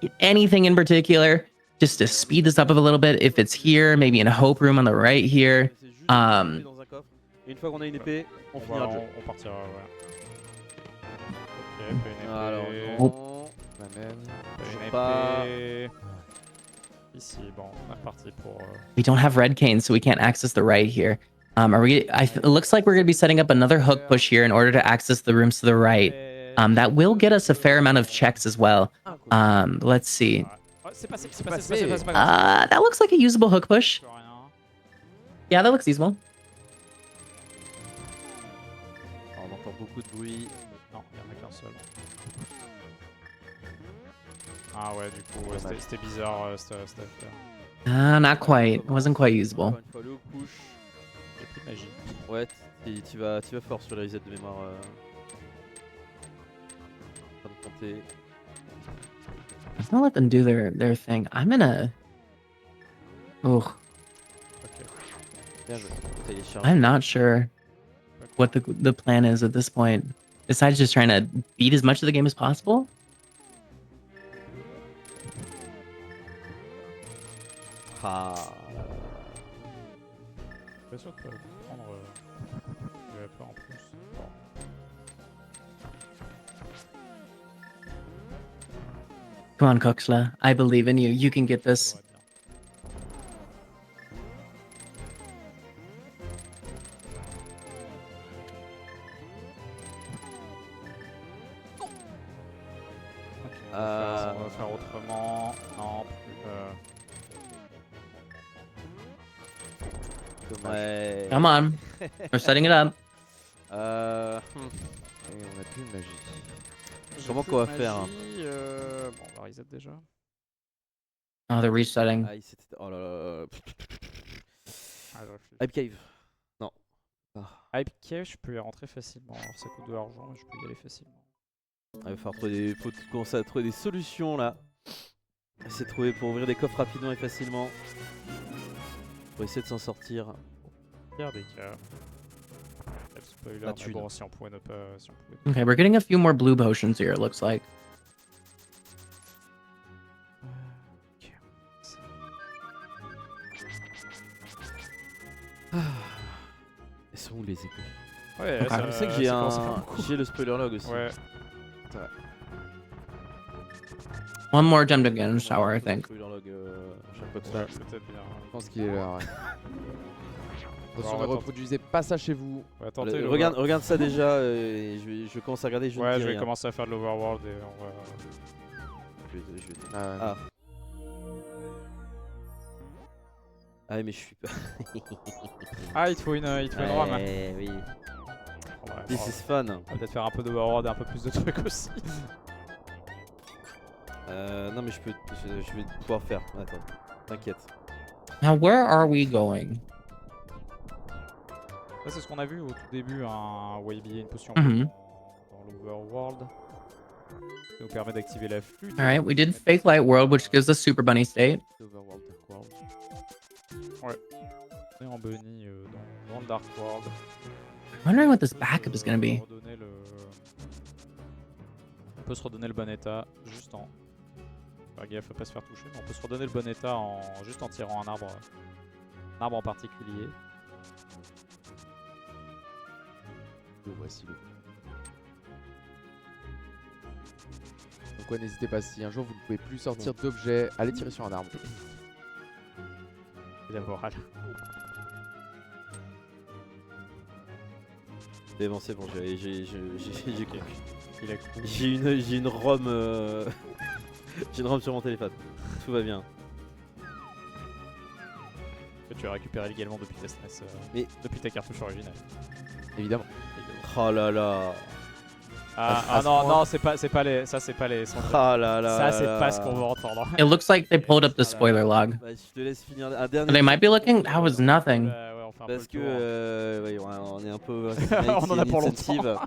get anything in particular, just to speed this up a little bit. If it's here, maybe in a hope room on the right here. C'est juste une épée dans un coffre. Et une fois qu'on a une épée, on finira le jeu. On partira, ouais. Ok, pas une épée. Alors, Oh. non. La même. Pas une pas. épée. Ici, bon, on est reparti pour. We don't have red cane, so we can't access the right here. It looks like we're going to be setting up another hook push here in order to access the rooms to the right. That will get us a fair amount of checks as well. Let's see. C'est passé, c'est passé, c'est passé. That looks like a usable hook push. Yeah, that looks usable. On entend beaucoup de bruit. Non, il n'y en a qu'un seul. Ah ouais, du coup, ouais, c'était bizarre cette affaire. Not quite. It wasn't quite usable. Encore une fois, le hook push. J'ai plus de magie. Ouais, tu vas fort sur les reset de mémoire. En train de compter. Let's not let them do their thing. I'm gonna. Oh, Bien joué. Télécharge. I'm not sure what the plan is at this point. Besides just trying to beat as much of the game as possible. Ah. Je suis pas sûr que prendre le vapeur en plus. Bon. Come on, Coxla. I believe in you. You can get this. On va faire autrement. Non, Ouais. Come on. We're setting it up. Et on a plus de magie. Comment qu'on va faire hein. Bon, on va reset déjà. Oh, they're resetting. Ah, oh là là. Ah, je réfléchis. Hype Cave. Non. Ah. Hype Cave, je peux y rentrer facilement. Alors ça coûte de l'argent, mais je peux y aller facilement. Il va falloir faut commencer à trouver des solutions là. Essayer de trouver pour ouvrir des coffres rapidement et facilement. Pour essayer de s'en sortir. Pire des cas. Quel spoiler, La mais thune. bon, si on pouvait ne pas... Si on pouvait... Okay, we're getting a few more blue potions here, it looks like. Elles sont où les épées? Ouais, Ok. ça, Je sais que j'ai le spoiler log aussi. Ouais. One more attempt again, Shower, I think. Spoiler log. chaque fois que ça. C'est peut-être bien. Je pense qu'il est là. Ouais. Attention, on ne va reproduisez pas ça chez vous. On va tenter le Regarde ça déjà, et je commence à regarder. Je Ouais, ne dis je vais rien. commencer à faire de l'overworld et on va... Ah, Ah mais je suis pas. Ah, il te faut une rame. Hein. Oui. Ouais, This on is fun. va peut-être faire un peu d'overworld et un peu plus de trucs aussi. Non mais je vais pouvoir faire. Attends, t'inquiète. Now, where are we going? Là, c'est ce qu'on a vu au tout début, un wavy et une potion Mhm. dans l'overworld. Ça nous permet d'activer la flûte. All right, we did Fake Light World, which gives us Super Bunny State. Overworld, Dark World. On est en bunny dans le Dark World. I'm wondering what this backup is going to be. On peut se redonner le bon état juste en... Faire gaffe à pas se faire toucher, mais on peut se redonner le bon état juste en tirant un arbre en particulier. Le voici le. Donc ouais, n'hésitez pas, si un jour vous ne pouvez plus sortir d'objets, allez tirer sur un arbre. Et la morale. C'est bon, c'est bon, j'ai cru. Il a cru. J'ai une ROM. J'ai une ROM sur mon téléphone. Tout va bien. Que tu as récupéré légalement depuis ta SNES, Mais- depuis ta cartouche originale. Évidemment. Oh là là. Ah non, non, c'est pas les... Ça, c'est pas les... Oh là là. Ça, c'est là pas là. ce qu'on veut entendre. It looks like they pulled up the spoiler log. Bah, je te laisse finir un dernier. They might be looking. That was nothing. Ouais, on fait un peu Parce le tour. que ouais, on est un peu. On en a pour incentive.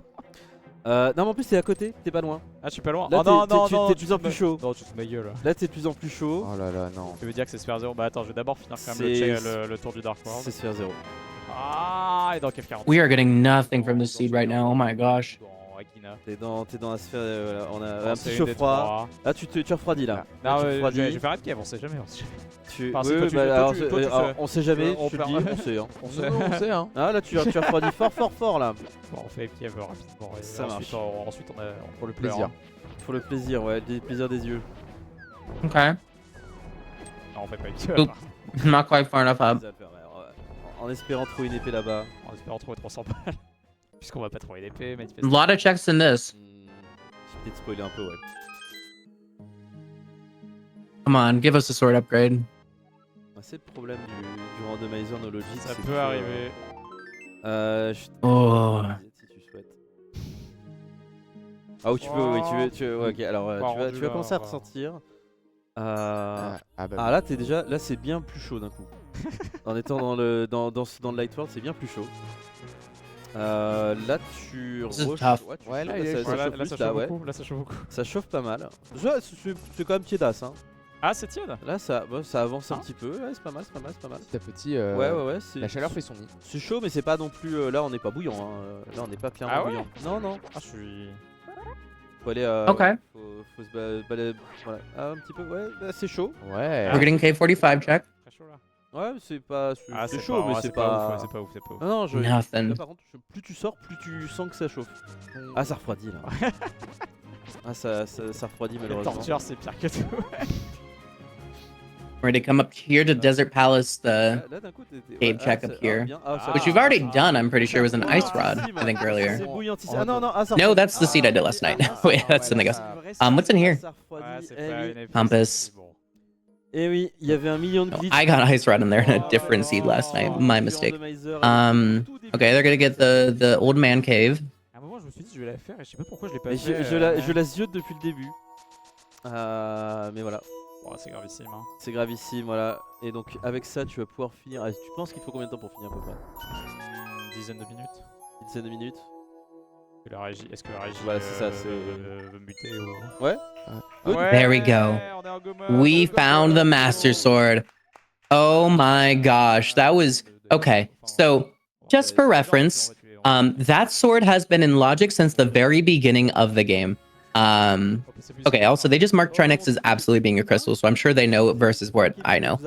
Non, mais en plus, t'es à côté, t'es pas loin. Ah, je suis pas loin. Là, Oh non, non, t'es non, de plus en plus chaud. Non, tu te mets ma gueule. Là, t'es de plus en plus chaud. Oh là là, non. Tu veux dire que c'est Sphere 0? Bah attends, je vais d'abord finir quand même le tour du Dark World. C'est Sphere 0. Ah, et dans quel 40? We are getting nothing from this seed right now. Oh my gosh. Dans Agina. T'es dans la sphère. Voilà, on a un C'est petit une chaud des froid. trois. Là, tu refroidis là. Là, Non, tu je refroidis. vais faire un Kev, on sait jamais. On sait jamais. Tu... Enfin, oui, c'est oui, toi, bah, alors, toi, tu alors, sais. on sait jamais, On je te le perd. dis, on sait. Hein. On On sait, hein. Ah là, tu refroidis fort là. Bon, on fait Kev rapidement. Et Ça ensuite, marche. ensuite, on pour le Plaisir. Pour le plaisir, ouais, le plaisir des yeux. Okay. Non, on fait pas Kev. Oop. Not quite far enough up. Ça va faire, ouais, en espérant trouver une épée là-bas. En espérant trouver 300 balles. Puisqu'on va pas trouver l'épée, A manifestement. lot of checks in this. J'ai peut-être spoilé un peu, ouais. Come on, give us a sword upgrade. C'est le problème du randomizer no logic. Ça c'est peut que, arriver. Oh. Si tu souhaites. Ah oui, tu peux, oui, tu veux. Ouais, ok, alors tu vas commencer à ressentir. Ah bah. Ah là, t'es déjà, là c'est bien plus chaud d'un coup. En étant dans le Light World, c'est bien plus chaud. Là tu This is rush- tough. ouais, tu Ouais, chauffes, là, il est ça Ouais, là, chauffe là, plus, ça là, chauffe ouais. beaucoup. Là, ça chauffe beaucoup. Ça chauffe pas mal. Ouais, c'est quand même tiédasse, hein. Ah, c'est tiède. Là ça avance un Hein petit peu, ouais, c'est pas mal, c'est pas mal, c'est pas mal. Petit à petit, Ouais, la chaleur fait son nid. C'est chaud, mais c'est pas non plus. Là, on n'est pas bouillant. Hein. Là, on n'est pas clairement Ah ouais bouillant. Non, non. Ah, je suis... Faut aller. Ok. Faut se balader. Voilà. Ah, un petit peu. Ouais, là, c'est chaud. Ouais. We're getting K45 check. Très chaud là. Ouais, c'est pas. Ah, C'est chaud, mais c'est pas. ouf, c'est pas ouf, c'est pas ouf. Non, non, je. Nothing. Là, par contre, plus tu sors, plus tu sens que ça chauffe. Ah, ça refroidit là. Ah, ça refroidit La malheureusement. torture, c'est pire que tout. We're going to come up here to Desert Palace, the Là, d'un coup, cave check up here. bien. Ah, ça- which we've already done. I'm pretty sure was an ice rod. I think C'est earlier. bouillantissime. Ah non, non, ah, ça No, refroidit. that's the seed I did last night. Wait, that's something else. What's in here? Ça refroidit. Ouais, c'est Eh pas oui. une épée, Compass. c'est bon. Eh oui, il y avait un million de No, glitches. I got ice rod in there in a different seed last night. My mistake. Okay, they're gonna get the old man cave. À un moment, je me suis dit, je vais la faire et je sais pas pourquoi je l'ai pas Mais fait. je la ziote depuis le début. Mais voilà, Bon, c'est gravissime. Hein. c'est gravissime, voilà. Et donc avec ça, tu vas pouvoir finir. Ah, tu penses qu'il faut combien de temps pour finir à peu près? Une dizaine de minutes. Une dizaine de minutes? Est-ce que la régie Voilà, c'est ça, c'est- veut me buter ou... Ouais. Ouais, There we go. on est en gomme, We found the Master Sword. Oh my gosh, that was okay. So, just for reference, that sword has been in Logic since the very beginning of the game. Okay, also they just marked Trinex as absolutely being a crystal, so I'm sure they know versus what I know.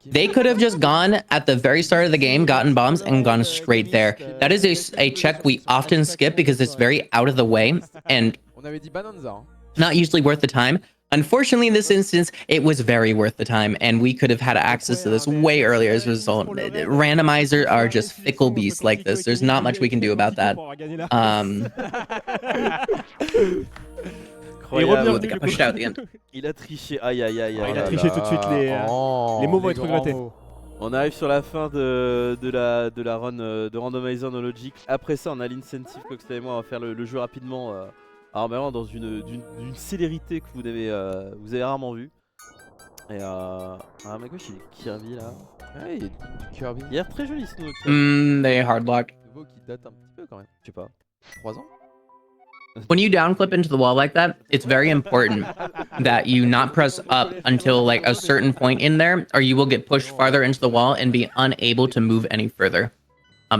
They could have just gone at the very start of the game, gotten bombs, and gone straight there. That is a check we often skip because it's very out of the way and On avait dit Bananza. Hein. not usually worth the time. Unfortunately, in this instance, it was very worth the time, and we could have had access to this way earlier as a result. Randomizer are just fickle beasts like this. There's not much we can do about that. Incroyable. They got pushed out at the end. Il a triché, aïe aïe aïe. Ah, il a aïe. triché tout de suite, les mots vont être regrettés. On arrive sur la fin de la run de Randomizer No Logic. Après ça, on a l'incentive, Coxla et moi, on va faire le jeu rapidement. Alors vraiment dans d'une célérité que vous avez rarement vu. Et ah ma gauche il est Kirby là. Ouais, il y a du Kirby. Il a l'air très joli ce nouveau. They hard locked. Nouveau qui date un petit peu quand même. Je sais pas. 3 ans. When you downflip into the wall like that, it's very important that you not press up until like a certain point in there, or you will get pushed farther into the wall and be unable to move any further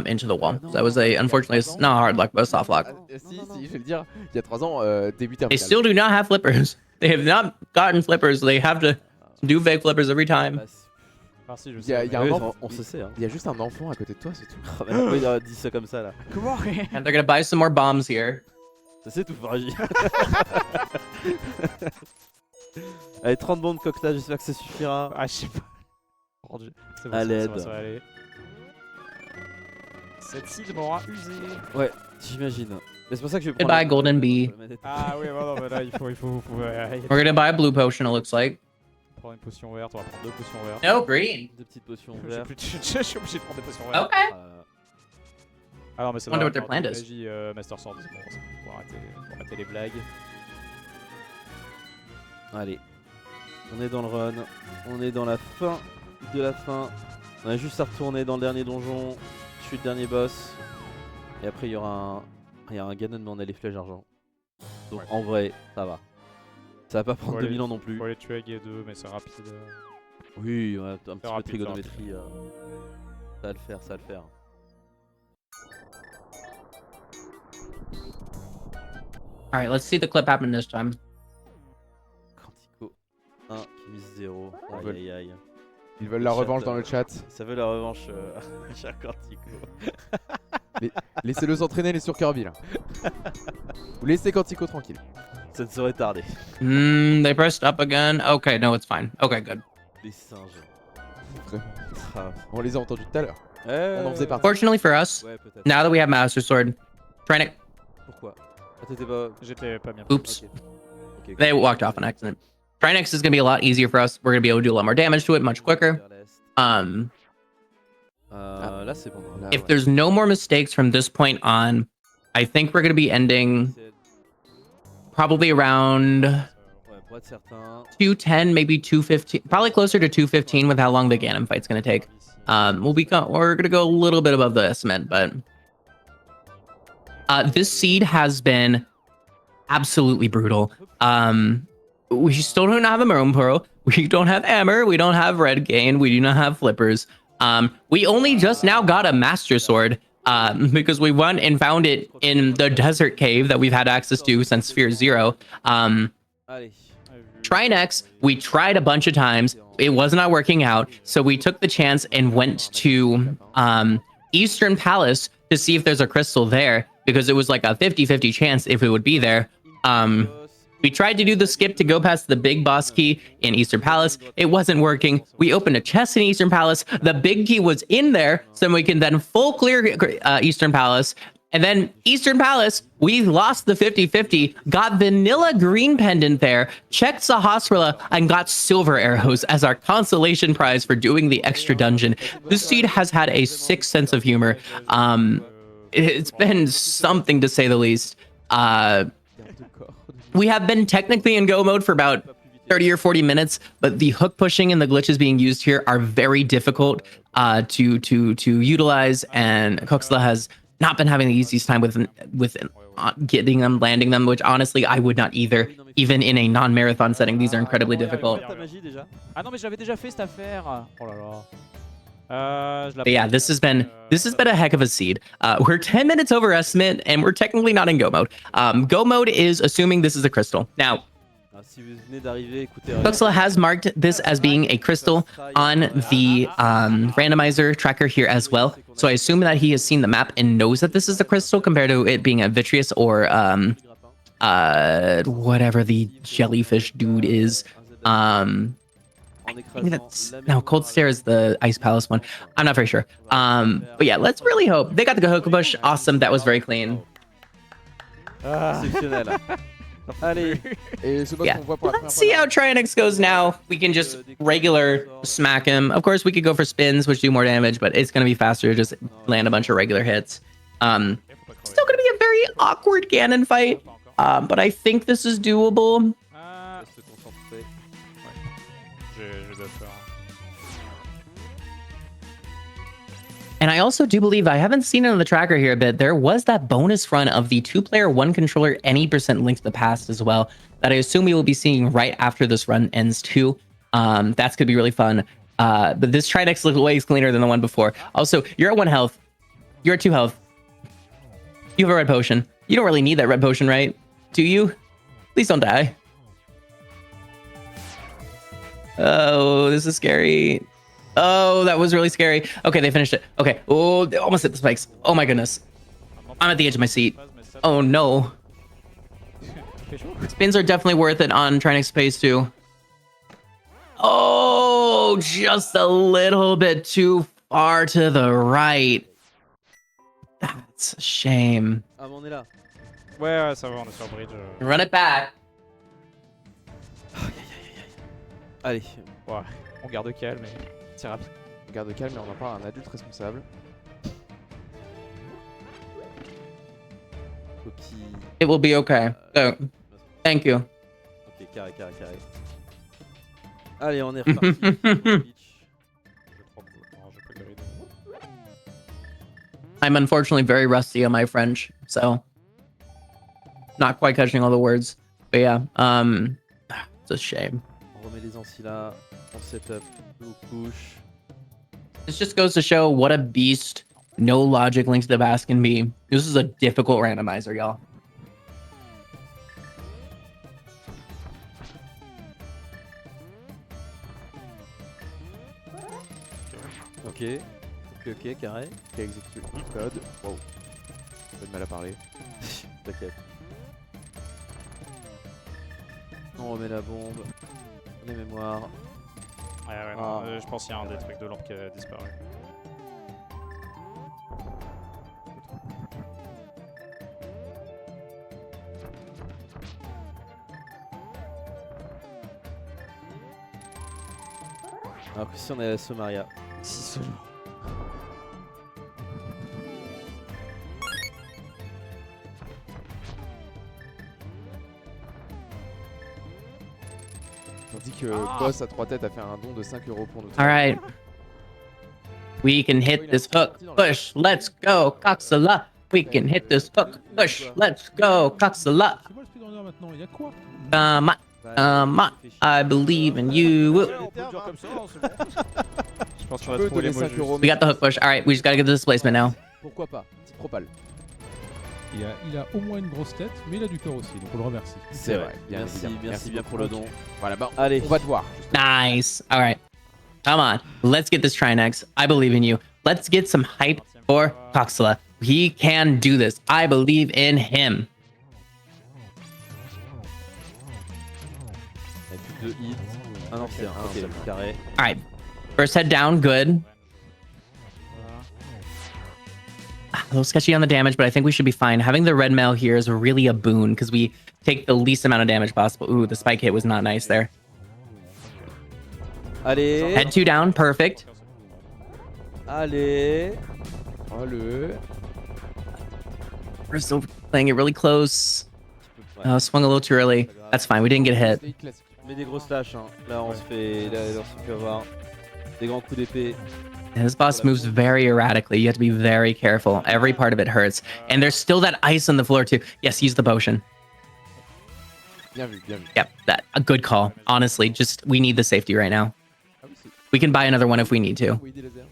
into the wall. So that was unfortunately, it's not hard luck, but a soft lock. Si, je vais le dire, il y a 3 ans, début They terminal. still do not have flippers. They have not gotten flippers. They have to do fake flippers every time. Merci, je Il y a sais. un enfant, on se sait. Hein. il y a juste un enfant à côté de toi, c'est tout. Pourquoi il a dit ça comme ça là? And they're gonna buy some more bombs here. Ça c'est tout, Faragi. Allez, 30 bombes Coxla, j'espère que ça suffira. Ah, je sais pas. Rendu. C'est bon, À c'est bon, l'aide. ça va aller. Cette cible m'aura usé. Ouais, j'imagine. Mais c'est pour ça que je vais prendre. Goodbye, Golden Bee. Ah oui, non, mais là, il faut We're gonna buy a blue potion, it looks like. prendre une potion verte, on va prendre 2 potions vertes. No, green. Deux petites potions J'ai vertes. plus de- je suis obligé de prendre des potions vertes. Okay. Ah non, mais c'est Wonder dans what their la plan is. magie Master Sword, c'est bon, ça. Faut arrêter les blagues. Allez, on est dans le run, on est dans la fin de la fin. On a juste à retourner dans le dernier donjon. Je suis le dernier boss. Et après il y aura un Ganon, mais on a les flèches d'argent. Donc en vrai, ça va. Ça va pas prendre Faut 2000 aller- ans non plus. Faut aller tuer Gué 2, mais c'est rapide. Oui, ouais, un petit peu de rapide, trigonométrie. Ça va le faire, ça va le faire. All right, let's see the clip happen this time. Quantico 1 qui mise 0. On Aïe veut- aïe aïe. Ils veulent la Chat, revanche dans le chat. Ça veut la revanche, cher Quantico. Laissez-le s'entraîner les sur Kirby là. Vous laissez Quantico tranquille. Ça ne saurait tarder. They pressed up again. Okay, no, it's fine. Okay, good. Les singes. Vraiment. Ah. On les a entendus tout à l'heure. On en faisait partie. Fortunately for us, Ouais, peut-être. now that we have Master Sword, Trinic, Pourquoi? Ah, t'étais pas. J'étais pas bien. oops, Ok. Ok, they walked off on accident. Trinic is gonna be a lot easier for us. We're gonna be able to do a lot more damage to it much quicker. Vers l'est. Là, c'est bon. Là, If ouais. there's no more mistakes from this point on, I think we're gonna be ending probably around Ouais, pour être certain. 210, maybe 215, probably closer to 215 with how long the Ganon fight's gonna take. We're gonna go a little bit above the estimate, but this seed has been absolutely brutal. We still don't have a Maroon Pearl. We don't have Hammer. We don't have Red Gain. We do not have Flippers. We only just now got a Master Sword because we went and found it in the desert cave that we've had access to since Sphere 0. Allez. Trinex, we tried a bunch of times. It was not working out. So we took the chance and went to Eastern Palace to see if there's a crystal there because it was like a 50-50 chance if it would be there. We tried to do the skip to go past the big boss key in Eastern Palace. It wasn't working. We opened a chest in Eastern Palace. The big key was in there, so we can then full clear Eastern Palace. And then Eastern Palace, we lost the 50-50, got vanilla green pendant there, checked Sahasrara, and got silver arrows as our consolation prize for doing the extra dungeon. This seed has had a sick sense of humor. It's been something to say the least. We have been technically in go mode for about 30 or 40 minutes, but the hook pushing and the glitches being used here are very difficult to utilize, and Coxla has not been having the easiest time with getting them, landing them, which honestly I would not either, even in a non-marathon setting. These are incredibly difficult. Ta magie déjà. Ah non, mais j'avais déjà fait cette affaire. Oh là là. Je la But yeah, this has been a heck of a seed. We're 10 minutes over estimate, and we're technically not in go mode. Go mode is assuming this is a crystal. Now, Ah, si vous venez d'arriver, écoutez. Coxla has marked this as being a crystal on the randomizer tracker here as well. So I assume that he has seen the map and knows that this is a crystal compared to it being a vitreous or whatever the jellyfish dude is. I think that's no, Cold Stare is the Ice Palace one. I'm not very sure. But yeah, let's really hope they got the hook push. Awesome, that was very clean. Exceptionnel. Allez. Et ce boss Yeah, qu'on voit pour la première let's fois see dans- how Trinex goes now. We can just regular smack him. Of course, we could go for spins, which do more damage, but it's gonna be faster to just land a bunch of regular hits. Still gonna be a very awkward Ganon fight, but I think this is doable. Se concentrer. Je vais faire. And I also do believe, I haven't seen it on the tracker here, but there was that bonus run of the 2-player, 1-controller, any % Link to the Past as well, that I assume we will be seeing right after this run ends too. That's gonna be really fun. But this Trinex looks way cleaner than the one before. Also, you're at 1 health. You're at 2 health. You have a red potion. You don't really need that red potion, right? Do you? Please don't die. Oh, this is scary. Oh, that was really scary. Okay, they finished it. Okay. Oh, they almost hit the spikes. Oh my goodness. I'm at the edge of my seat. Oh no. Spins are definitely worth it on Trinex Space too. Oh, just a little bit too far to the right. That's a shame. Ah, mais on est là. Ouais, ça va, on est sur bridge. Run it back. Allez. Ouais, on garde calme et c'est rapide. On garde calme et on en parle à un adulte responsable. Coquille. It will be okay. So, thank you. Ok, carré. Allez, on est reparti. Je vais prendre. Non, je vais pas le lever. I'm unfortunately very rusty on my French, so not quite catching all the words. But yeah, it's a shame. On remet les ancillas. On setup. On push. This just goes to show what a beast no logic Link to the Past can be. This is a difficult randomizer, y'all. Ok, carré. Qui exécute le code. Wow. Un peu de mal à parler. T'inquiète. On remet la bombe. Les mémoires. Ouais, non, je pense qu'il y a un des trucs de lampe qui a disparu. Alors que si on est à la Somaria. Si seulement. Tandis que Boss à 3 têtes a fait un don de 5 € pour nous. All right. We can hit this hook. Push. Let's go, Coxla. We can hit this hook. Push. Let's go, Coxla. C'est moi le speedrunner maintenant, il y a quoi? I believe in you. On peut dire comme ça, hein, c'est bon. Je pense qu'on va Peut trouver les donner mots 5 justes. €. We got the hook push. All right, we just gotta get the displacement now. Pourquoi pas? Petite propale. Il a au moins une grosse tête, mais il a du cœur aussi, donc on le remercie. C'est vrai. Bien Merci, évidemment. merci bien pour le don. Voilà, bah, Allez. on va te voir. Nice. All right. Come on. Let's get this Trinex. I believe in you. Let's get some hype for Coxla. He can do this. I believe in him. Il y a plus de hits. Ah non, c'est un. Ok, carré. All right. First head down. Good. A little sketchy on the damage, but I think we should be fine. Having the red mail here is really a boon because we take the least amount of damage possible. Ooh, the spike hit was not nice there. Allez. Head 2 down. Perfect. Allez. Allez. We're still playing it really close. Swung a little too early. That's fine. We didn't get hit. C'est classique. Mais des grosses lâches, hein. Là, on se fait. Là, on se fait avoir. Des grands coups d'épée. This boss moves very erratically. You have to be very careful. Every part of it hurts. And there's still that ice on the floor too. Yes, use the potion. Bien vu, bien vu. Yep, a good call. Honestly, just we need the safety right now. Ah oui, c'est. We can buy another one if we need to. Oui, des lasers.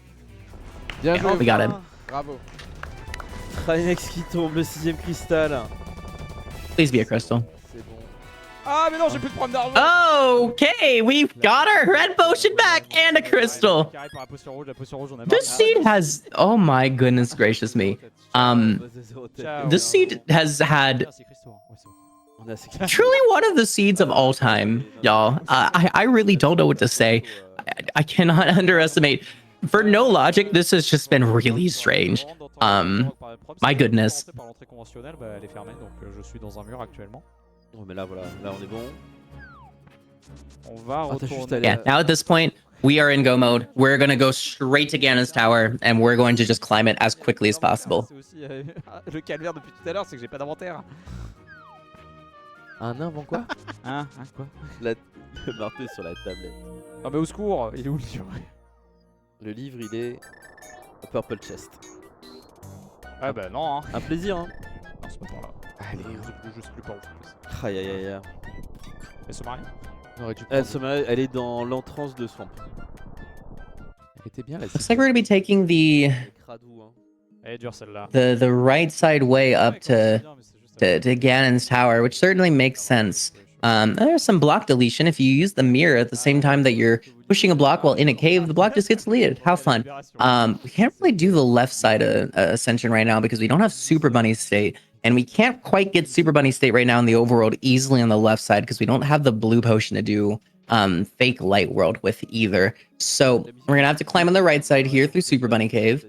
Bien Yeah, joué. we got it. Bravo. Trinex qui tombe, le 6ème cristal. Please be a crystal. C'est bon. Ah, mais non, j'ai plus de problème d'argent. Okay, we've got our red potion back and a crystal. Carré pour la potion rouge, on a This seed has, oh my goodness gracious me. Ciao. This seed has had C'est cristaux, hein. Ouais, c'est bon. On est assez Truly one of the seeds of all time, y'all. I really don't know what to say. I cannot underestimate. For no logic, this has just been really strange. My goodness. Par l'entrée conventionnelle, bah, elle est fermée, donc je suis dans un mur actuellement. Oh, mais là, voilà, là on est bon. On va t'as juste retourner. allé- Yeah, now at this point, we are in go mode. We're gonna go straight to Ganon's Tower, and we're going to just climb it as quickly as possible. C'est aussi le calvaire depuis tout à l'heure, c'est que j'ai pas d'inventaire. Un nain avant quoi? Hein quoi? Le marteau est sur la tablette. Non mais au secours, il est où le livre? Le livre, il est Purple Chest. Ah bah non, hein. Un plaisir, hein. Non, c'est pas par là. Allez, Je sais plus par où. Aïe aïe aïe aïe. Et ce marié? on aurait dû Elle, prendre. elle est dans l'entrance de Swamp. Elle était bien la Looks like we're gonna be taking the Cradou, hein. Elle est dure celle-là. the right side way up to Ganon's Tower, which certainly makes sense. There's some block deletion. If you use the mirror at the same time that you're pushing a block while in a cave, the block just gets deleted. How fun. We can't really do the left side ascension right now because we don't have Super Bunny State. And we can't quite get Super Bunny State right now in the overworld easily on the left side because we don't have the blue potion to do fake light world with either. So we're gonna have to climb on the right side here through Super Bunny Cave.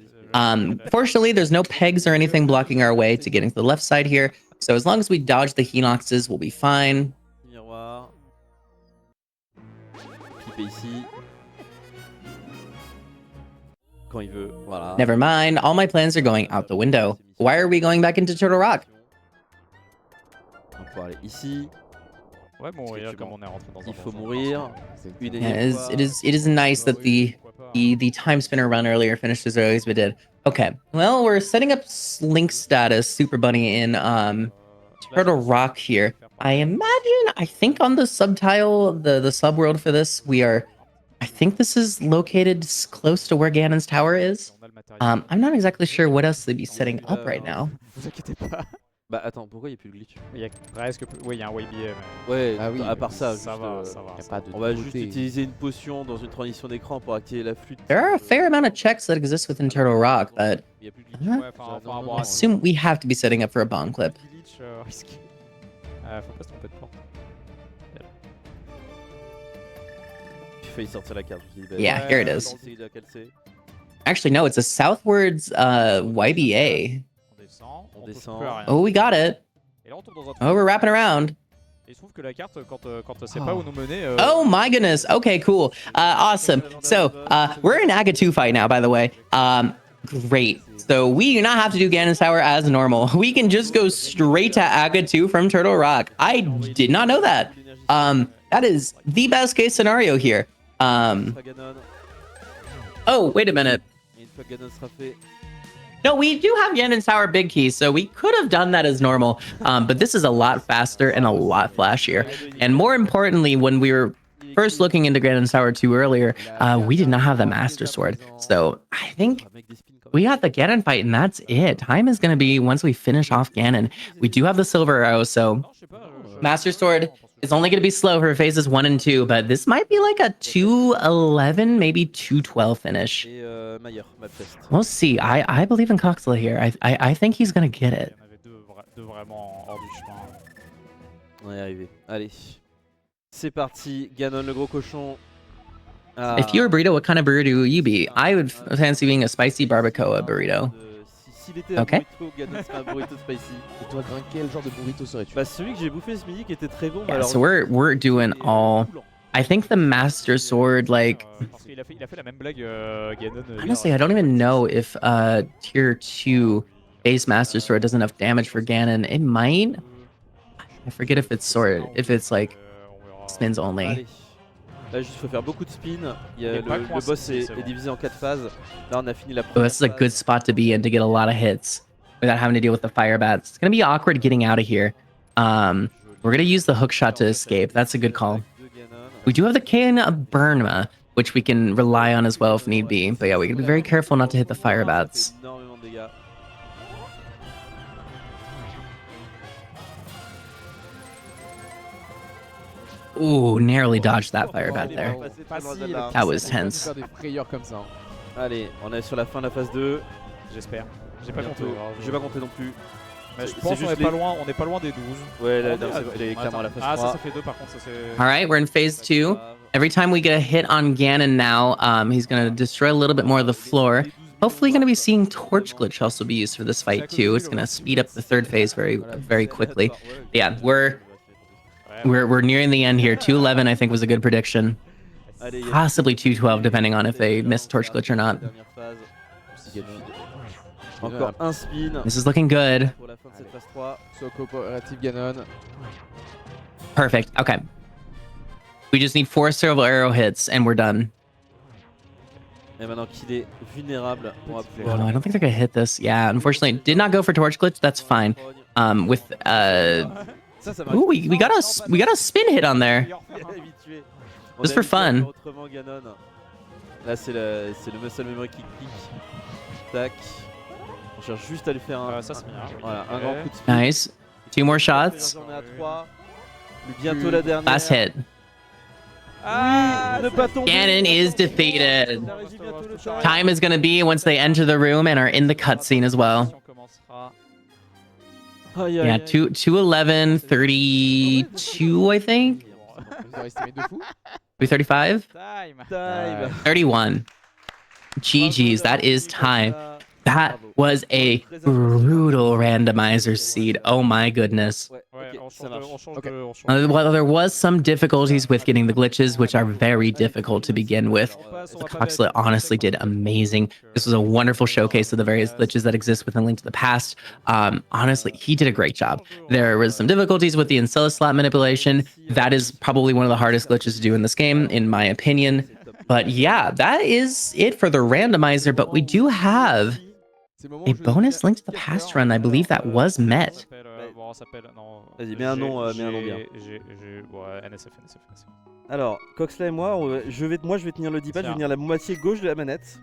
Fortunately, there's no pegs or anything blocking our way to getting to the left side here. So as long as we dodge the Hinoxes, we'll be fine. Miroir. Clipper ici. Quand il veut, voilà. Never mind, all my plans are going out the window. Why are we going back into Turtle Rock? On peut aller ici. Ouais, bon, et là, comme on est rentré dans un Il faut donjon, mourir. Une Yeah, énième it fois. is nice that the time spinner run earlier finished as early as we did. Okay, well, we're setting up Link status Super Bunny in Turtle Rock here. I imagine, I think on the subtile, the subworld for this, I think this is located close to where Ganon's Tower is. on a le matériel. I'm not exactly sure what else they'd be setting up right now. Vous inquiétez pas. Bah attends, pourquoi il n'y a plus de glitch? Il y a presque plus. Oui, il y a un YBM. Ouais, Ah oui, à part ça, Ça juste, va, ça va. Y a pas de on va nouveauté. juste utiliser une potion dans une transition d'écran pour activer la flûte. There are a fair amount of checks that exist within Turtle Rock, but Il y a plus de glitch. Huh? Ouais, enfin, Non, non, bon, non. assume we have to be setting up for a bomb clip. Glitch risqué. Faut pas se tromper de porte. J'ai failli sortir la carte. Je me suis dit, bah, Yeah, here it is. essayer de la calcer. Actually, no, it's a southwards YBA. On descend. On touche descend. plus à rien. Oh, we got it. Et là, on tombe dans un Oh, we're wrapping around. Et il se trouve que la carte, quand c'est pas où nous mener. Oh my goodness. Okay, cool. Awesome. So, we're in Aga 2 fight now, by the way. Great. So we do not have to do Ganon's Tower as normal. We can just go straight to Aga 2 from Turtle Rock. I did not know that. That is the best case scenario here. Une fois Ganon, Oh, wait a minute. et une fois Ganon sera fait. No, we do have Ganon's Tower big key, so we could have done that as normal. But this is a lot faster and a lot flashier. And more importantly, when we were first looking into Ganon's Tower 2 earlier, we did not have the Master Sword. So I think Avec des spins comme we got the Ganon fight, and that's it. Time is going to be once we finish off Ganon. We do have the Silver Arrow, so Non, je sais pas. Master Sword is only going to be slow for phases 1 and 2, but this might be like a 2:11, maybe 2:12 finish. et Mayer, Mapfest. We'll see. I believe in Coxla here. I think he's going to get Il it. y en avait deux vraiment hors du chemin. On est arrivé. Allez. C'est parti. Ganon, le gros cochon. Ah. If you were a burrito, what kind of burrito would you be? I would fancy being a spicy barbacoa burrito. S'il était Ok. un burrito, Ganon serait un burrito spicy. Et toi, Grin, quel genre de burrito serais-tu? Bah celui que j'ai bouffé ce midi qui était très bon. Yeah, alors, so we're doing all. I think the Master Sword, like, Parce qu'il a fait la même blague, Ganon. honestly, I don't even know if tier 2 base Master Sword does enough damage for Ganon. It might. I forget if it's sword, if it's like spins only. Allez. Là, juste faut faire beaucoup de spin. Il y a Il est pas le coincé, boss est c'est bon. divisé en 4 phases. Là, on a fini la So première this is a phase. good spot to be in to get a lot of hits without having to deal with the fire bats. It's gonna be awkward getting out of here. We're gonna use the hook shot to escape. That's a good call. We do have the Cane of Burnma, which we can rely on as well if need be. But yeah, we gotta be very careful not to hit the fire bats. Énormément de dégâts. Ooh, narrowly dodged that fire bat Il est there. passé pas loin de là. That was On peut tense. faire des frayeurs comme ça. Hein. Allez, on est sur la fin de la phase 2. J'espère. J'ai pas Bientôt. compté. Je vais pas compter non plus. Mais je C'est pense qu'on juste est les- pas loin, on est pas loin des 12. Ouais, là, On est à- il est clairement à la phase Ah, 3. ça fait 2 par contre, ça c'est. All right, we're in phase 2. Every time we get a hit on Ganon now, he's going to destroy a little bit more of the floor. Hopefully going to be seeing Torch Glitch also be used for this fight too. It's going to speed up the third phase very quickly. Yeah, we're nearing the end here. 211 I think was a good prediction. Allez, il y a Possibly 212 depending on if they miss Torch Glitch or not. Dernière phase. Encore un spin This is looking good. pour la fin de cette phase 3. So coopérative Ganon. Perfect. Okay. We just need 4 serval arrow hits and we're done. Et maintenant qu'il est vulnérable, on va Oh, pouvoir. I don't think they're gonna hit this. Yeah, unfortunately, did not go for Torch Glitch. That's fine. With Ça marche. ooh, we got a spin hit on there. Habitué. On Just est for habitué à fun. faire autrement, Ganon. Là, c'est le muscle memory qui clique. Tac. On cherche juste à lui faire un. Ça c'est bien. Voilà, un grand coup de speed. Nice. 2 more shots. On est à 3. Bientôt la dernière. Last hit. Ah, Ne pas tomber. Ganon is defeated. La régie bientôt le temps. Time is gonna be once they enter the room and are in the cutscene as well. Aïe, aïe, Yeah, aïe. 211, 32, I think. Vous avez estimé de fou. 335, Time. Time. 31. GG's. That is time. That was a brutal randomizer seed. Oh my goodness. Ouais, Ouais, ok, on ça change marche. de, on change Ok. de, on change de. Well, there was some difficulties with getting the glitches, which are very difficult to begin with. Coxla honestly did amazing. This was a wonderful showcase of the various glitches that exist within Link to the Past. Honestly, he did a great job. There was some difficulties with the Ancilla slot manipulation. That is probably one of the hardest glitches to do in this game, in my opinion. But yeah, that is it for the randomizer. But we do have C'est le moment a où je bonus vais Link to the Past run. I believe that was met. Bon, on s'appelle. Non. Vas-y, mets un nom bien. Ouais, NSF. Alors, Coxla et moi, je vais tenir le D-pad, je vais tenir la moitié gauche de la manette.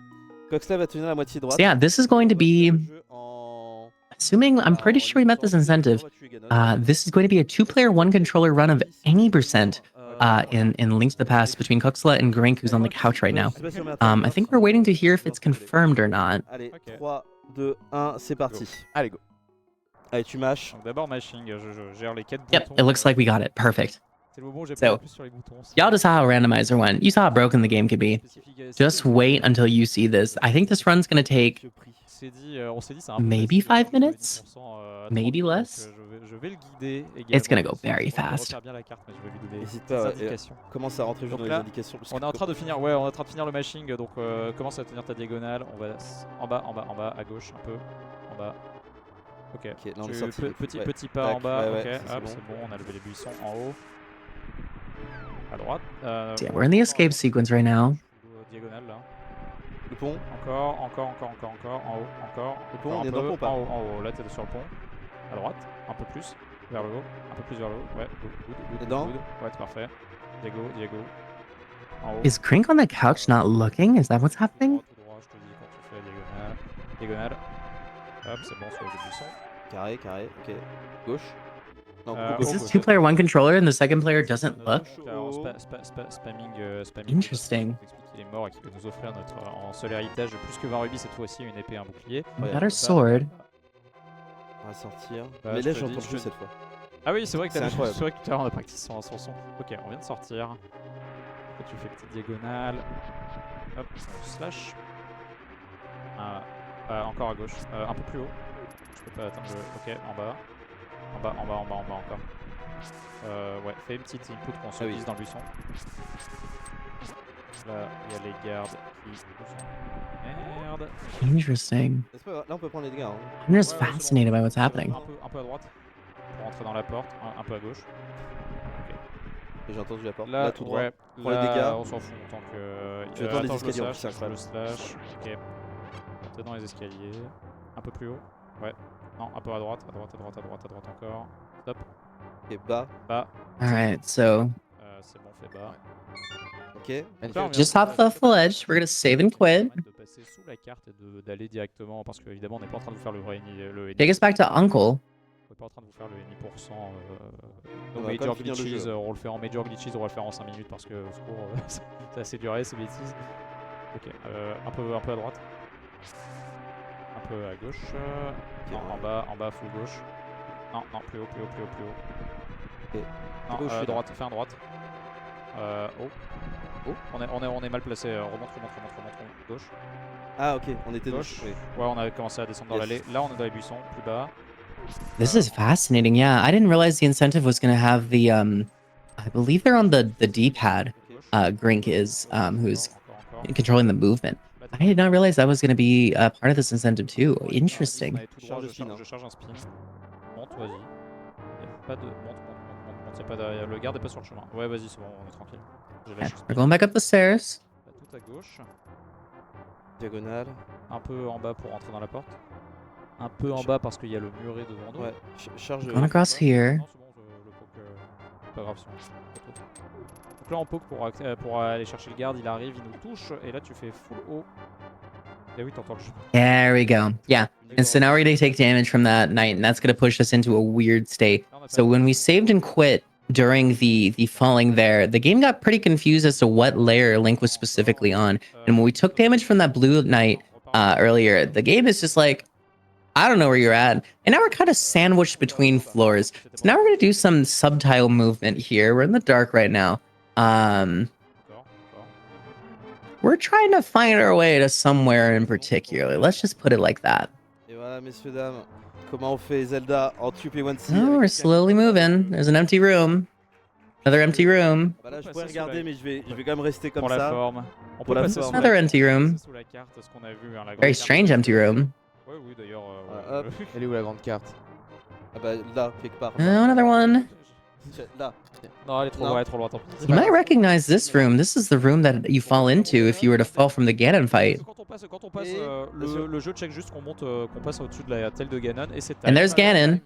Coxla va tenir la moitié droite. So yeah, this is going to be, En- assuming, I'm pretty sure we met this incentive. This is going to be a 2-player, 1-controller run of any percent in Link to the Past between Coxla and Grink, who's on the couch right now. I think we're waiting to hear if it's confirmed or not. Allez, Ok. 3, 2, 1, c'est parti. Allez, go. Allez, tu mâches. Donc d'abord mashing, je gère les 4 Yep, boutons. it looks like we got it. Perfect. C'est le moment où j'ai So, plus sur les boutons. aussi. Y'all just saw how Randomizer went. You saw how broken the game could be. Just wait until you see this. I think this run's going to take On s'est dit, c'est un peu maybe facile, 5 minutes, 20%, maybe 30, less. donc, je vais le guider également. It's gonna go Je very vais fast. refaire bien la carte, mais je vais lui donner N'hésite des pas, indications. commence à rentrer juste Donc dans les là, indications. parce On que- est en train de finir, ouais, on est en train de finir le mashing, donc commence à tenir ta diagonale. On va en bas, à gauche un peu, en bas. Ok. Ok, là on est sorti. Petit pas en Tac, bas. ouais, Ok. ouais, ça, Hop, c'est bon. On a levé les buissons en haut. À droite. So yeah, we're in the escape sequence right now. Diagonale là. Le pont. Encore. En haut. Encore. Le pont, Encore on est un dans le peu. pont ou pas En haut. Là, t'es sur le pont. À droite. Un peu plus. Vers le haut. Un peu plus vers le haut. Ouais. Good. Dedans. Ouais, c'est parfait. Diago. En haut. Is Grink on the couch not looking? Is that what's happening? Tout droit, je te dis quand tu fais diagonale. Hop, c'est bon, sur les buissons. Carré, ok. Gauche. Non, Is Is Oh, this good. 2-player, 1-controller and the second player doesn't look? Spamming. Interesting. Il est mort et qui peut nous offrir notre en seul héritage de plus que 20 rubis cette fois-ci, une épée et un bouclier. We got our sword. On va sortir. Bah, Mais je là te j'entends dis, le jeu je- cette fois. Ah oui, c'est vrai que C'est incroyable. c'est vrai que tout à l'heure on a practice sans son. Ok, on vient de sortir. Après, tu fais petite diagonale. Hop, on slash. Encore à gauche. Un peu plus haut. Je peux pas atteindre le. Ok, en bas. En bas encore. Ouais, fais une petite input qu'on se glisse dans le buisson. Là, il y a les gardes qui. Merde. Interesting. Là on peut prendre les dégâts. Hein. I'm just Ouais, c'est bon. fascinated by what's happening. Un peu à droite. Pour rentrer dans la porte. Un peu à gauche. Et j'ai entendu la porte. Là, Là tout droit. ouais, Prends les là, dégâts. On s'en fout tant que. Tu attends les attends, je le escaliers, en plus, slash, c'est je le incroyable. slash. Ok. T'es dans les escaliers. Un peu plus haut. Ouais. Non, un peu à droite encore. Stop. Ok, bas. Bas. Alright, so C'est bon, fais bas. Ok. Donc là, on vient just de- hop off the ledge. We're gonna save and quit. de passer sous la carte et d'aller directement parce qu'évidemment on n'est pas en train de vous faire le vrai NI. Take us back to Uncle. On n'est pas en train de vous faire le NI%. On nos va quand major même finir le glitches, jeu. on le fait en major glitches, on va le faire en 5 minutes parce que au secours, c'est assez duré ces bêtises. Ok, un peu à droite. Un peu à gauche. Non, en bas, full gauche. Non, non, plus haut, plus haut, plus haut, plus haut. Ok. Non, Gauche, là. droite, fais un droite. Haut. Haut. On est mal placé. Remonte, gauche. Ah ok, on était Gauche. Oui. Ouais, on a commencé à descendre dans Yes. l'allée. Là, on est dans les buissons, plus bas. This is fascinating. Yeah, I didn't realize the incentive was going to have the I believe they're on the D-pad. Grink is who's Encore. controlling the movement. I did not realize that was going to be part of this incentive too. Interesting. Tout droit, je charge un spin. Monte, vas-y. Pas de... Monte. C'est pas derrière. Le garde est pas sur le chemin. Ouais, vas-y, c'est bon, on est tranquille. Je lâche le We're spin. going back up the stairs. Tout à gauche. Diagonale. Un peu en bas pour rentrer dans la porte. Un peu en bas parce qu'il y a le muret devant nous. Ouais, charge. Going across here. Non, c'est bon, le poke, pas grave si on... Donc là, on poke pour aller chercher le garde, il arrive, il nous touche, et là, tu fais full haut. Et oui, t'entends le jeu. There we go. Yeah. And so now we're going to take damage from that knight, and that's going to push us into a weird state. So when we saved and quit during the falling there, the game got pretty confused as to what layer Link was specifically on. And when we took damage from that blue knight earlier, the game is just like, I don't know where you're at. And now we're kind of sandwiched between floors. So now we're going to do some subtile movement here. We're in the dark right now. We're trying to find our way to somewhere in particular. Let's just put it like that. Et voilà, messieurs, dames, comment on fait Zelda en TP1C? Oh, we're slowly moving. There's an empty room. Another empty room. Voilà, je pourrais regarder, mais je vais quand même rester comme Pour la ça. forme. On Pour peut la passer forme. sous Another empty room. sous la carte, ce qu'on a vu, hein, la grande Very carte. strange empty room. Ouais, oui, d'ailleurs. Voilà, hop. Elle est où la grande carte? Ah bah là, quelque part. Oh, another one. Là. Non, elle est trop Non. loin, elle est trop loin, tant pis. You might recognize this room. This is the room that you fall into if you were to fall from the Ganon fight. Quand on passe Et- le jeu check juste qu'on monte, qu'on passe au-dessus de la telle de Ganon et c'est And there's Ganon.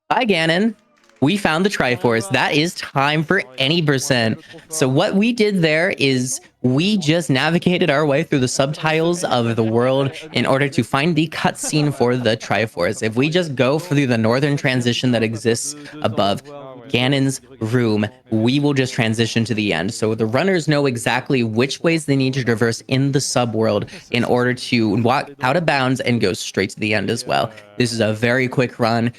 Bye, Ganon. We found the Triforce. That is time for any percent. So what we did there is we just navigated our way through the subtitles of the world in order to find the cutscene for the Triforce. If we just go through the northern transition that exists above Ganon's room, we will just transition to the end. So the runners know exactly which ways they need to traverse in the subworld in order to walk out of bounds and go straight to the end as well. This is a very quick run.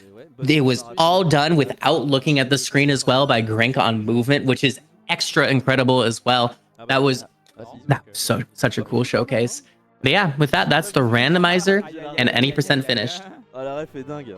It was all done without looking at the screen as well by Grink on movement, which is extra incredible as well. That was such a cool showcase. But yeah, with that, that's the randomizer and any percent finished. Ah, la ref est dingue.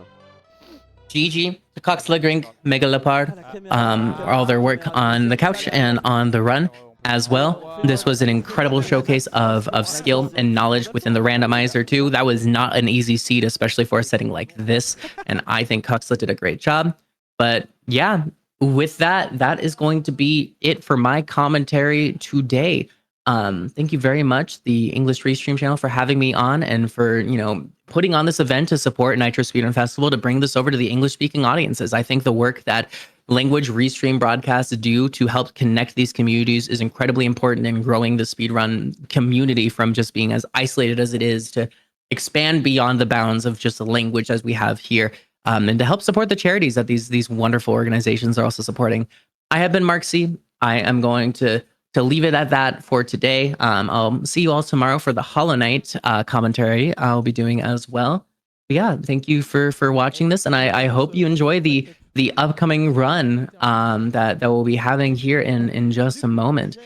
GG to Coxla, Grink, Mega Leopard, all their work on the couch and on the run as well. This was an incredible showcase of skill and knowledge within the randomizer too. That was not an easy seat, especially for a setting like this. And I think Coxla did a great job. But yeah, with that, that is going to be it for my commentary today. Thank you very much, the English Restream channel, for having me on and for, putting on this event to support Nitro Speedrun Festival to bring this over to the English-speaking audiences. I think the work that language restream broadcasts do to help connect these communities is incredibly important in growing the speedrun community from just being as isolated as it is to expand beyond the bounds of just the language as we have here, and to help support the charities that these wonderful organizations are also supporting. I have been Marxcie. I am going to leave it at that for today. I'll see you all tomorrow for the Hollow Knight commentary I'll be doing as well. But yeah, thank you for watching this, and I hope you enjoy the upcoming run that we'll be having here in just a moment,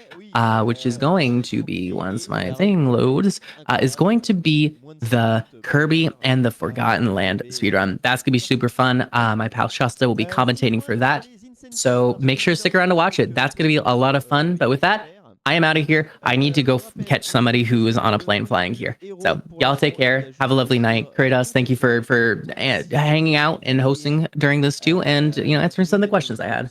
which is going to be, once my thing loads, is going to be the Kirby and the Forgotten Land speedrun. That's gonna be super fun. My pal Shasta will be commentating for that, so make sure to stick around to watch it. That's gonna be a lot of fun. But with that, I am out of here. I need to go catch somebody who is on a plane flying here. So y'all take care. Have a lovely night. Kratos, thank you for hanging out and hosting during this too, and answering some of the questions I had.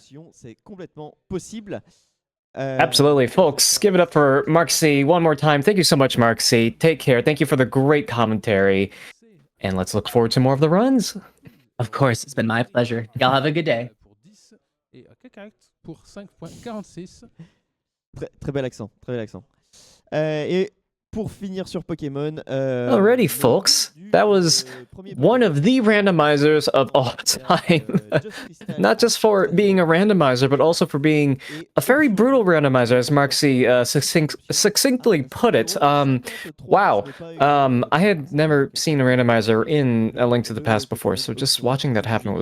Absolutely, folks. Give it up for Marxcie one more time. Thank you so much, Marxcie. Take care. Thank you for the great commentary. And let's look forward to more of the runs. Of course, it's been my pleasure. Y'all have a good day. Et Kakact pour 5.46. Très bel accent, très bel accent. Et pour finir sur Pokémon... Alrighty, folks. That was one of the randomizers of all time. Not just for being a randomizer, but also for being a very brutal randomizer, as Marxcie succinctly put it. Wow. I had never seen a randomizer in A Link to the Past before, so just watching that happen was